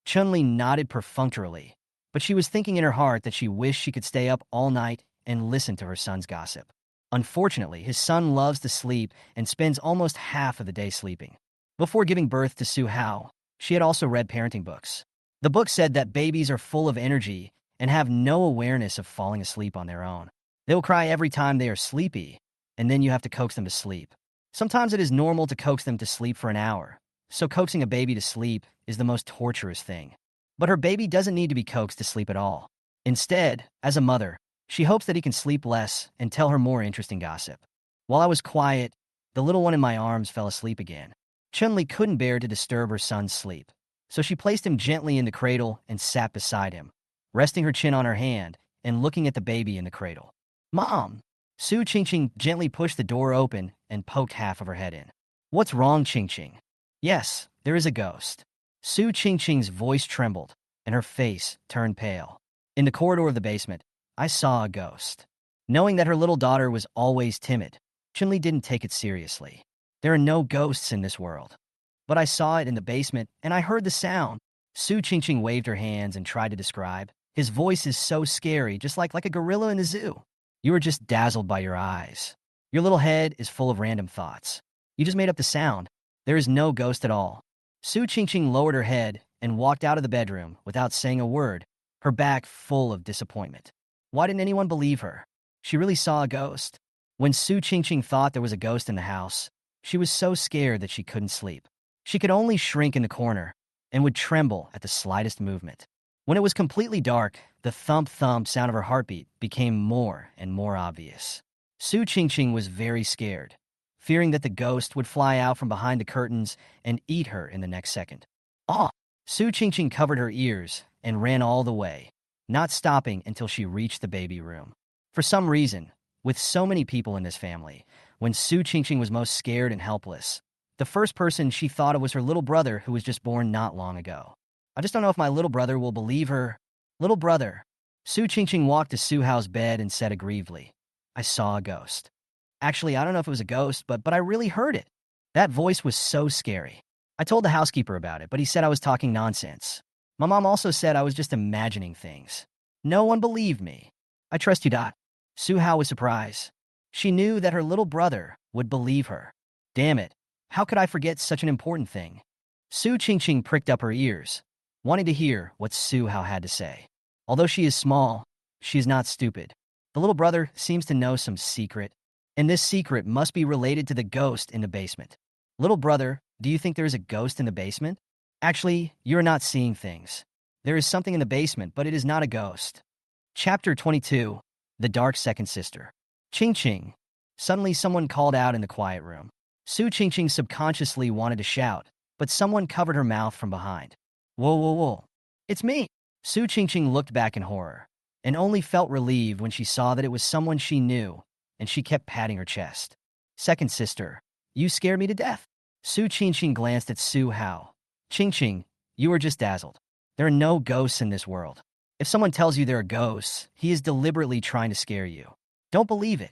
Chun-Li nodded perfunctorily, but she was thinking in her heart that she wished she could stay up all night and listen to her son's gossip. Unfortunately, his son loves to sleep and spends almost half of the day sleeping. Before giving birth to Su Hao, she had also read parenting books. The book said that babies are full of energy and have no awareness of falling asleep on their own. They will cry every time they are sleepy, and then you have to coax them to sleep. Sometimes it is normal to coax them to sleep for an hour, so coaxing a baby to sleep is the most torturous thing. But her baby doesn't need to be coaxed to sleep at all. Instead, as a mother, she hopes that he can sleep less and tell her more interesting gossip. While I was quiet, the little one in my arms fell asleep again. Chun-Li couldn't bear to disturb her son's sleep, so she placed him gently in the cradle and sat beside him, resting her chin on her hand and looking at the baby in the cradle. Mom! Su Qingqing gently pushed the door open and poked half of her head in. What's wrong, Qingqing? Yes, there is a ghost. Su Qingqing's voice trembled, and her face turned pale. In the corridor of the basement, I saw a ghost. Knowing that her little daughter was always timid, Chun-Li didn't take it seriously. There are no ghosts in this world. But I saw it in the basement, and I heard the sound. Su Qingqing waved her hands and tried to describe. His voice is so scary, just like a gorilla in the zoo. You are just dazzled by your eyes. Your little head is full of random thoughts. You just made up the sound. There is no ghost at all. Su Qingqing lowered her head and walked out of the bedroom without saying a word, her back full of disappointment. Why didn't anyone believe her? She really saw a ghost. When Su Qingqing thought there was a ghost in the house, she was so scared that she couldn't sleep. She could only shrink in the corner, and would tremble at the slightest movement. When it was completely dark, the thump-thump sound of her heartbeat became more and more obvious. Su Qingqing was very scared, fearing that the ghost would fly out from behind the curtains and eat her in the next second. Ah! Su Qingqing covered her ears and ran all the way, not stopping until she reached the baby room. For some reason, with so many people in this family, when Su Qingqing was most scared and helpless, the first person she thought of was her little brother who was just born not long ago. I just don't know if my little brother will believe her. Little brother. Su Qingqing walked to Su Hao's bed and said aggrievedly, I saw a ghost. Actually, I don't know if it was a ghost, but I really heard it. That voice was so scary. I told the housekeeper about it, but he said I was talking nonsense. My mom also said I was just imagining things. No one believed me. I trust you, Dot. Su Hao was surprised. She knew that her little brother would believe her. Damn it. How could I forget such an important thing? Su Qingqing pricked up her ears, wanting to hear what Su Hao had to say. Although she is small, she is not stupid. The little brother seems to know some secret, and this secret must be related to the ghost in the basement. Little brother, do you think there is a ghost in the basement? Actually, you're not seeing things. There is something in the basement, but it is not a ghost. Chapter 22. The Dark Second Sister. Ching Ching. Suddenly someone called out in the quiet room. Su Qingqing subconsciously wanted to shout, but someone covered her mouth from behind. Whoa, whoa, whoa. It's me. Su Qingqing looked back in horror, and only felt relieved when she saw that it was someone she knew, and she kept patting her chest. Second sister, you scared me to death. Su Qingqing glanced at Su Hao. Qingqing, you are just dazzled. There are no ghosts in this world. If someone tells you there are ghosts, he is deliberately trying to scare you. Don't believe it.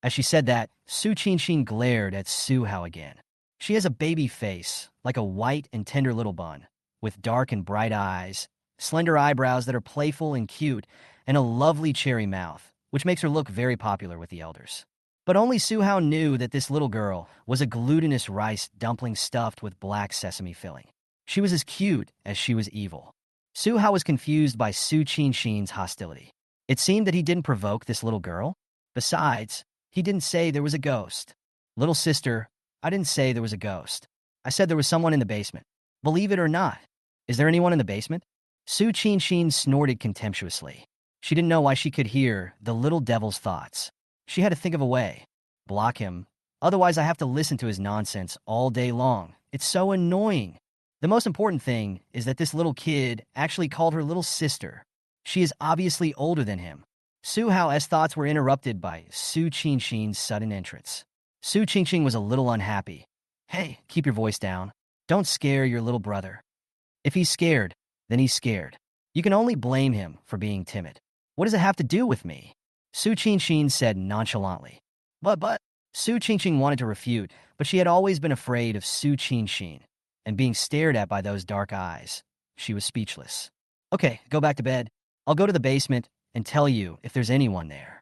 As she said that, Su Qingqing glared at Su Hao again. She has a baby face, like a white and tender little bun, with dark and bright eyes, slender eyebrows that are playful and cute, and a lovely cherry mouth, which makes her look very popular with the elders. But only Su Hao knew that this little girl was a glutinous rice dumpling stuffed with black sesame filling. She was as cute as she was evil. Su Hao was confused by Su Qingqing's hostility. It seemed that he didn't provoke this little girl. Besides, he didn't say there was a ghost. Little sister, I didn't say there was a ghost. I said there was someone in the basement. Believe it or not. Is there anyone in the basement? Su Qingqing snorted contemptuously. She didn't know why she could hear the little devil's thoughts. She had to think of a way. Block him. Otherwise, I have to listen to his nonsense all day long. It's so annoying. The most important thing is that this little kid actually called her little sister. She is obviously older than him. Su Hao's thoughts were interrupted by Su Qingqing's sudden entrance. Su Qingqing was a little unhappy. Hey, keep your voice down. Don't scare your little brother. If he's scared, then he's scared. You can only blame him for being timid. What does it have to do with me? Su Qingqing said nonchalantly. But, Su Qingqing wanted to refute, but she had always been afraid of Su Qingqing, and being stared at by those dark eyes, she was speechless. Okay, go back to bed. I'll go to the basement and tell you if there's anyone there.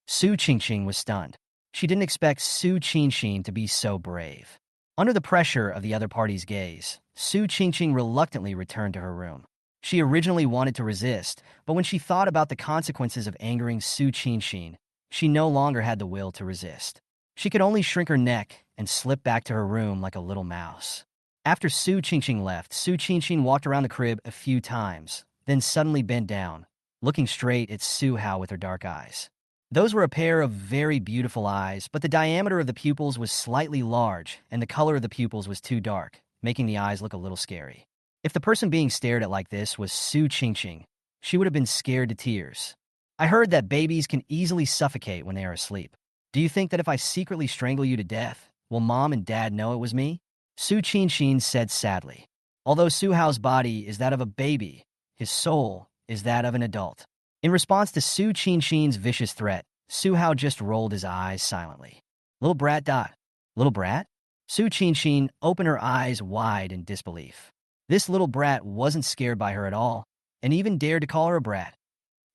Su Qingqing was stunned. She didn't expect Su Qingqing to be so brave. Under the pressure of the other party's gaze, Su Qingqing reluctantly returned to her room. She originally wanted to resist, but when she thought about the consequences of angering Su Qingqing, she no longer had the will to resist. She could only shrink her neck and slip back to her room like a little mouse. After Su Qingqing left, Su Qingqing walked around the crib a few times, then suddenly bent down, looking straight at Su Hao with her dark eyes. Those were a pair of very beautiful eyes, but the diameter of the pupils was slightly large, and the color of the pupils was too dark, making the eyes look a little scary. If the person being stared at like this was Su Qingqing, she would have been scared to tears. I heard that babies can easily suffocate when they are asleep. Do you think that if I secretly strangle you to death, will Mom and Dad know it was me? Su Qingqing said sadly. Although Su Hao's body is that of a baby, his soul is that of an adult. In response to Su Qingqing's vicious threat, Su Hao just rolled his eyes silently. Little brat dot. Little brat? Su Qingqing opened her eyes wide in disbelief. This little brat wasn't scared by her at all, and even dared to call her a brat.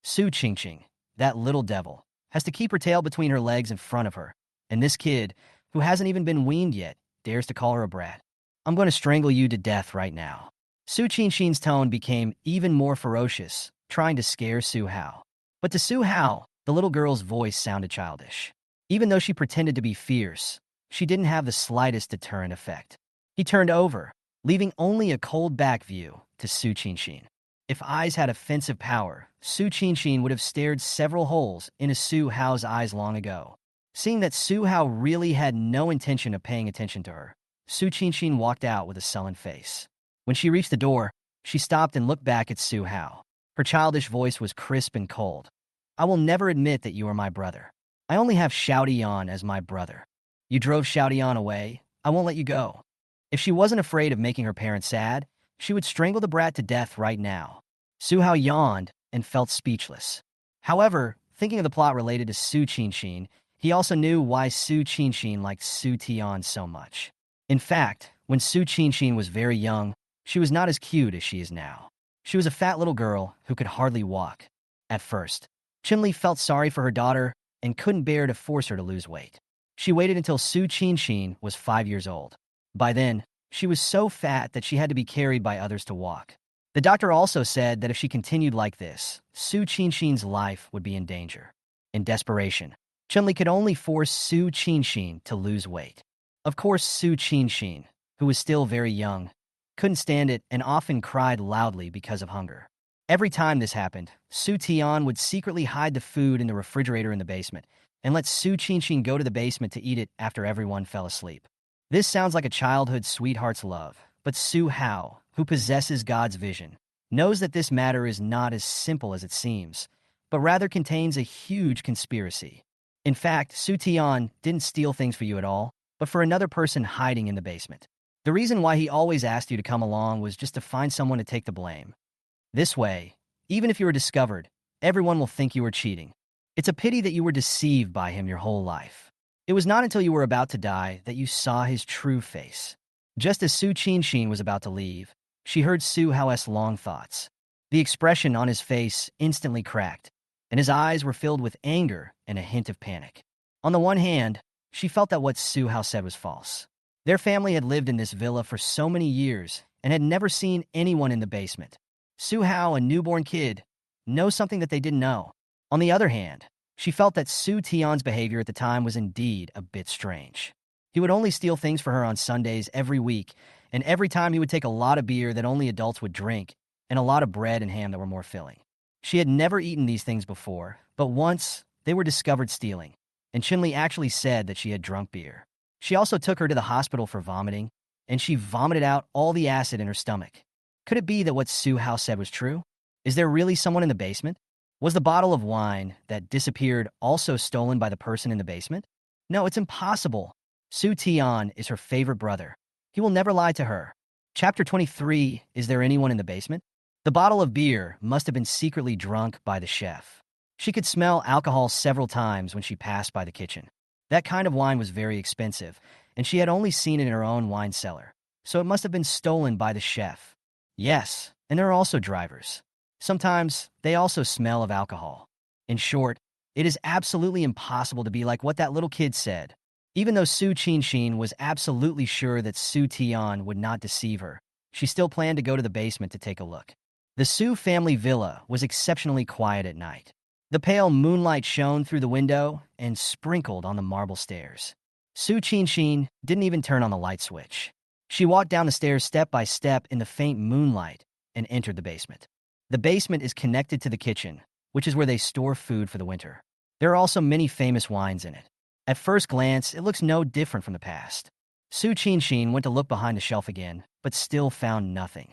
Su Qingqing, that little devil, has to keep her tail between her legs in front of her, and this kid, who hasn't even been weaned yet, dares to call her a brat. I'm going to strangle you to death right now. Su Qingqing's tone became even more ferocious, trying to scare Su Hao. But to Su Hao, the little girl's voice sounded childish. Even though she pretended to be fierce, she didn't have the slightest deterrent effect. He turned over, leaving only a cold back view to Su Qinshin. If eyes had offensive power, Su Qinshin would have stared several holes into Su Hao's eyes long ago. Seeing that Su Hao really had no intention of paying attention to her, Su Qinshin walked out with a sullen face. When she reached the door, she stopped and looked back at Su Hao. Her childish voice was crisp and cold. "I will never admit that you are my brother. I only have Xiaodian as my brother. You drove Xiaodian away. I won't let you go." If she wasn't afraid of making her parents sad, she would strangle the brat to death right now. Su Hao yawned and felt speechless. However, thinking of the plot related to Su Qinshin, he also knew why Su Qinshin liked Su Tian so much. In fact, when Su Qinshin was very young, she was not as cute as she is now. She was a fat little girl who could hardly walk. At first, Qinli felt sorry for her daughter and couldn't bear to force her to lose weight. She waited until Su Qinshin was 5 years old. By then, she was so fat that she had to be carried by others to walk. The doctor also said that if she continued like this, Su Qinshin's life would be in danger. In desperation, Qinli could only force Su Qinshin to lose weight. Of course, Su Qinshin, who was still very young, couldn't stand it and often cried loudly because of hunger. Every time this happened, Su Tian would secretly hide the food in the refrigerator in the basement and let Su Qinshin go to the basement to eat it after everyone fell asleep. This sounds like a childhood sweetheart's love, but Su Hao, who possesses God's vision, knows that this matter is not as simple as it seems, but rather contains a huge conspiracy. In fact, Su Tian didn't steal things for you at all, but for another person hiding in the basement. The reason why he always asked you to come along was just to find someone to take the blame. This way, even if you were discovered, everyone will think you were cheating. It's a pity that you were deceived by him your whole life. It was not until you were about to die that you saw his true face. Just as Su Qinshin was about to leave, she heard Su Hao's long thoughts. The expression on his face instantly cracked, and his eyes were filled with anger and a hint of panic. On the one hand, she felt that what Su Hao said was false. Their family had lived in this villa for so many years and had never seen anyone in the basement. Su Hao, a newborn kid, knows something that they didn't know. On the other hand, she felt that Su Tian's behavior at the time was indeed a bit strange. He would only steal things for her on Sundays every week, and every time he would take a lot of beer that only adults would drink, and a lot of bread and ham that were more filling. She had never eaten these things before, but once, they were discovered stealing, and Qinli actually said that she had drunk beer. She also took her to the hospital for vomiting, and she vomited out all the acid in her stomach. Could it be that what Su Hao said was true? Is there really someone in the basement? Was the bottle of wine that disappeared also stolen by the person in the basement? No, it's impossible. Su Tian is her favorite brother. He will never lie to her. Chapter 23, Is There Anyone in the Basement? The bottle of beer must have been secretly drunk by the chef. She could smell alcohol several times when she passed by the kitchen. That kind of wine was very expensive, and she had only seen it in her own wine cellar, so it must have been stolen by the chef. Yes, and there are also drivers. Sometimes they also smell of alcohol. In short, it is absolutely impossible to be like what that little kid said. Even though Su Qinshin was absolutely sure that Su Tian would not deceive her, she still planned to go to the basement to take a look. The Su family villa was exceptionally quiet at night. The pale moonlight shone through the window and sprinkled on the marble stairs. Su Qinshin didn't even turn on the light switch. She walked down the stairs step by step in the faint moonlight and entered the basement. The basement is connected to the kitchen, which is where they store food for the winter. There are also many famous wines in it. At first glance, it looks no different from the past. Su Qinshin went to look behind the shelf again, but still found nothing.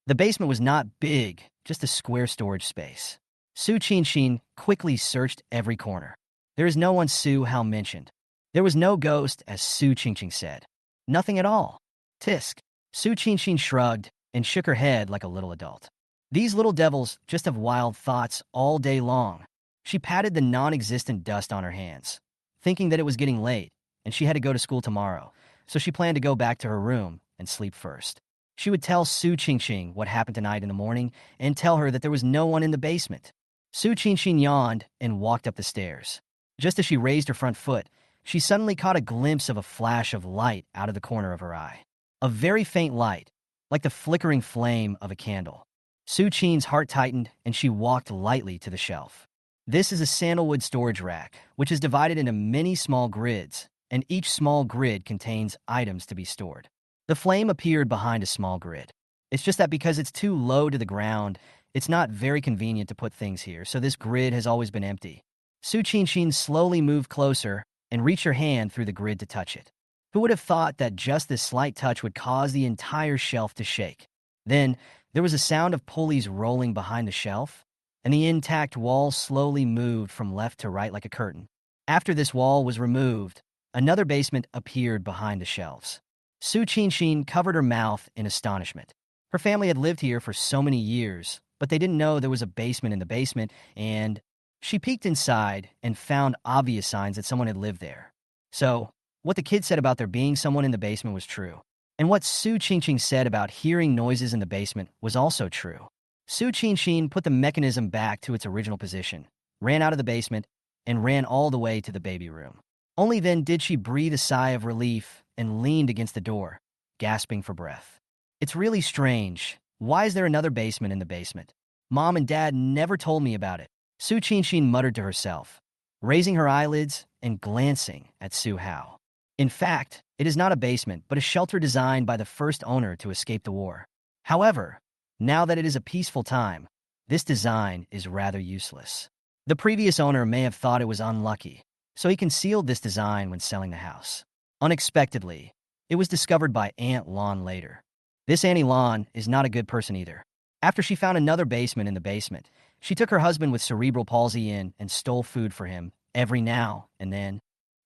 The basement was not big, just a square storage space. Su Qinshin quickly searched every corner. There is no one Su Hao mentioned. There was no ghost, as Su Qinshin said. Nothing at all. Tisk. Su Qinshin shrugged and shook her head like a little adult. These little devils just have wild thoughts all day long. She patted the non-existent dust on her hands, thinking that it was getting late and she had to go to school tomorrow, so she planned to go back to her room and sleep first. She would tell Su Qinshin what happened tonight in the morning and tell her that there was no one in the basement. Su Qinshin yawned and walked up the stairs. Just as she raised her front foot, she suddenly caught a glimpse of a flash of light out of the corner of her eye. A very faint light, like the flickering flame of a candle. Su Qinshin's heart tightened and she walked lightly to the shelf. This is a sandalwood storage rack, which is divided into many small grids, and each small grid contains items to be stored. The flame appeared behind a small grid. It's just that because it's too low to the ground, it's not very convenient to put things here, so this grid has always been empty. Su Qinshin slowly moved closer and reached her hand through the grid to touch it. Who would have thought that just this slight touch would cause the entire shelf to shake? Then, there was a sound of pulleys rolling behind the shelf, and the intact wall slowly moved from left to right like a curtain. After this wall was removed, another basement appeared behind the shelves. Su Qinshin covered her mouth in astonishment. Her family had lived here for so many years, but they didn't know there was a basement in the basement, and she peeked inside and found obvious signs that someone had lived there. So, what the kid said about there being someone in the basement was true. And what Su Qinshin said about hearing noises in the basement was also true. Su Qinshin put the mechanism back to its original position, ran out of the basement, and ran all the way to the baby room. Only then did she breathe a sigh of relief and leaned against the door, gasping for breath. It's really strange. Why is there another basement in the basement? Mom and Dad never told me about it. Su Qinshin muttered to herself, raising her eyelids and glancing at Su Hao. In fact, it is not a basement, but a shelter designed by the first owner to escape the war. However, now that it is a peaceful time, this design is rather useless. The previous owner may have thought it was unlucky, so he concealed this design when selling the house. Unexpectedly, it was discovered by Aunt Lon later. This Auntie Lon is not a good person either. After she found another basement in the basement, she took her husband with cerebral palsy in and stole food for him every now and then.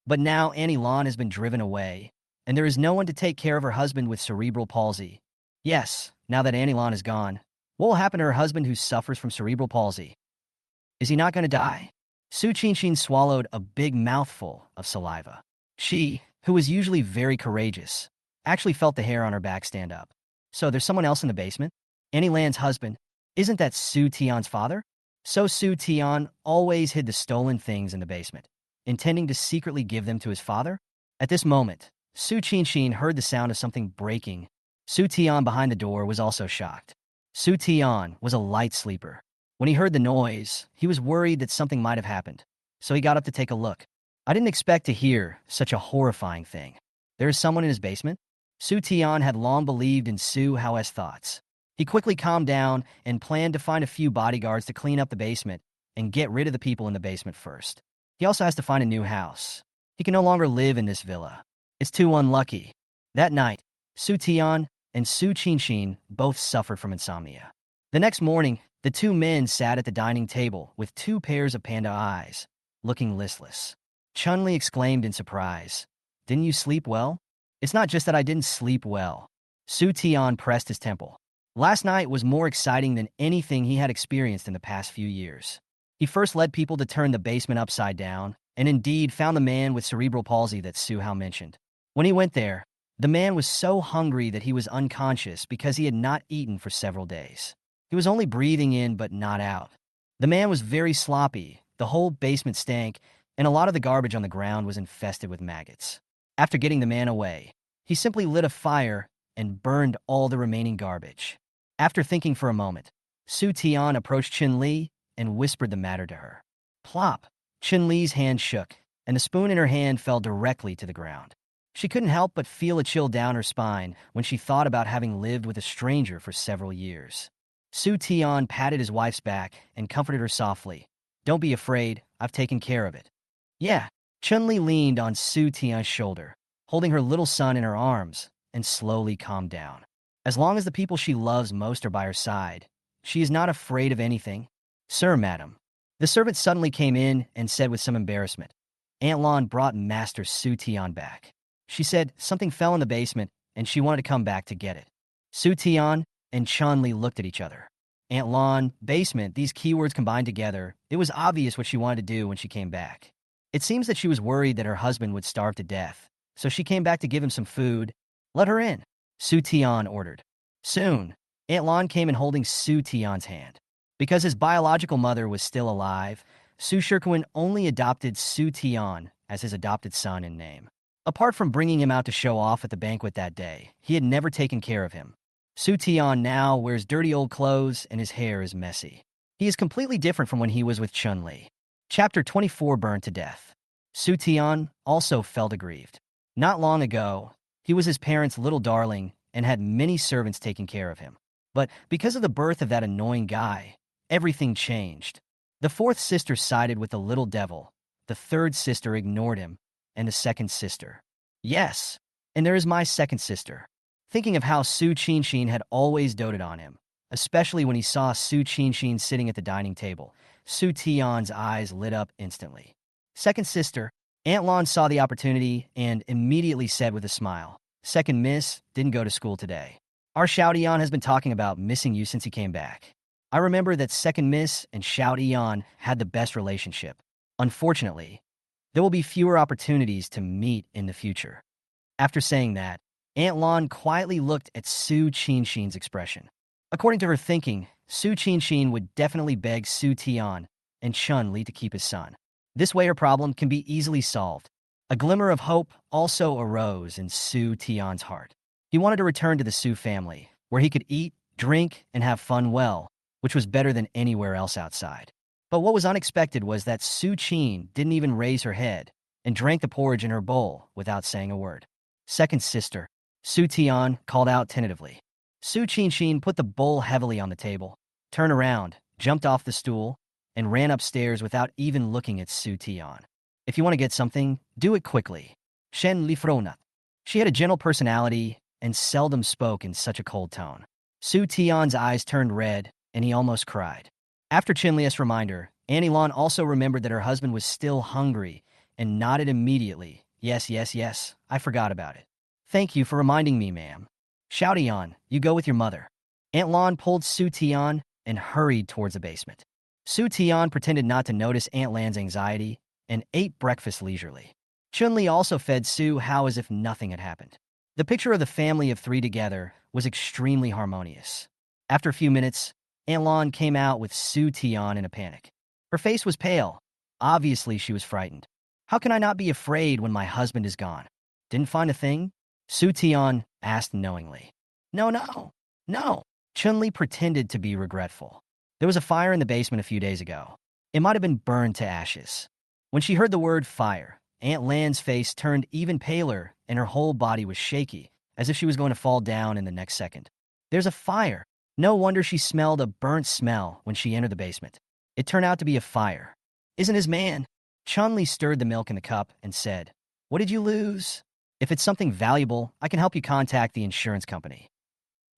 But now Auntie Lon has been driven away, and there is no one to take care of her husband with cerebral palsy. Yes, now that Auntie Lon is gone, what will happen to her husband who suffers from cerebral palsy? Is he not going to die? Su Qinshin swallowed a big mouthful of saliva. She, who was usually very courageous, actually felt the hair on her back stand up. So there's someone else in the basement? Annie Lan's husband. Isn't that Su Tian's father? So Su Tian always hid the stolen things in the basement, intending to secretly give them to his father? At this moment, Su Qinshin heard the sound of something breaking. Su Tian behind the door was also shocked. Su Tian was a light sleeper. When he heard the noise, he was worried that something might have happened, so he got up to take a look. I didn't expect to hear such a horrifying thing. There is someone in his basement? Su Tian had long believed in Su Hao's thoughts. He quickly calmed down and planned to find a few bodyguards to clean up the basement and get rid of the people in the basement first. He also has to find a new house. He can no longer live in this villa. It's too unlucky. That night, Su Tian and Su Qinshin both suffered from insomnia. The next morning, the two men sat at the dining table with two pairs of panda eyes, looking listless. Chun-Li exclaimed in surprise, "Didn't you sleep well?" "It's not just that I didn't sleep well." Su Tian pressed his temple. Last night was more exciting than anything he had experienced in the past few years. He first led people to turn the basement upside down, and indeed found the man with cerebral palsy that Su Hao mentioned. When he went there, the man was so hungry that he was unconscious because he had not eaten for several days. He was only breathing in but not out. The man was very sloppy, the whole basement stank, and a lot of the garbage on the ground was infested with maggots. After getting the man away, he simply lit a fire and burned all the remaining garbage. After thinking for a moment, Su Tian approached Chun-Li and whispered the matter to her. Plop! Chun-Li's hand shook, and the spoon in her hand fell directly to the ground. She couldn't help but feel a chill down her spine when she thought about having lived with a stranger for several years. Su Tian patted his wife's back and comforted her softly. "Don't be afraid, I've taken care of it." "Yeah." Chun-Li leaned on Su Tian's shoulder, holding her little son in her arms, and slowly calmed down. As long as the people she loves most are by her side, she is not afraid of anything. "Sir, madam." The servant suddenly came in and said with some embarrassment, "Aunt Lon brought Master Su Tian back. She said something fell in the basement and she wanted to come back to get it." Su Tian and Chun-Li looked at each other. Aunt Lon, basement, these keywords combined together, it was obvious what she wanted to do when she came back. It seems that she was worried that her husband would starve to death, so she came back to give him some food. "Let her in," Su Tian ordered. Soon, Aunt Lon came in holding Su Tian's hand. Because his biological mother was still alive, Su Shirkuan only adopted Su Tian as his adopted son in name. Apart from bringing him out to show off at the banquet that day, he had never taken care of him. Su Tian now wears dirty old clothes and his hair is messy. He is completely different from when he was with Chun-Li. Chapter 24 Burned to Death. Su Tian also felt aggrieved. Not long ago, He was his parents' little darling and had many servants taking care of him. But because of the birth of that annoying guy, everything changed. The fourth sister sided with the little devil, the third sister ignored him, and the second sister. Yes, and there is my second sister. Thinking of how Su Qinshin had always doted on him, especially when he saw Su Qinshin sitting at the dining table, Su Tian's eyes lit up instantly. Second sister, Aunt Lon saw the opportunity and immediately said with a smile, "Second miss, didn't go to school today. Our Xiaotian has been talking about missing you since he came back. I remember that second miss and Xiaotian had the best relationship. Unfortunately, there will be fewer opportunities to meet in the future." After saying that, Aunt Lon quietly looked at Su Qinshin's expression. According to her thinking, Su Qinshin would definitely beg Su Tian and Chun-Li to keep his son. This way her problem can be easily solved. A glimmer of hope also arose in Su Tian's heart. He wanted to return to the Su family, where he could eat, drink, and have fun well, which was better than anywhere else outside. But what was unexpected was that Su Qin didn't even raise her head and drank the porridge in her bowl without saying a word. Second sister, Su Tian, called out tentatively. Su Qinshin put the bowl heavily on the table, turned around, jumped off the stool, and ran upstairs without even looking at Su Tian. If you want to get something, do it quickly. Shen Li Fronat. She had a gentle personality and seldom spoke in such a cold tone. Su Tian's eyes turned red, and he almost cried. After Chinlia's reminder, Annie Lon also remembered that her husband was still hungry and nodded immediately. Yes, yes, yes, I forgot about it. Thank you for reminding me, ma'am. Xiaotian, you go with your mother. Aunt Lon pulled Su Tian and hurried towards the basement. Su Tian pretended not to notice Aunt Lan's anxiety and ate breakfast leisurely. Chun-Li also fed Su Hao as if nothing had happened. The picture of the family of three together was extremely harmonious. After a few minutes, Aunt Lon came out with Su Tian in a panic. Her face was pale. Obviously, she was frightened. How can I not be afraid when my husband is gone? Didn't find a thing? Su Tian asked knowingly. No. Chun-Li pretended to be regretful. There was a fire in the basement a few days ago. It might have been burned to ashes. When she heard the word fire, Aunt Lan's face turned even paler and her whole body was shaky, as if she was going to fall down in the next second. There's a fire. No wonder she smelled a burnt smell when she entered the basement. It turned out to be a fire. Isn't his man? Chun-Li stirred the milk in the cup and said, "What did you lose? If it's something valuable, I can help you contact the insurance company."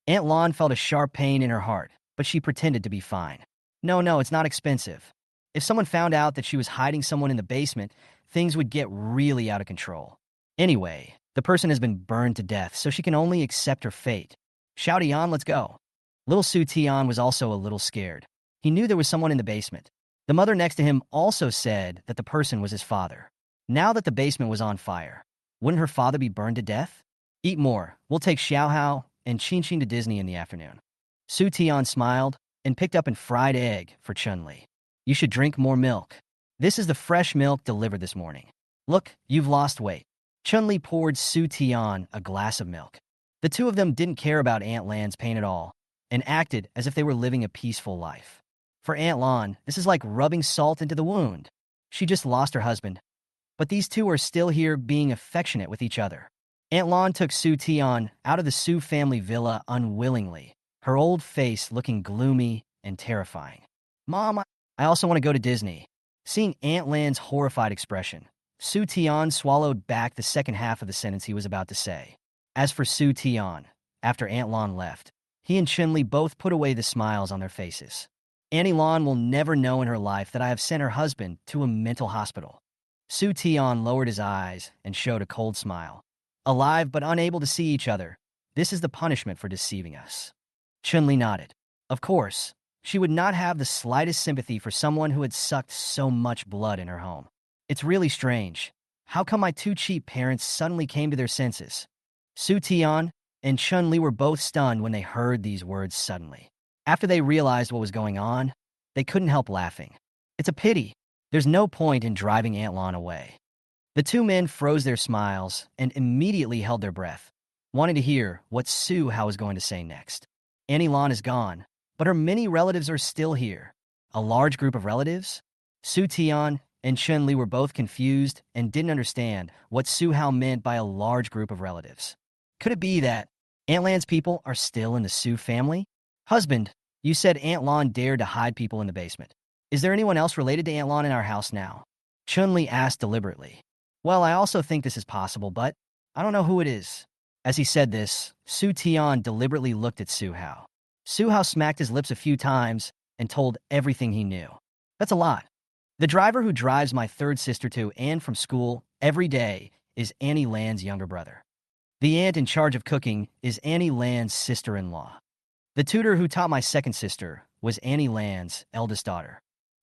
Aunt Lon felt a sharp pain in her heart, but she pretended to be fine. No, it's not expensive. If someone found out that she was hiding someone in the basement, things would get really out of control. Anyway, the person has been burned to death, so she can only accept her fate. Xiaotian, let's go. Little Su Tian was also a little scared. He knew there was someone in the basement. The mother next to him also said that the person was his father. Now that the basement was on fire, wouldn't her father be burned to death? Eat more. We'll take Xiaohao and Qinqin to Disney in the afternoon. Su Tian smiled and picked up a fried egg for Chun-Li. You should drink more milk. This is the fresh milk delivered this morning. Look, you've lost weight. Chun-Li poured Su Tian a glass of milk. The two of them didn't care about Aunt Lan's pain at all and acted as if they were living a peaceful life. For Aunt Lan, this is like rubbing salt into the wound. She just lost her husband. But these two are still here being affectionate with each other. Aunt Lan took Su Tian out of the Su family villa unwillingly, her old face looking gloomy and terrifying. Mom, I also want to go to Disney. Seeing Aunt Lan's horrified expression, Su Tian swallowed back the second half of the sentence he was about to say. As for Su Tian, after Aunt Lan left, he and Chun-Li both put away the smiles on their faces. Annie Lan will never know in her life that I have sent her husband to a mental hospital. Su Tian lowered his eyes and showed a cold smile. Alive but unable to see each other, this is the punishment for deceiving us. Chun-Li nodded. Of course, she would not have the slightest sympathy for someone who had sucked so much blood in her home. It's really strange. How come my two cheap parents suddenly came to their senses? Su Tian and Chun-Li were both stunned when they heard these words suddenly. After they realized what was going on, they couldn't help laughing. It's a pity. There's no point in driving Aunt Lan away. The two men froze their smiles and immediately held their breath, wanting to hear what Su Hao was going to say next. Annie Lan is gone, but her many relatives are still here. A large group of relatives? Su Tian and Chun-Li were both confused and didn't understand what Su Hao meant by a large group of relatives. Could it be that Aunt Lan's people are still in the Su family? Husband, you said Aunt Lan dared to hide people in the basement. Is there anyone else related to Aunt Lan in our house now? Chun-Li asked deliberately. Well, I also think this is possible, but I don't know who it is. As he said this, Su Tian deliberately looked at Su Hao. Su Hao smacked his lips a few times and told everything he knew. That's a lot. The driver who drives my third sister to and from school every day is Annie Lan's younger brother. The aunt in charge of cooking is Annie Lan's sister-in-law. The tutor who taught my second sister was Annie Lan's eldest daughter.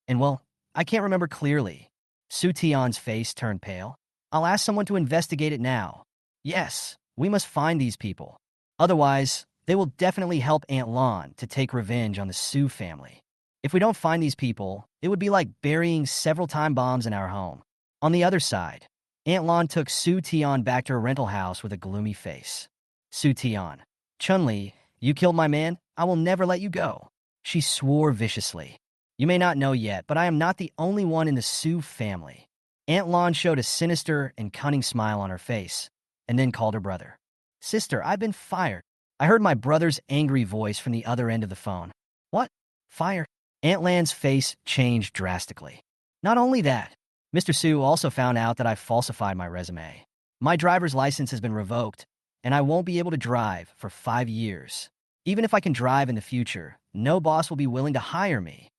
And well, I can't remember clearly. Su Tian's face turned pale. I'll ask someone to investigate it now. Yes, we must find these people. Otherwise, they will definitely help Aunt Lan to take revenge on the Su family. If we don't find these people, it would be like burying several time bombs in our home. On the other side, Aunt Lan took Su Tian back to her rental house with a gloomy face. Su Tian, Chun-Li, you killed my man. I will never let you go. She swore viciously. You may not know yet, but I am not the only one in the Su family. Aunt Lan showed a sinister and cunning smile on her face, and then called her brother. Sister, I've been fired. I heard my brother's angry voice from the other end of the phone. What? Fired? Aunt Lan's face changed drastically. Not only that, Mr. Su also found out that I falsified my resume. My driver's license has been revoked, and I won't be able to drive for 5 years. Even if I can drive in the future, no boss will be willing to hire me.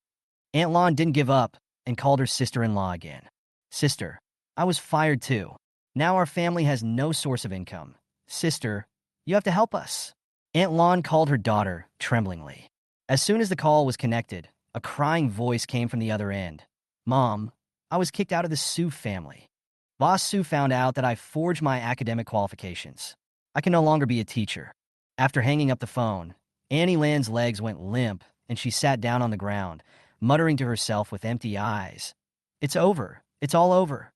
Aunt Lan didn't give up and called her sister-in-law again. Sister, I was fired too. Now our family has no source of income. Sister, you have to help us. Aunt Lan called her daughter tremblingly. As soon as the call was connected, a crying voice came from the other end. Mom, I was kicked out of the Su family. Boss Su found out that I forged my academic qualifications. I can no longer be a teacher. After hanging up the phone, Annie Lan's legs went limp and she sat down on the ground, muttering to herself with empty eyes. It's over. It's all over.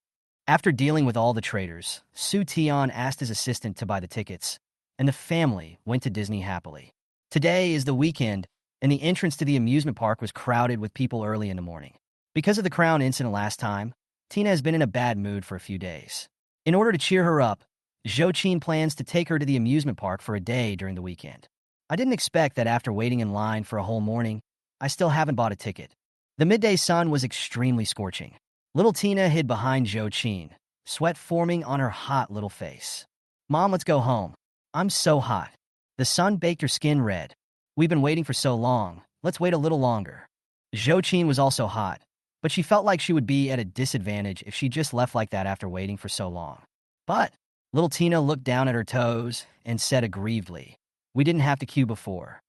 After dealing with all the traitors, Su Tian asked his assistant to buy the tickets, and the family went to Disney happily. Today is the weekend, and the entrance to the amusement park was crowded with people early in the morning. Because of the crown incident last time, Tina has been in a bad mood for a few days. In order to cheer her up, Jessen plans to take her to the amusement park for a day during the weekend. I didn't expect that after waiting in line for a whole morning, I still haven't bought a ticket. The midday sun was extremely scorching. Little Tina hid behind Jessen, sweat forming on her hot little face. Mom, let's go home. I'm so hot. The sun baked her skin red. We've been waiting for so long. Let's wait a little longer. Jessen was also hot, but she felt like she would be at a disadvantage if she just left like that after waiting for so long. But little Tina looked down at her toes and said aggrievedly, we didn't have to queue before.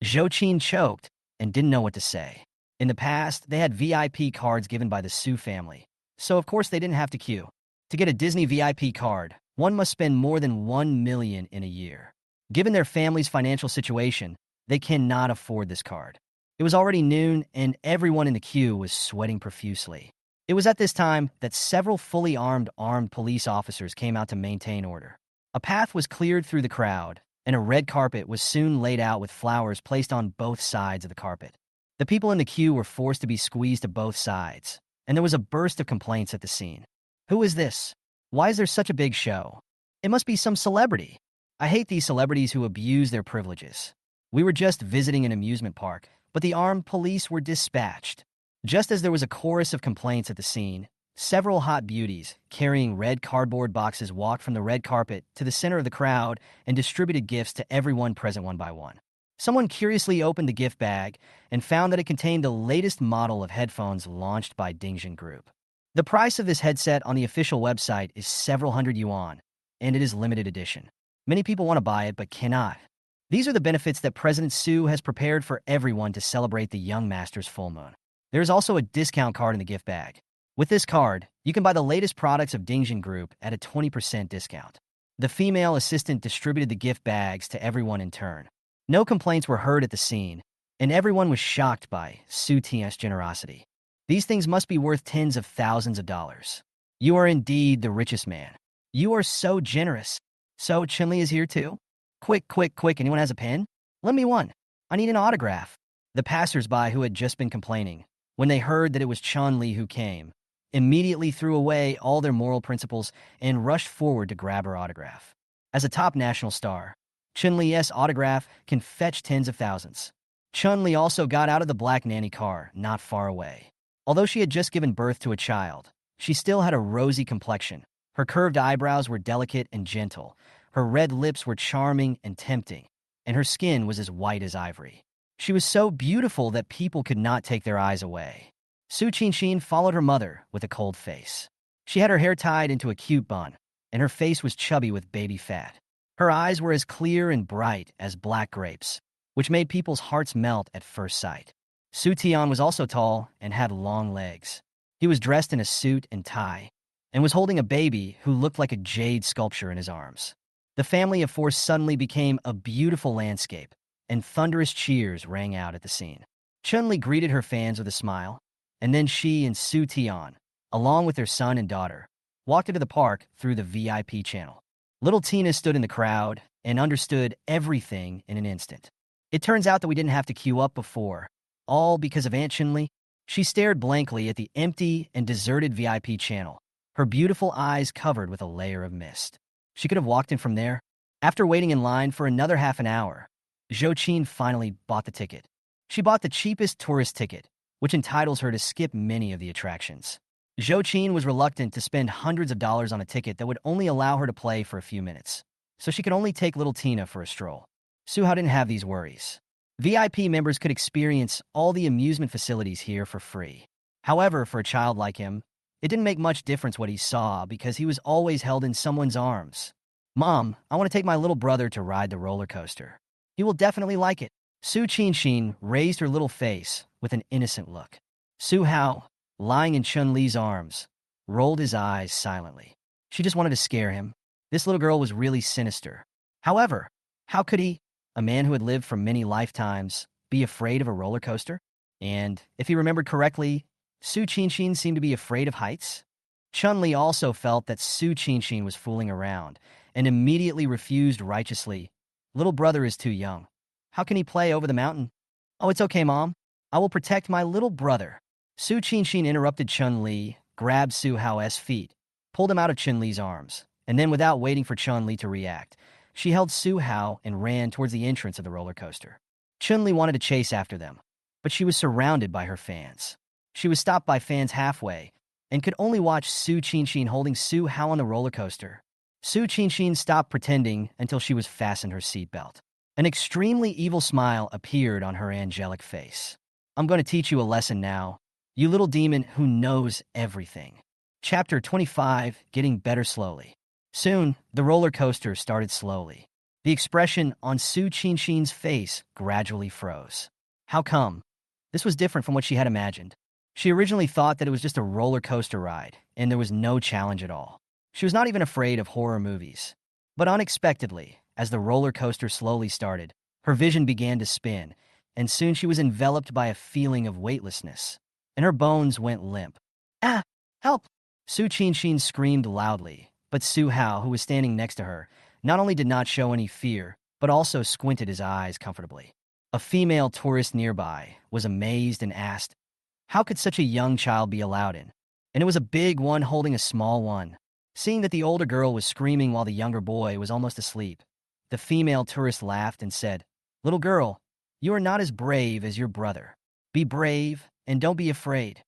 Jessen choked and didn't know what to say. In the past, they had VIP cards given by the Su family, so of course they didn't have to queue. To get a Disney VIP card, one must spend more than $1 million in a year. Given their family's financial situation, they cannot afford this card. It was already noon, and everyone in the queue was sweating profusely. It was at this time that several fully armed police officers came out to maintain order. A path was cleared through the crowd, and a red carpet was soon laid out with flowers placed on both sides of the carpet. The people in the queue were forced to be squeezed to both sides, and there was a burst of complaints at the scene. Who is this? Why is there such a big show? It must be some celebrity. I hate these celebrities who abuse their privileges. We were just visiting an amusement park, but the armed police were dispatched. Just as there was a chorus of complaints at the scene, several hot beauties carrying red cardboard boxes walked from the red carpet to the center of the crowd and distributed gifts to everyone present one by one. Someone curiously opened the gift bag and found that it contained the latest model of headphones launched by Dingjin Group. The price of this headset on the official website is several hundred yuan, and it is limited edition. Many people want to buy it but cannot. These are the benefits that President Su has prepared for everyone to celebrate the young master's full moon. There is also a discount card in the gift bag. With this card, you can buy the latest products of Dingjin Group at a 20% discount. The female assistant distributed the gift bags to everyone in turn. No complaints were heard at the scene, and everyone was shocked by Su Tian's generosity. These things must be worth tens of thousands of dollars. You are indeed the richest man. You are so generous. So Chun-Li is here too? Quick, quick, quick, anyone has a pen? Lend me one. I need an autograph. The passersby who had just been complaining, when they heard that it was Chun-Li who came, immediately threw away all their moral principles and rushed forward to grab her autograph. As a top national star, Chun-Li's autograph can fetch tens of thousands. Chun-Li also got out of the black nanny car not far away. Although she had just given birth to a child, she still had a rosy complexion. Her curved eyebrows were delicate and gentle. Her red lips were charming and tempting, and her skin was as white as ivory. She was so beautiful that people could not take their eyes away. Su Qianxin followed her mother with a cold face. She had her hair tied into a cute bun, and her face was chubby with baby fat. Her eyes were as clear and bright as black grapes, which made people's hearts melt at first sight. Su Tian was also tall and had long legs. He was dressed in a suit and tie, and was holding a baby who looked like a jade sculpture in his arms. The family of four suddenly became a beautiful landscape, and thunderous cheers rang out at the scene. Chun-Li greeted her fans with a smile, and then she and Su Tian, along with their son and daughter, walked into the park through the VIP channel. Little Tina stood in the crowd and understood everything in an instant. It turns out that we didn't have to queue up before, all because of Aunt Chun-Li. She stared blankly at the empty and deserted VIP channel, her beautiful eyes covered with a layer of mist. She could have walked in from there. After waiting in line for another half an hour, Zhou Qin finally bought the ticket. She bought the cheapest tourist ticket, which entitles her to skip many of the attractions. Zhou Qin was reluctant to spend hundreds of dollars on a ticket that would only allow her to play for a few minutes, so she could only take little Tina for a stroll. Su Hao didn't have these worries. VIP members could experience all the amusement facilities here for free. However, for a child like him, it didn't make much difference what he saw because he was always held in someone's arms. "Mom, I want to take my little brother to ride the roller coaster. He will definitely like it." Su Qianxin raised her little face with an innocent look. Su Hao, lying in Chun-Li's arms, rolled his eyes silently. She just wanted to scare him. This little girl was really sinister. However, how could he, a man who had lived for many lifetimes, be afraid of a roller coaster? And, if he remembered correctly, Su Qianxin seemed to be afraid of heights. Chun-Li also felt that Su Qianxin was fooling around and immediately refused righteously. "Little brother is too young. How can he play over the mountain?" "Oh, it's okay, Mom. I will protect my little brother." Su Qianxin interrupted Chun-Li, grabbed Su Hao's feet, pulled him out of Chun-Li's arms, and then without waiting for Chun-Li to react, she held Su Hao and ran towards the entrance of the roller coaster. Chun-Li wanted to chase after them, but she was surrounded by her fans. She was stopped by fans halfway and could only watch Su Qianxin holding Su Hao on the roller coaster. Su Qianxin stopped pretending until she was fastened her seatbelt. An extremely evil smile appeared on her angelic face. "I'm going to teach you a lesson now, you little demon who knows everything." Chapter 25, Getting Better Slowly. Soon, the roller coaster started slowly. The expression on Su Qianxin's face gradually froze. How come? This was different from what she had imagined. She originally thought that it was just a roller coaster ride, and there was no challenge at all. She was not even afraid of horror movies. But unexpectedly, as the roller coaster slowly started, her vision began to spin, and soon she was enveloped by a feeling of weightlessness, and her bones went limp. "Ah! Help!" Su Qianxin screamed loudly, but Su Hao, who was standing next to her, not only did not show any fear, but also squinted his eyes comfortably. A female tourist nearby was amazed and asked, how could such a young child be allowed in? And it was a big one holding a small one. Seeing that the older girl was screaming while the younger boy was almost asleep, the female tourist laughed and said, "Little girl, you are not as brave as your brother. Be brave and don't be afraid."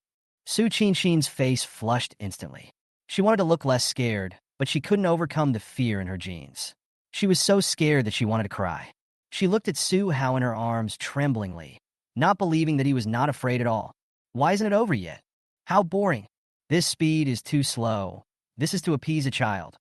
Su Qianxin's face flushed instantly. She wanted to look less scared, but she couldn't overcome the fear in her genes. She was so scared that she wanted to cry. She looked at Su Hao in her arms tremblingly, not believing that he was not afraid at all. Why isn't it over yet? How boring. This speed is too slow. This is to appease a child.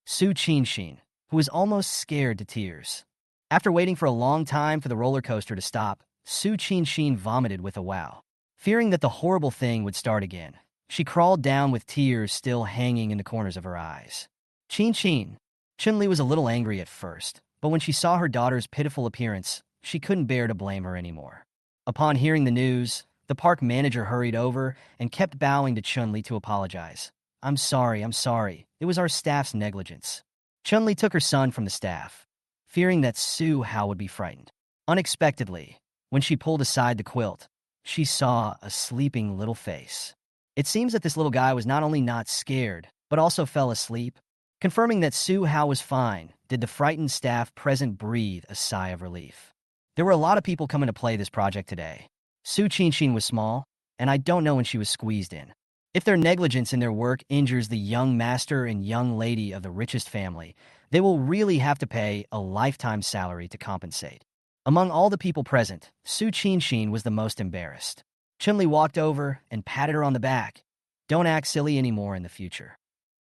Su Qianxin, who was almost scared to tears. After waiting for a long time for the roller coaster to stop, Su Qianxin vomited with a wow. Fearing that the horrible thing would start again, she crawled down with tears still hanging in the corners of her eyes. Qianxin. Chun-Li was a little angry at first, but when she saw her daughter's pitiful appearance, she couldn't bear to blame her anymore. Upon hearing the news, the park manager hurried over and kept bowing to Chun-Li to apologize. I'm sorry. It was our staff's negligence." Chun-Li took her son from the staff, fearing that Su Hao would be frightened. Unexpectedly, when she pulled aside the quilt, she saw a sleeping little face. It seems that this little guy was not only not scared, but also fell asleep. Confirming that Su Hao was fine, did the frightened staff present breathe a sigh of relief. There were a lot of people coming to play this project today. Su Qianxin was small, and I don't know when she was squeezed in. If their negligence in their work injures the young master and young lady of the richest family, they will really have to pay a lifetime salary to compensate. Among all the people present, Su Qianxin was the most embarrassed. Chun-Li walked over and patted her on the back. Don't act silly anymore in the future.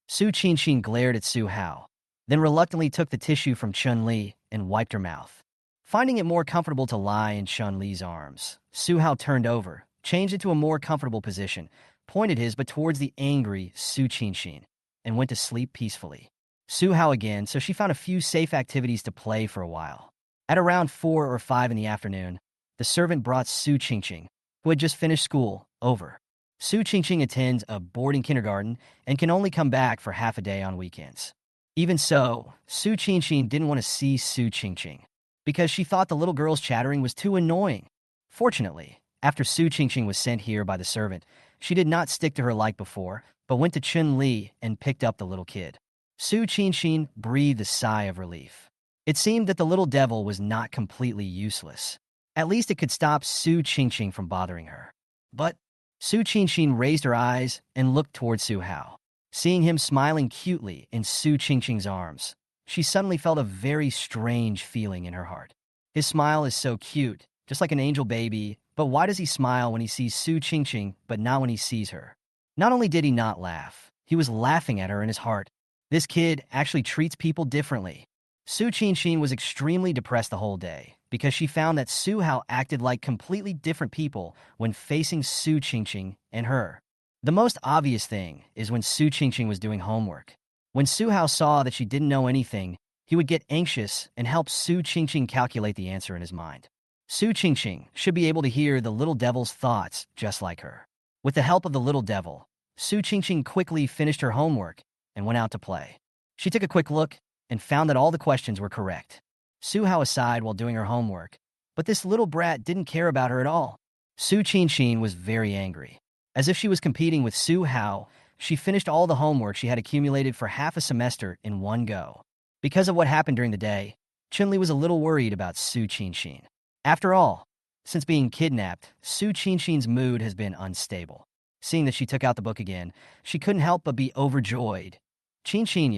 Su Qianxin glared at Su Hao, then reluctantly took the tissue from Chun-Li and wiped her mouth. Finding it more comfortable to lie in Chun-Li's arms, Su Hao turned over, changed it to a more comfortable position, pointed his but towards the angry Su Qianxin, and went to sleep peacefully. Su Hao again, so she found a few safe activities to play for a while. At around 4 or 5 in the afternoon, the servant brought Su Qianxin, who had just finished school, over. Su Qianxin attends a boarding kindergarten and can only come back for half a day on weekends. Even so, Su Qianxin didn't want to see Su Qianxin, because she thought the little girl's chattering was too annoying. Fortunately, after Su Qianxin was sent here by the servant, she did not stick to her like before, but went to Chun-Li and picked up the little kid. Su Qianxin breathed a sigh of relief. It seemed that the little devil was not completely useless. At least it could stop Su Qianxin from bothering her. But Su Qianxin raised her eyes and looked toward Su Hao. Seeing him smiling cutely in Su Qianxin's arms, she suddenly felt a very strange feeling in her heart. His smile is so cute, just like an angel baby, but why does he smile when he sees Su Qianxin but not when he sees her? Not only did he not laugh, he was laughing at her in his heart. This kid actually treats people differently. Su Qianxin was extremely depressed the whole day because she found that Su Hao acted like completely different people when facing Su Qianxin and her. The most obvious thing is when Su Qianxin was doing homework. When Su Hao saw that she didn't know anything, he would get anxious and help Su Qianxin calculate the answer in his mind. Su Qianxin should be able to hear the little devil's thoughts just like her. With the help of the little devil, Su Qianxin quickly finished her homework and went out to play. She took a quick look and found that all the questions were correct. Su Hao sighed while doing her homework, but this little brat didn't care about her at all. Su Qianxin was very angry. As if she was competing with Su Hao, she finished all the homework she had accumulated for half a semester in one go. Because of what happened during the day, Chun-Li was a little worried about Su Qianxin. After all, since being kidnapped, Su Qianxin's mood has been unstable. Seeing that she took out the book again, she couldn't help but be overjoyed. Qianxin,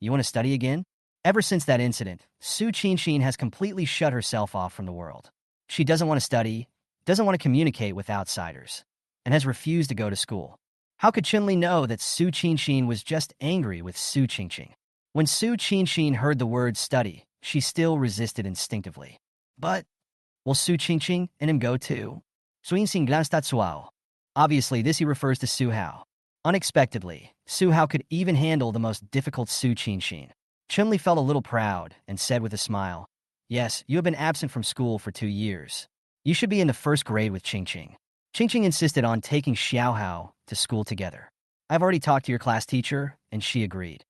you want to study again? Ever since that incident, Su Qianxin has completely shut herself off from the world. She doesn't want to study, doesn't want to communicate with outsiders, and has refused to go to school. How could Chun-Li know that Su Qianxin was just angry with Su Qianxin? When Su Qianxin heard the word study, she still resisted instinctively. But will Su Qianxin and him go too? Obviously, this he refers to Su Hao. Unexpectedly, Su Hao could even handle the most difficult Su Qianxin. Chun-Li felt a little proud and said with a smile, "Yes, you have been absent from school for 2 years. You should be in the first grade with Qingqing." Qingqing insisted on taking Xiao Hao to school together. "I've already talked to your class teacher, and she agreed."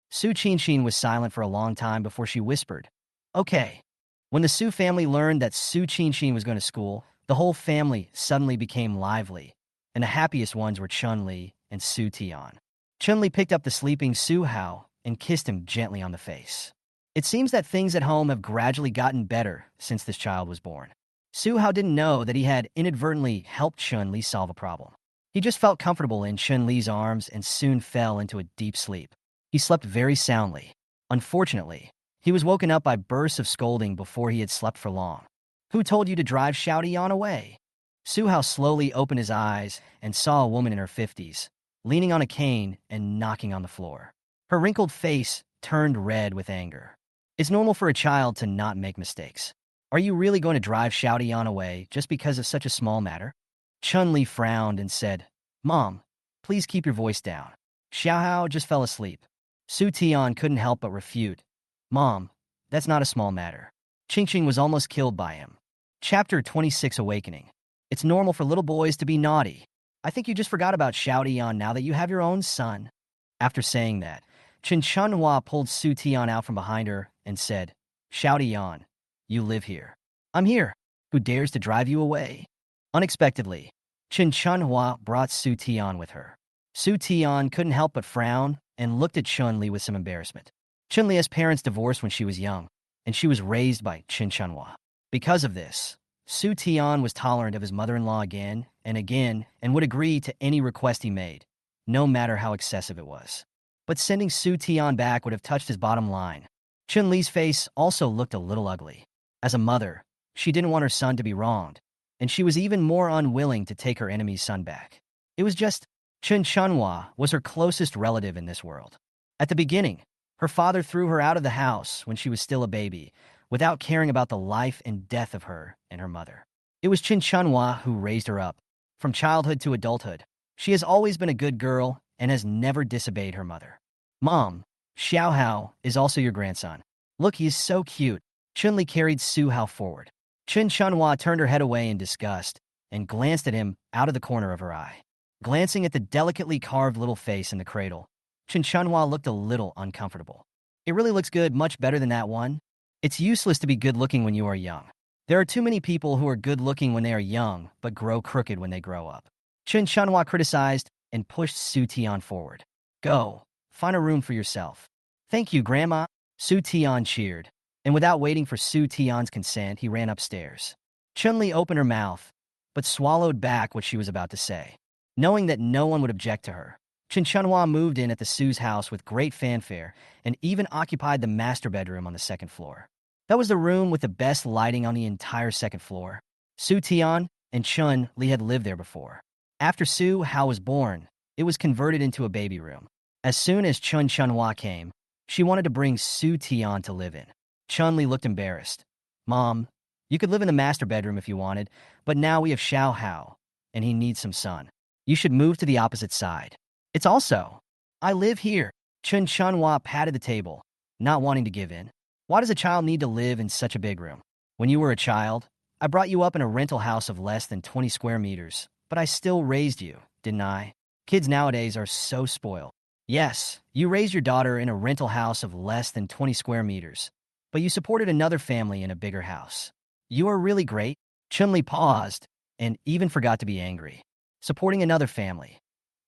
Su Qianxin was silent for a long time before she whispered, "Okay." When the Su family learned that Su Qianxin was going to school, the whole family suddenly became lively, and the happiest ones were Chun-Li and Su Tian. Chun-Li picked up the sleeping Su Hao and kissed him gently on the face. It seems that things at home have gradually gotten better since this child was born. Su Hao didn't know that he had inadvertently helped Chun-Li solve a problem. He just felt comfortable in Chun-Li's arms and soon fell into a deep sleep. He slept very soundly. Unfortunately, he was woken up by bursts of scolding before he had slept for long. "Who told you to drive Xiaotian away?" Su Hao slowly opened his eyes and saw a woman in her 50s, leaning on a cane and knocking on the floor. Her wrinkled face turned red with anger. It's normal for a child to not make mistakes. Are you really going to drive Xiaotian away just because of such a small matter? Chun-Li frowned and said, "Mom, please keep your voice down. Xiao Hao just fell asleep." Su Tian couldn't help but refute. "Mom, that's not a small matter. Qingqing was almost killed by him." Chapter 26 Awakening. It's normal for little boys to be naughty. I think you just forgot about Xiaotian now that you have your own son. After saying that, Chunhua pulled Su Tian out from behind her and said, "Xiaotian, you live here. I'm here. Who dares to drive you away?" Unexpectedly, Chunhua brought Su Tian with her. Su Tian couldn't help but frown and looked at Chun-Li with some embarrassment. Chunli's parents divorced when she was young, and she was raised by Chunhwa. Because of this, Su Tian was tolerant of his mother-in-law again and would agree to any request he made, no matter how excessive it was. But sending Su Tian back would have touched his bottom line. Chun-Li's face also looked a little ugly. As a mother, she didn't want her son to be wronged, and she was even more unwilling to take her enemy's son back. It was just Chunhwa was her closest relative in this world. At the beginning, her father threw her out of the house when she was still a baby, without caring about the life and death of her and her mother. It was Chunhwa who raised her up. From childhood to adulthood, she has always been a good girl and has never disobeyed her mother. Mom, Xiaohao is also your grandson. Look, he is so cute. Chun-Li carried Su Hao forward. Chunhwa turned her head away in disgust and glanced at him out of the corner of her eye. Glancing at the delicately carved little face in the cradle, Chunhwa looked a little uncomfortable. It really looks good, much better than that one. It's useless to be good-looking when you are young. There are too many people who are good-looking when they are young, but grow crooked when they grow up. Chunhwa criticized and pushed Su Tian forward. Go, find a room for yourself. Thank you, Grandma. Su Tian cheered, and without waiting for Su Tian's consent, he ran upstairs. Chun-Li opened her mouth, but swallowed back what she was about to say. Knowing that no one would object to her, Chunhwa moved in at the Su's house with great fanfare and even occupied the master bedroom on the second floor. That was the room with the best lighting on the entire second floor. Su Tian and Chun-Li had lived there before. After Su Hao was born, it was converted into a baby room. As soon as Chunhwa came, she wanted to bring Su Tian to live in. Chun-Li looked embarrassed. Mom, you could live in the master bedroom if you wanted, but now we have Xiao Hao, and he needs some sun. You should move to the opposite side. It's also, I live here. Chunhwa patted the table, not wanting to give in. Why does a child need to live in such a big room? When you were a child, I brought you up in a rental house of less than 20 square meters, but I still raised you, didn't I? Kids nowadays are so spoiled. Yes, you raised your daughter in a rental house of less than 20 square meters, but you supported another family in a bigger house. You are really great. Chun-Li paused and even forgot to be angry. Supporting another family.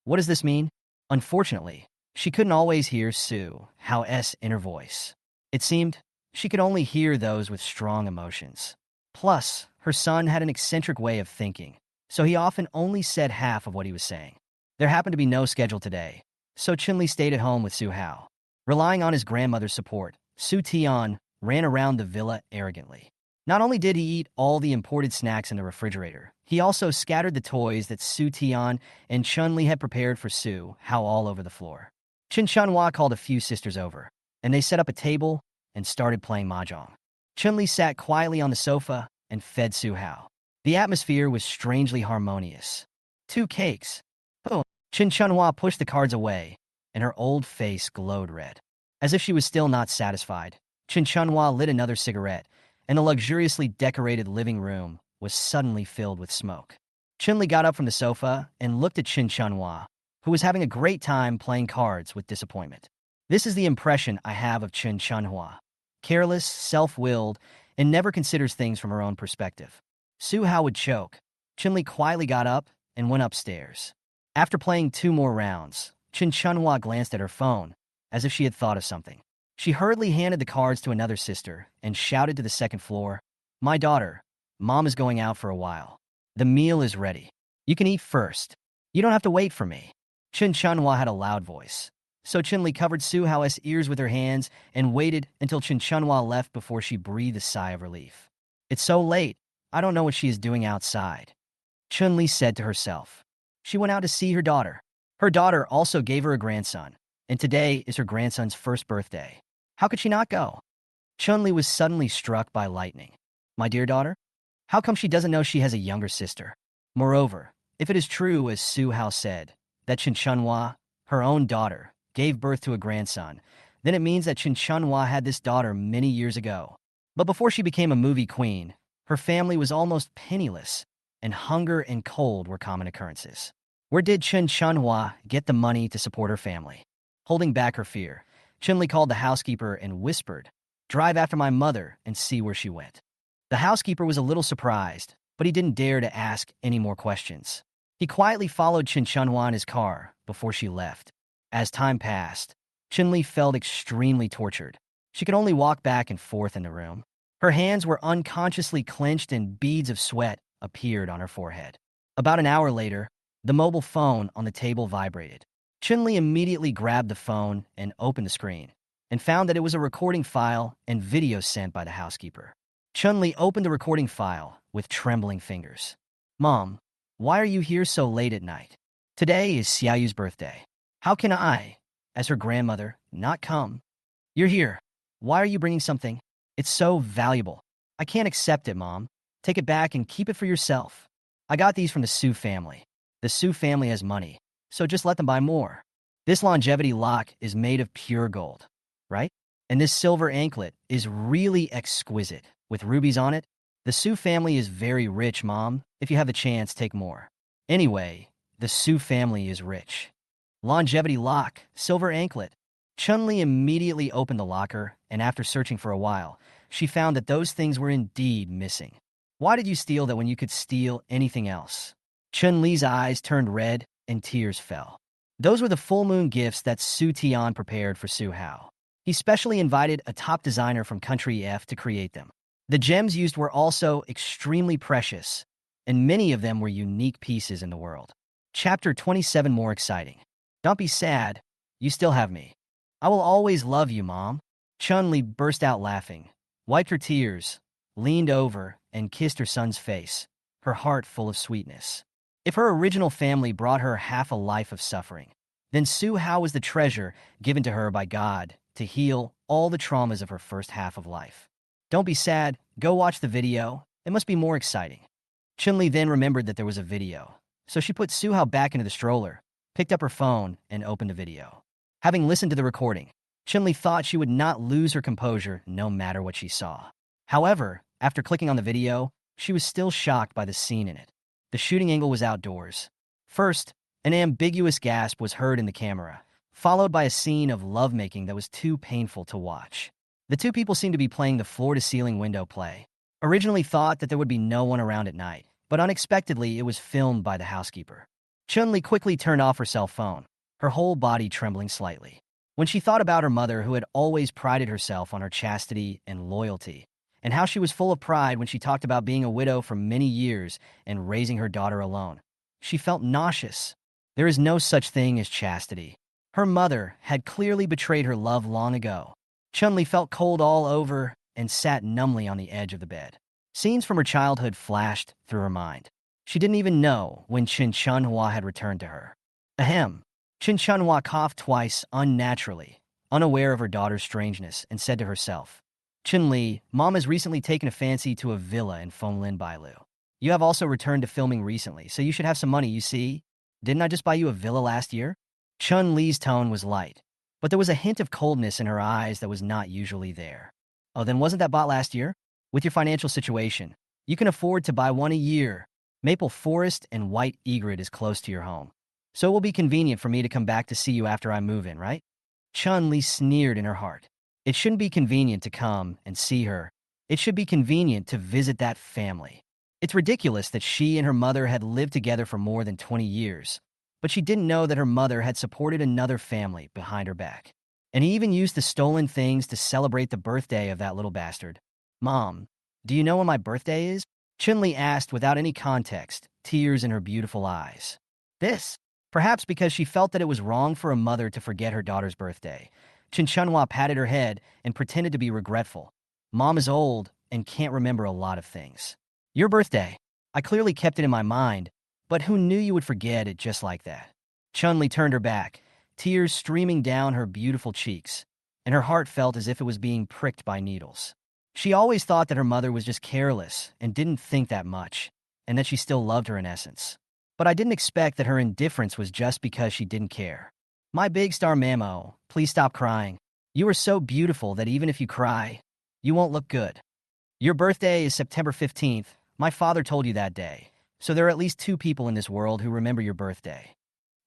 What does this mean? Unfortunately, she couldn't always hear Su Hao's inner voice. It seemed she could only hear those with strong emotions. Plus, her son had an eccentric way of thinking, so he often only said half of what he was saying. There happened to be no schedule today, so Chun-Li stayed at home with Su Hao. Relying on his grandmother's support, Su Tian ran around the villa arrogantly. Not only did he eat all the imported snacks in the refrigerator, he also scattered the toys that Su Tian and Chun-Li had prepared for Su Hao all over the floor. Chunhwa called a few sisters over, and they set up a table and started playing mahjong. Chun-Li sat quietly on the sofa and fed Su Hao. The atmosphere was strangely harmonious. 2 cakes. Oh, Chunhwa pushed the cards away, and her old face glowed red. As if she was still not satisfied, Chunhwa lit another cigarette, and the luxuriously decorated living room was suddenly filled with smoke. Chun-Li got up from the sofa and looked at Chunhwa, who was having a great time playing cards with disappointment. This is the impression I have of Chunhwa. Careless, self-willed, and never considers things from her own perspective. Su Hao would choke. Chun-Li quietly got up and went upstairs. After playing 2 more rounds, Chunhwa glanced at her phone, as if she had thought of something. She hurriedly handed the cards to another sister and shouted to the second floor, My daughter, Mom is going out for a while. The meal is ready. You can eat first. You don't have to wait for me. Chunhwa had a loud voice, so Chun-Li covered Su Hao's ears with her hands and waited until Chunhwa left before she breathed a sigh of relief. It's so late, I don't know what she is doing outside, Chun-Li said to herself. She went out to see her daughter. Her daughter also gave her a grandson, and today is her grandson's first birthday. How could she not go? Chun-Li was suddenly struck by lightning. My dear daughter? How come she doesn't know she has a younger sister? Moreover, if it is true, as Su Hao said, that Chunhwa, her own daughter, gave birth to a grandson, then it means that Chunhwa had this daughter many years ago. But before she became a movie queen, her family was almost penniless, and hunger and cold were common occurrences. Where did Chunhwa get the money to support her family? Holding back her fear, Chun-Li called the housekeeper and whispered, Drive after my mother and see where she went. The housekeeper was a little surprised, but he didn't dare to ask any more questions. He quietly followed Chunhwa in his car before she left. As time passed, Chun-Li felt extremely tortured. She could only walk back and forth in the room. Her hands were unconsciously clenched and beads of sweat appeared on her forehead. About an hour later, the mobile phone on the table vibrated. Chun-Li immediately grabbed the phone and opened the screen, and found that it was a recording file and video sent by the housekeeper. Chun-Li opened the recording file with trembling fingers. "Mom, why are you here so late at night? Today is Xiaoyu's birthday. How can I, as her grandmother, not come? You're here. Why are you bringing something? It's so valuable. I can't accept it, Mom. Take it back and keep it for yourself. I got these from the Su family. The Su family has money, so just let them buy more. This longevity lock is made of pure gold, right? And this silver anklet is really exquisite, with rubies on it. The Su family is very rich, Mom. If you have the chance, take more. Anyway, the Su family is rich. Longevity lock, silver anklet." Chun-Li immediately opened the locker, and after searching for a while, she found that those things were indeed missing. "Why did you steal that when you could steal anything else?" Chun-Li's eyes turned red and tears fell. Those were the full moon gifts that Su Tian prepared for Su Hao. He specially invited a top designer from Country F to create them. The gems used were also extremely precious, and many of them were unique pieces in the world. Chapter 27 more exciting. "Don't be sad. You still have me. I will always love you, Mom." Chun-Li burst out laughing, wiped her tears, leaned over, and kissed her son's face, her heart full of sweetness. If her original family brought her half a life of suffering, then Su Hao was the treasure given to her by God to heal all the traumas of her first half of life. "Don't be sad. Go watch the video. It must be more exciting." Chun-Li then remembered that there was a video, so she put Su Hao back into the stroller, picked up her phone, and opened the video. Having listened to the recording, Chun-Li thought she would not lose her composure no matter what she saw. However, after clicking on the video, she was still shocked by the scene in it. The shooting angle was outdoors. First, an ambiguous gasp was heard in the camera, followed by a scene of lovemaking that was too painful to watch. The two people seemed to be playing the floor-to-ceiling window play. Originally thought that there would be no one around at night, but unexpectedly it was filmed by the housekeeper. Chun-Li quickly turned off her cell phone, her whole body trembling slightly. When she thought about her mother, who had always prided herself on her chastity and loyalty, and how she was full of pride when she talked about being a widow for many years and raising her daughter alone, she felt nauseous. There is no such thing as chastity. Her mother had clearly betrayed her love long ago. Chun-Li felt cold all over and sat numbly on the edge of the bed. Scenes from her childhood flashed through her mind. She didn't even know when Qin Chunhua had returned to her. Ahem. Qin Chunhua coughed twice unnaturally, unaware of her daughter's strangeness, and said to herself, "Chun-Li, Mom has recently taken a fancy to a villa in Fenglin Bailu. You have also returned to filming recently, so you should have some money, you see. Didn't I just buy you a villa last year?" Chun-Li's tone was light, but there was a hint of coldness in her eyes that was not usually there. "Oh, then wasn't that bought last year? With your financial situation, you can afford to buy one a year. Maple Forest and White Egret is close to your home, so it will be convenient for me to come back to see you after I move in, right?" Chun-Li sneered in her heart. It shouldn't be convenient to come and see her. It should be convenient to visit that family. It's ridiculous that she and her mother had lived together for more than 20 years, but she didn't know that her mother had supported another family behind her back. And he even used the stolen things to celebrate the birthday of that little bastard. "Mom, do you know when my birthday is?" Chun-Li asked without any context, tears in her beautiful eyes. This, perhaps because she felt that it was wrong for a mother to forget her daughter's birthday. Qin Chunhua patted her head and pretended to be regretful. "Mom is old and can't remember a lot of things. Your birthday. I clearly kept it in my mind, but who knew you would forget it just like that?" Chun-Li turned her back, tears streaming down her beautiful cheeks, and her heart felt as if it was being pricked by needles. She always thought that her mother was just careless and didn't think that much, and that she still loved her in essence. But I didn't expect that her indifference was just because she didn't care. "My big star Mamo, please stop crying. You are so beautiful that even if you cry, you won't look good. Your birthday is September 15th. My father told you that day, so there are at least two people in this world who remember your birthday."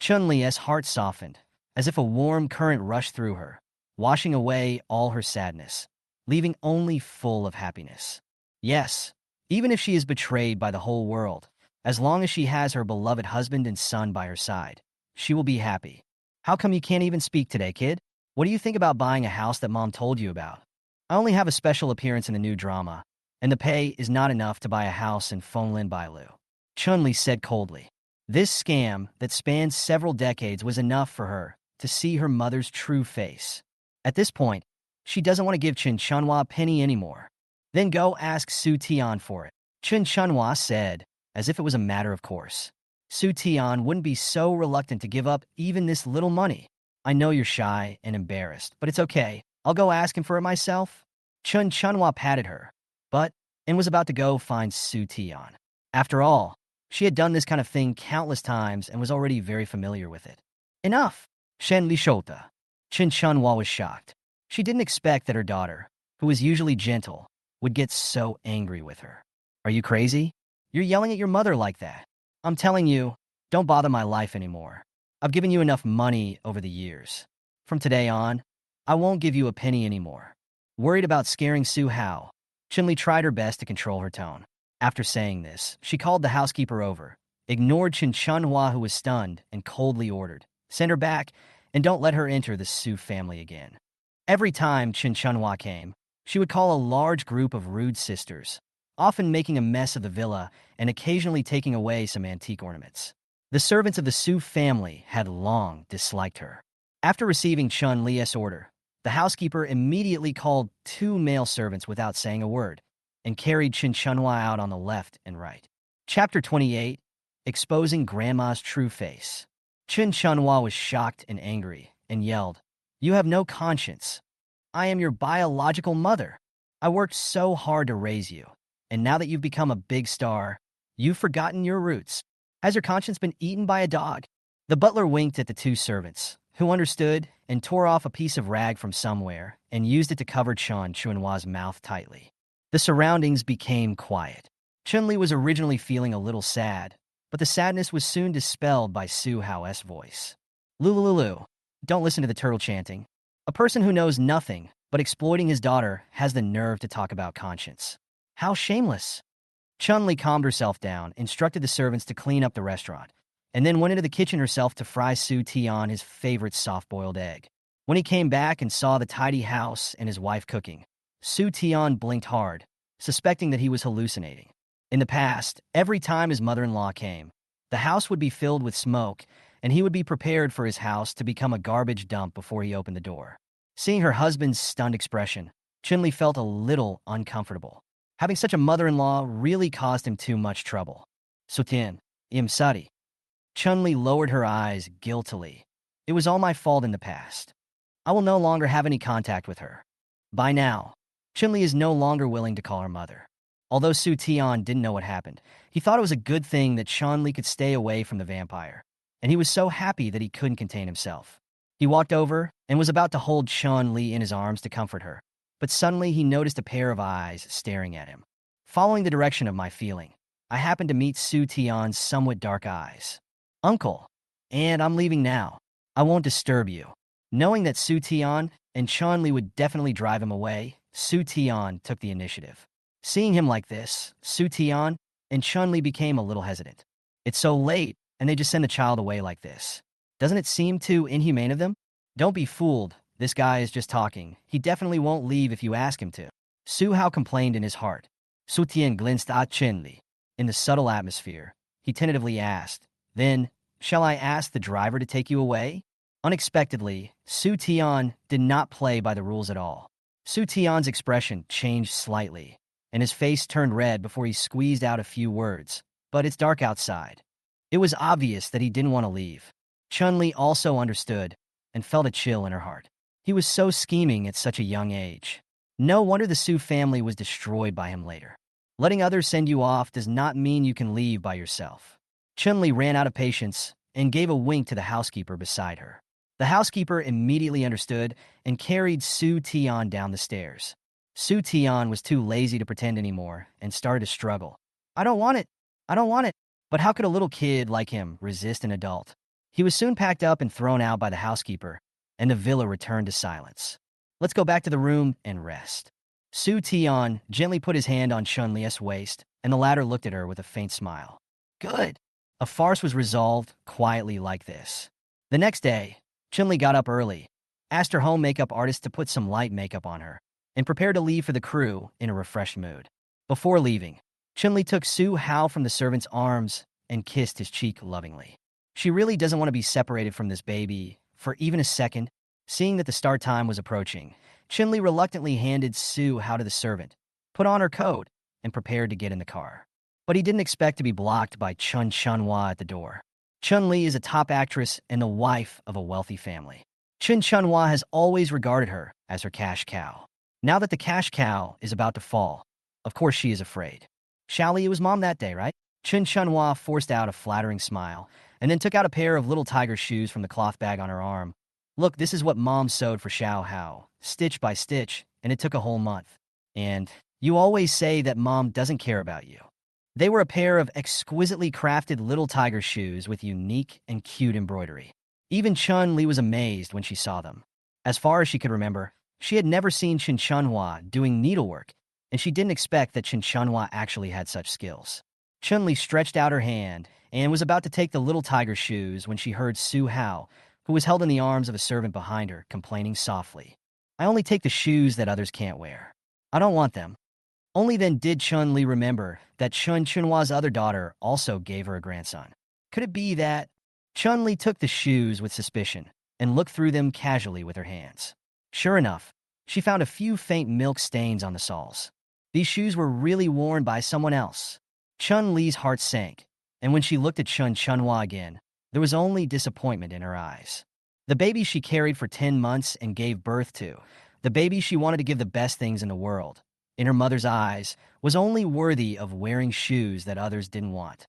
Chun-Li's heart softened, as if a warm current rushed through her, washing away all her sadness, leaving only full of happiness. Yes, even if she is betrayed by the whole world, as long as she has her beloved husband and son by her side, she will be happy. "How come you can't even speak today, kid? What do you think about buying a house that Mom told you about? I only have a special appearance in the new drama, and the pay is not enough to buy a house in Fonglin Bailu. Chun-Li said coldly. This scam that spans several decades was enough for her to see her mother's true face. At this point, she doesn't want to give Chen Chunhua a penny anymore. Then go ask Su Tian for it. Chen Chunhua said, as if it was a matter of course. Su Tian wouldn't be so reluctant to give up even this little money. I know you're shy and embarrassed, but it's okay. I'll go ask him for it myself. Chen Chunhua patted her, and was about to go find Su Tian. After all, she had done this kind of thing countless times and was already very familiar with it. Enough! Shen Li Shota. Chen Chunhua was shocked. She didn't expect that her daughter, who was usually gentle, would get so angry with her. Are you crazy? You're yelling at your mother like that. I'm telling you, don't bother my life anymore. I've given you enough money over the years. From today on, I won't give you a penny anymore. Worried about scaring Su Hao, Chun-Li tried her best to control her tone. After saying this, she called the housekeeper over, ignored Chen Chunhua, who was stunned, and coldly ordered, send her back, and don't let her enter the Su family again. Every time Chen Chunhua came, she would call a large group of rude sisters, often making a mess of the villa and occasionally taking away some antique ornaments. The servants of the Su family had long disliked her. After receiving Chun Li's order, the housekeeper immediately called 2 male servants without saying a word and carried Chen Chunhua out on the left and right. Chapter 28, Exposing Grandma's True Face. Chen Chunhua was shocked and angry and yelled, "You have no conscience. I am your biological mother. I worked so hard to raise you, and now that you've become a big star, you've forgotten your roots. Has your conscience been eaten by a dog?" The butler winked at the 2 servants, who understood and tore off a piece of rag from somewhere and used it to cover Chen Chunhua's mouth tightly. The surroundings became quiet. Chun-Li was originally feeling a little sad, but the sadness was soon dispelled by Su Hao's voice. Lulululu, don't listen to the turtle chanting. A person who knows nothing but exploiting his daughter has the nerve to talk about conscience. How shameless. Chun-Li calmed herself down, instructed the servants to clean up the restaurant, and then went into the kitchen herself to fry Su Tian his favorite soft-boiled egg. When he came back and saw the tidy house and his wife cooking, Su Tian blinked hard, suspecting that he was hallucinating. In the past, every time his mother-in-law came, the house would be filled with smoke, and he would be prepared for his house to become a garbage dump before he opened the door. Seeing her husband's stunned expression, Chun-Li felt a little uncomfortable. Having such a mother-in-law really caused him too much trouble. Sutian, Sari. Chun-Li lowered her eyes guiltily. It was all my fault in the past. I will no longer have any contact with her. By now, Chun-Li is no longer willing to call her mother. Although Su Tian didn't know what happened, he thought it was a good thing that Chun-Li could stay away from the vampire, and he was so happy that he couldn't contain himself. He walked over and was about to hold Chun-Li in his arms to comfort her, but suddenly he noticed a pair of eyes staring at him. Following the direction of my feeling, I happened to meet Su Tian's somewhat dark eyes. Uncle, and I'm leaving now. I won't disturb you. Knowing that Su Tian and Chun-Li would definitely drive him away, Su Tian took the initiative. Seeing him like this, Su Tian and Chun-Li became a little hesitant. It's so late, and they just send the child away like this. Doesn't it seem too inhumane of them? Don't be fooled. This guy is just talking. He definitely won't leave if you ask him to. Su Hao complained in his heart. Su Tian glanced at Chun-Li. In the subtle atmosphere, he tentatively asked, "Then, shall I ask the driver to take you away?" Unexpectedly, Su Tian did not play by the rules at all. Su Tian's expression changed slightly, and his face turned red before he squeezed out a few words. "But it's dark outside." It was obvious that he didn't want to leave. Chun-Li also understood and felt a chill in her heart. He was so scheming at such a young age. No wonder the Su family was destroyed by him later. Letting others send you off does not mean you can leave by yourself. Chun-Li ran out of patience and gave a wink to the housekeeper beside her. The housekeeper immediately understood and carried Su Tian down the stairs. Su Tian was too lazy to pretend anymore and started to struggle. "I don't want it. I don't want it." But how could a little kid like him resist an adult? He was soon packed up and thrown out by the housekeeper, and the villa returned to silence. "Let's go back to the room and rest." Su Tian gently put his hand on Chun-Li's waist, and the latter looked at her with a faint smile. "Good." A farce was resolved quietly like this. The next day, Chun-Li got up early asked her home makeup artist to put some light makeup on her, and prepared to leave for the crew in a refreshed mood. Before leaving, Chun-Li took Su Hao from the servant's arms and kissed his cheek lovingly. She really doesn't want to be separated from this baby for even a second. Seeing that the start time was approaching, Chun-Li reluctantly handed Su Hao to the servant, put on her coat, and prepared to get in the car. But he didn't expect to be blocked by Chun Chunhua at the door. Chun-Li is a top actress and the wife of a wealthy family. Chun Chunhua has always regarded her as her cash cow. Now that the cash cow is about to fall, of course she is afraid. Siali, it was mom that day, right? Chun Chunhua forced out a flattering smile and then took out a pair of little tiger shoes from the cloth bag on her arm. Look, this is what mom sewed for Xiao Hao, stitch by stitch, and it took a whole month. And you always say that mom doesn't care about you. They were a pair of exquisitely crafted little tiger shoes with unique and cute embroidery. Even Chun-Li was amazed when she saw them. As far as she could remember, she had never seen Chun Chunhua doing needlework, and she didn't expect that Chun Chunhua actually had such skills. Chun-Li stretched out her hand and was about to take the little tiger shoes when she heard Su Hao, who was held in the arms of a servant behind her, complaining softly. I only take the shoes that others can't wear. I don't want them. Only then did Chun-Li remember that Chun Chunhua's other daughter also gave her a grandson. Could it be that? Chun-Li took the shoes with suspicion and looked through them casually with her hands. Sure enough, she found a few faint milk stains on the soles. These shoes were really worn by someone else. Chun-Li's heart sank, and when she looked at Chun Chunhua again, there was only disappointment in her eyes. The baby she carried for 10 months and gave birth to, the baby she wanted to give the best things in the world, in her mother's eyes, was only worthy of wearing shoes that others didn't want.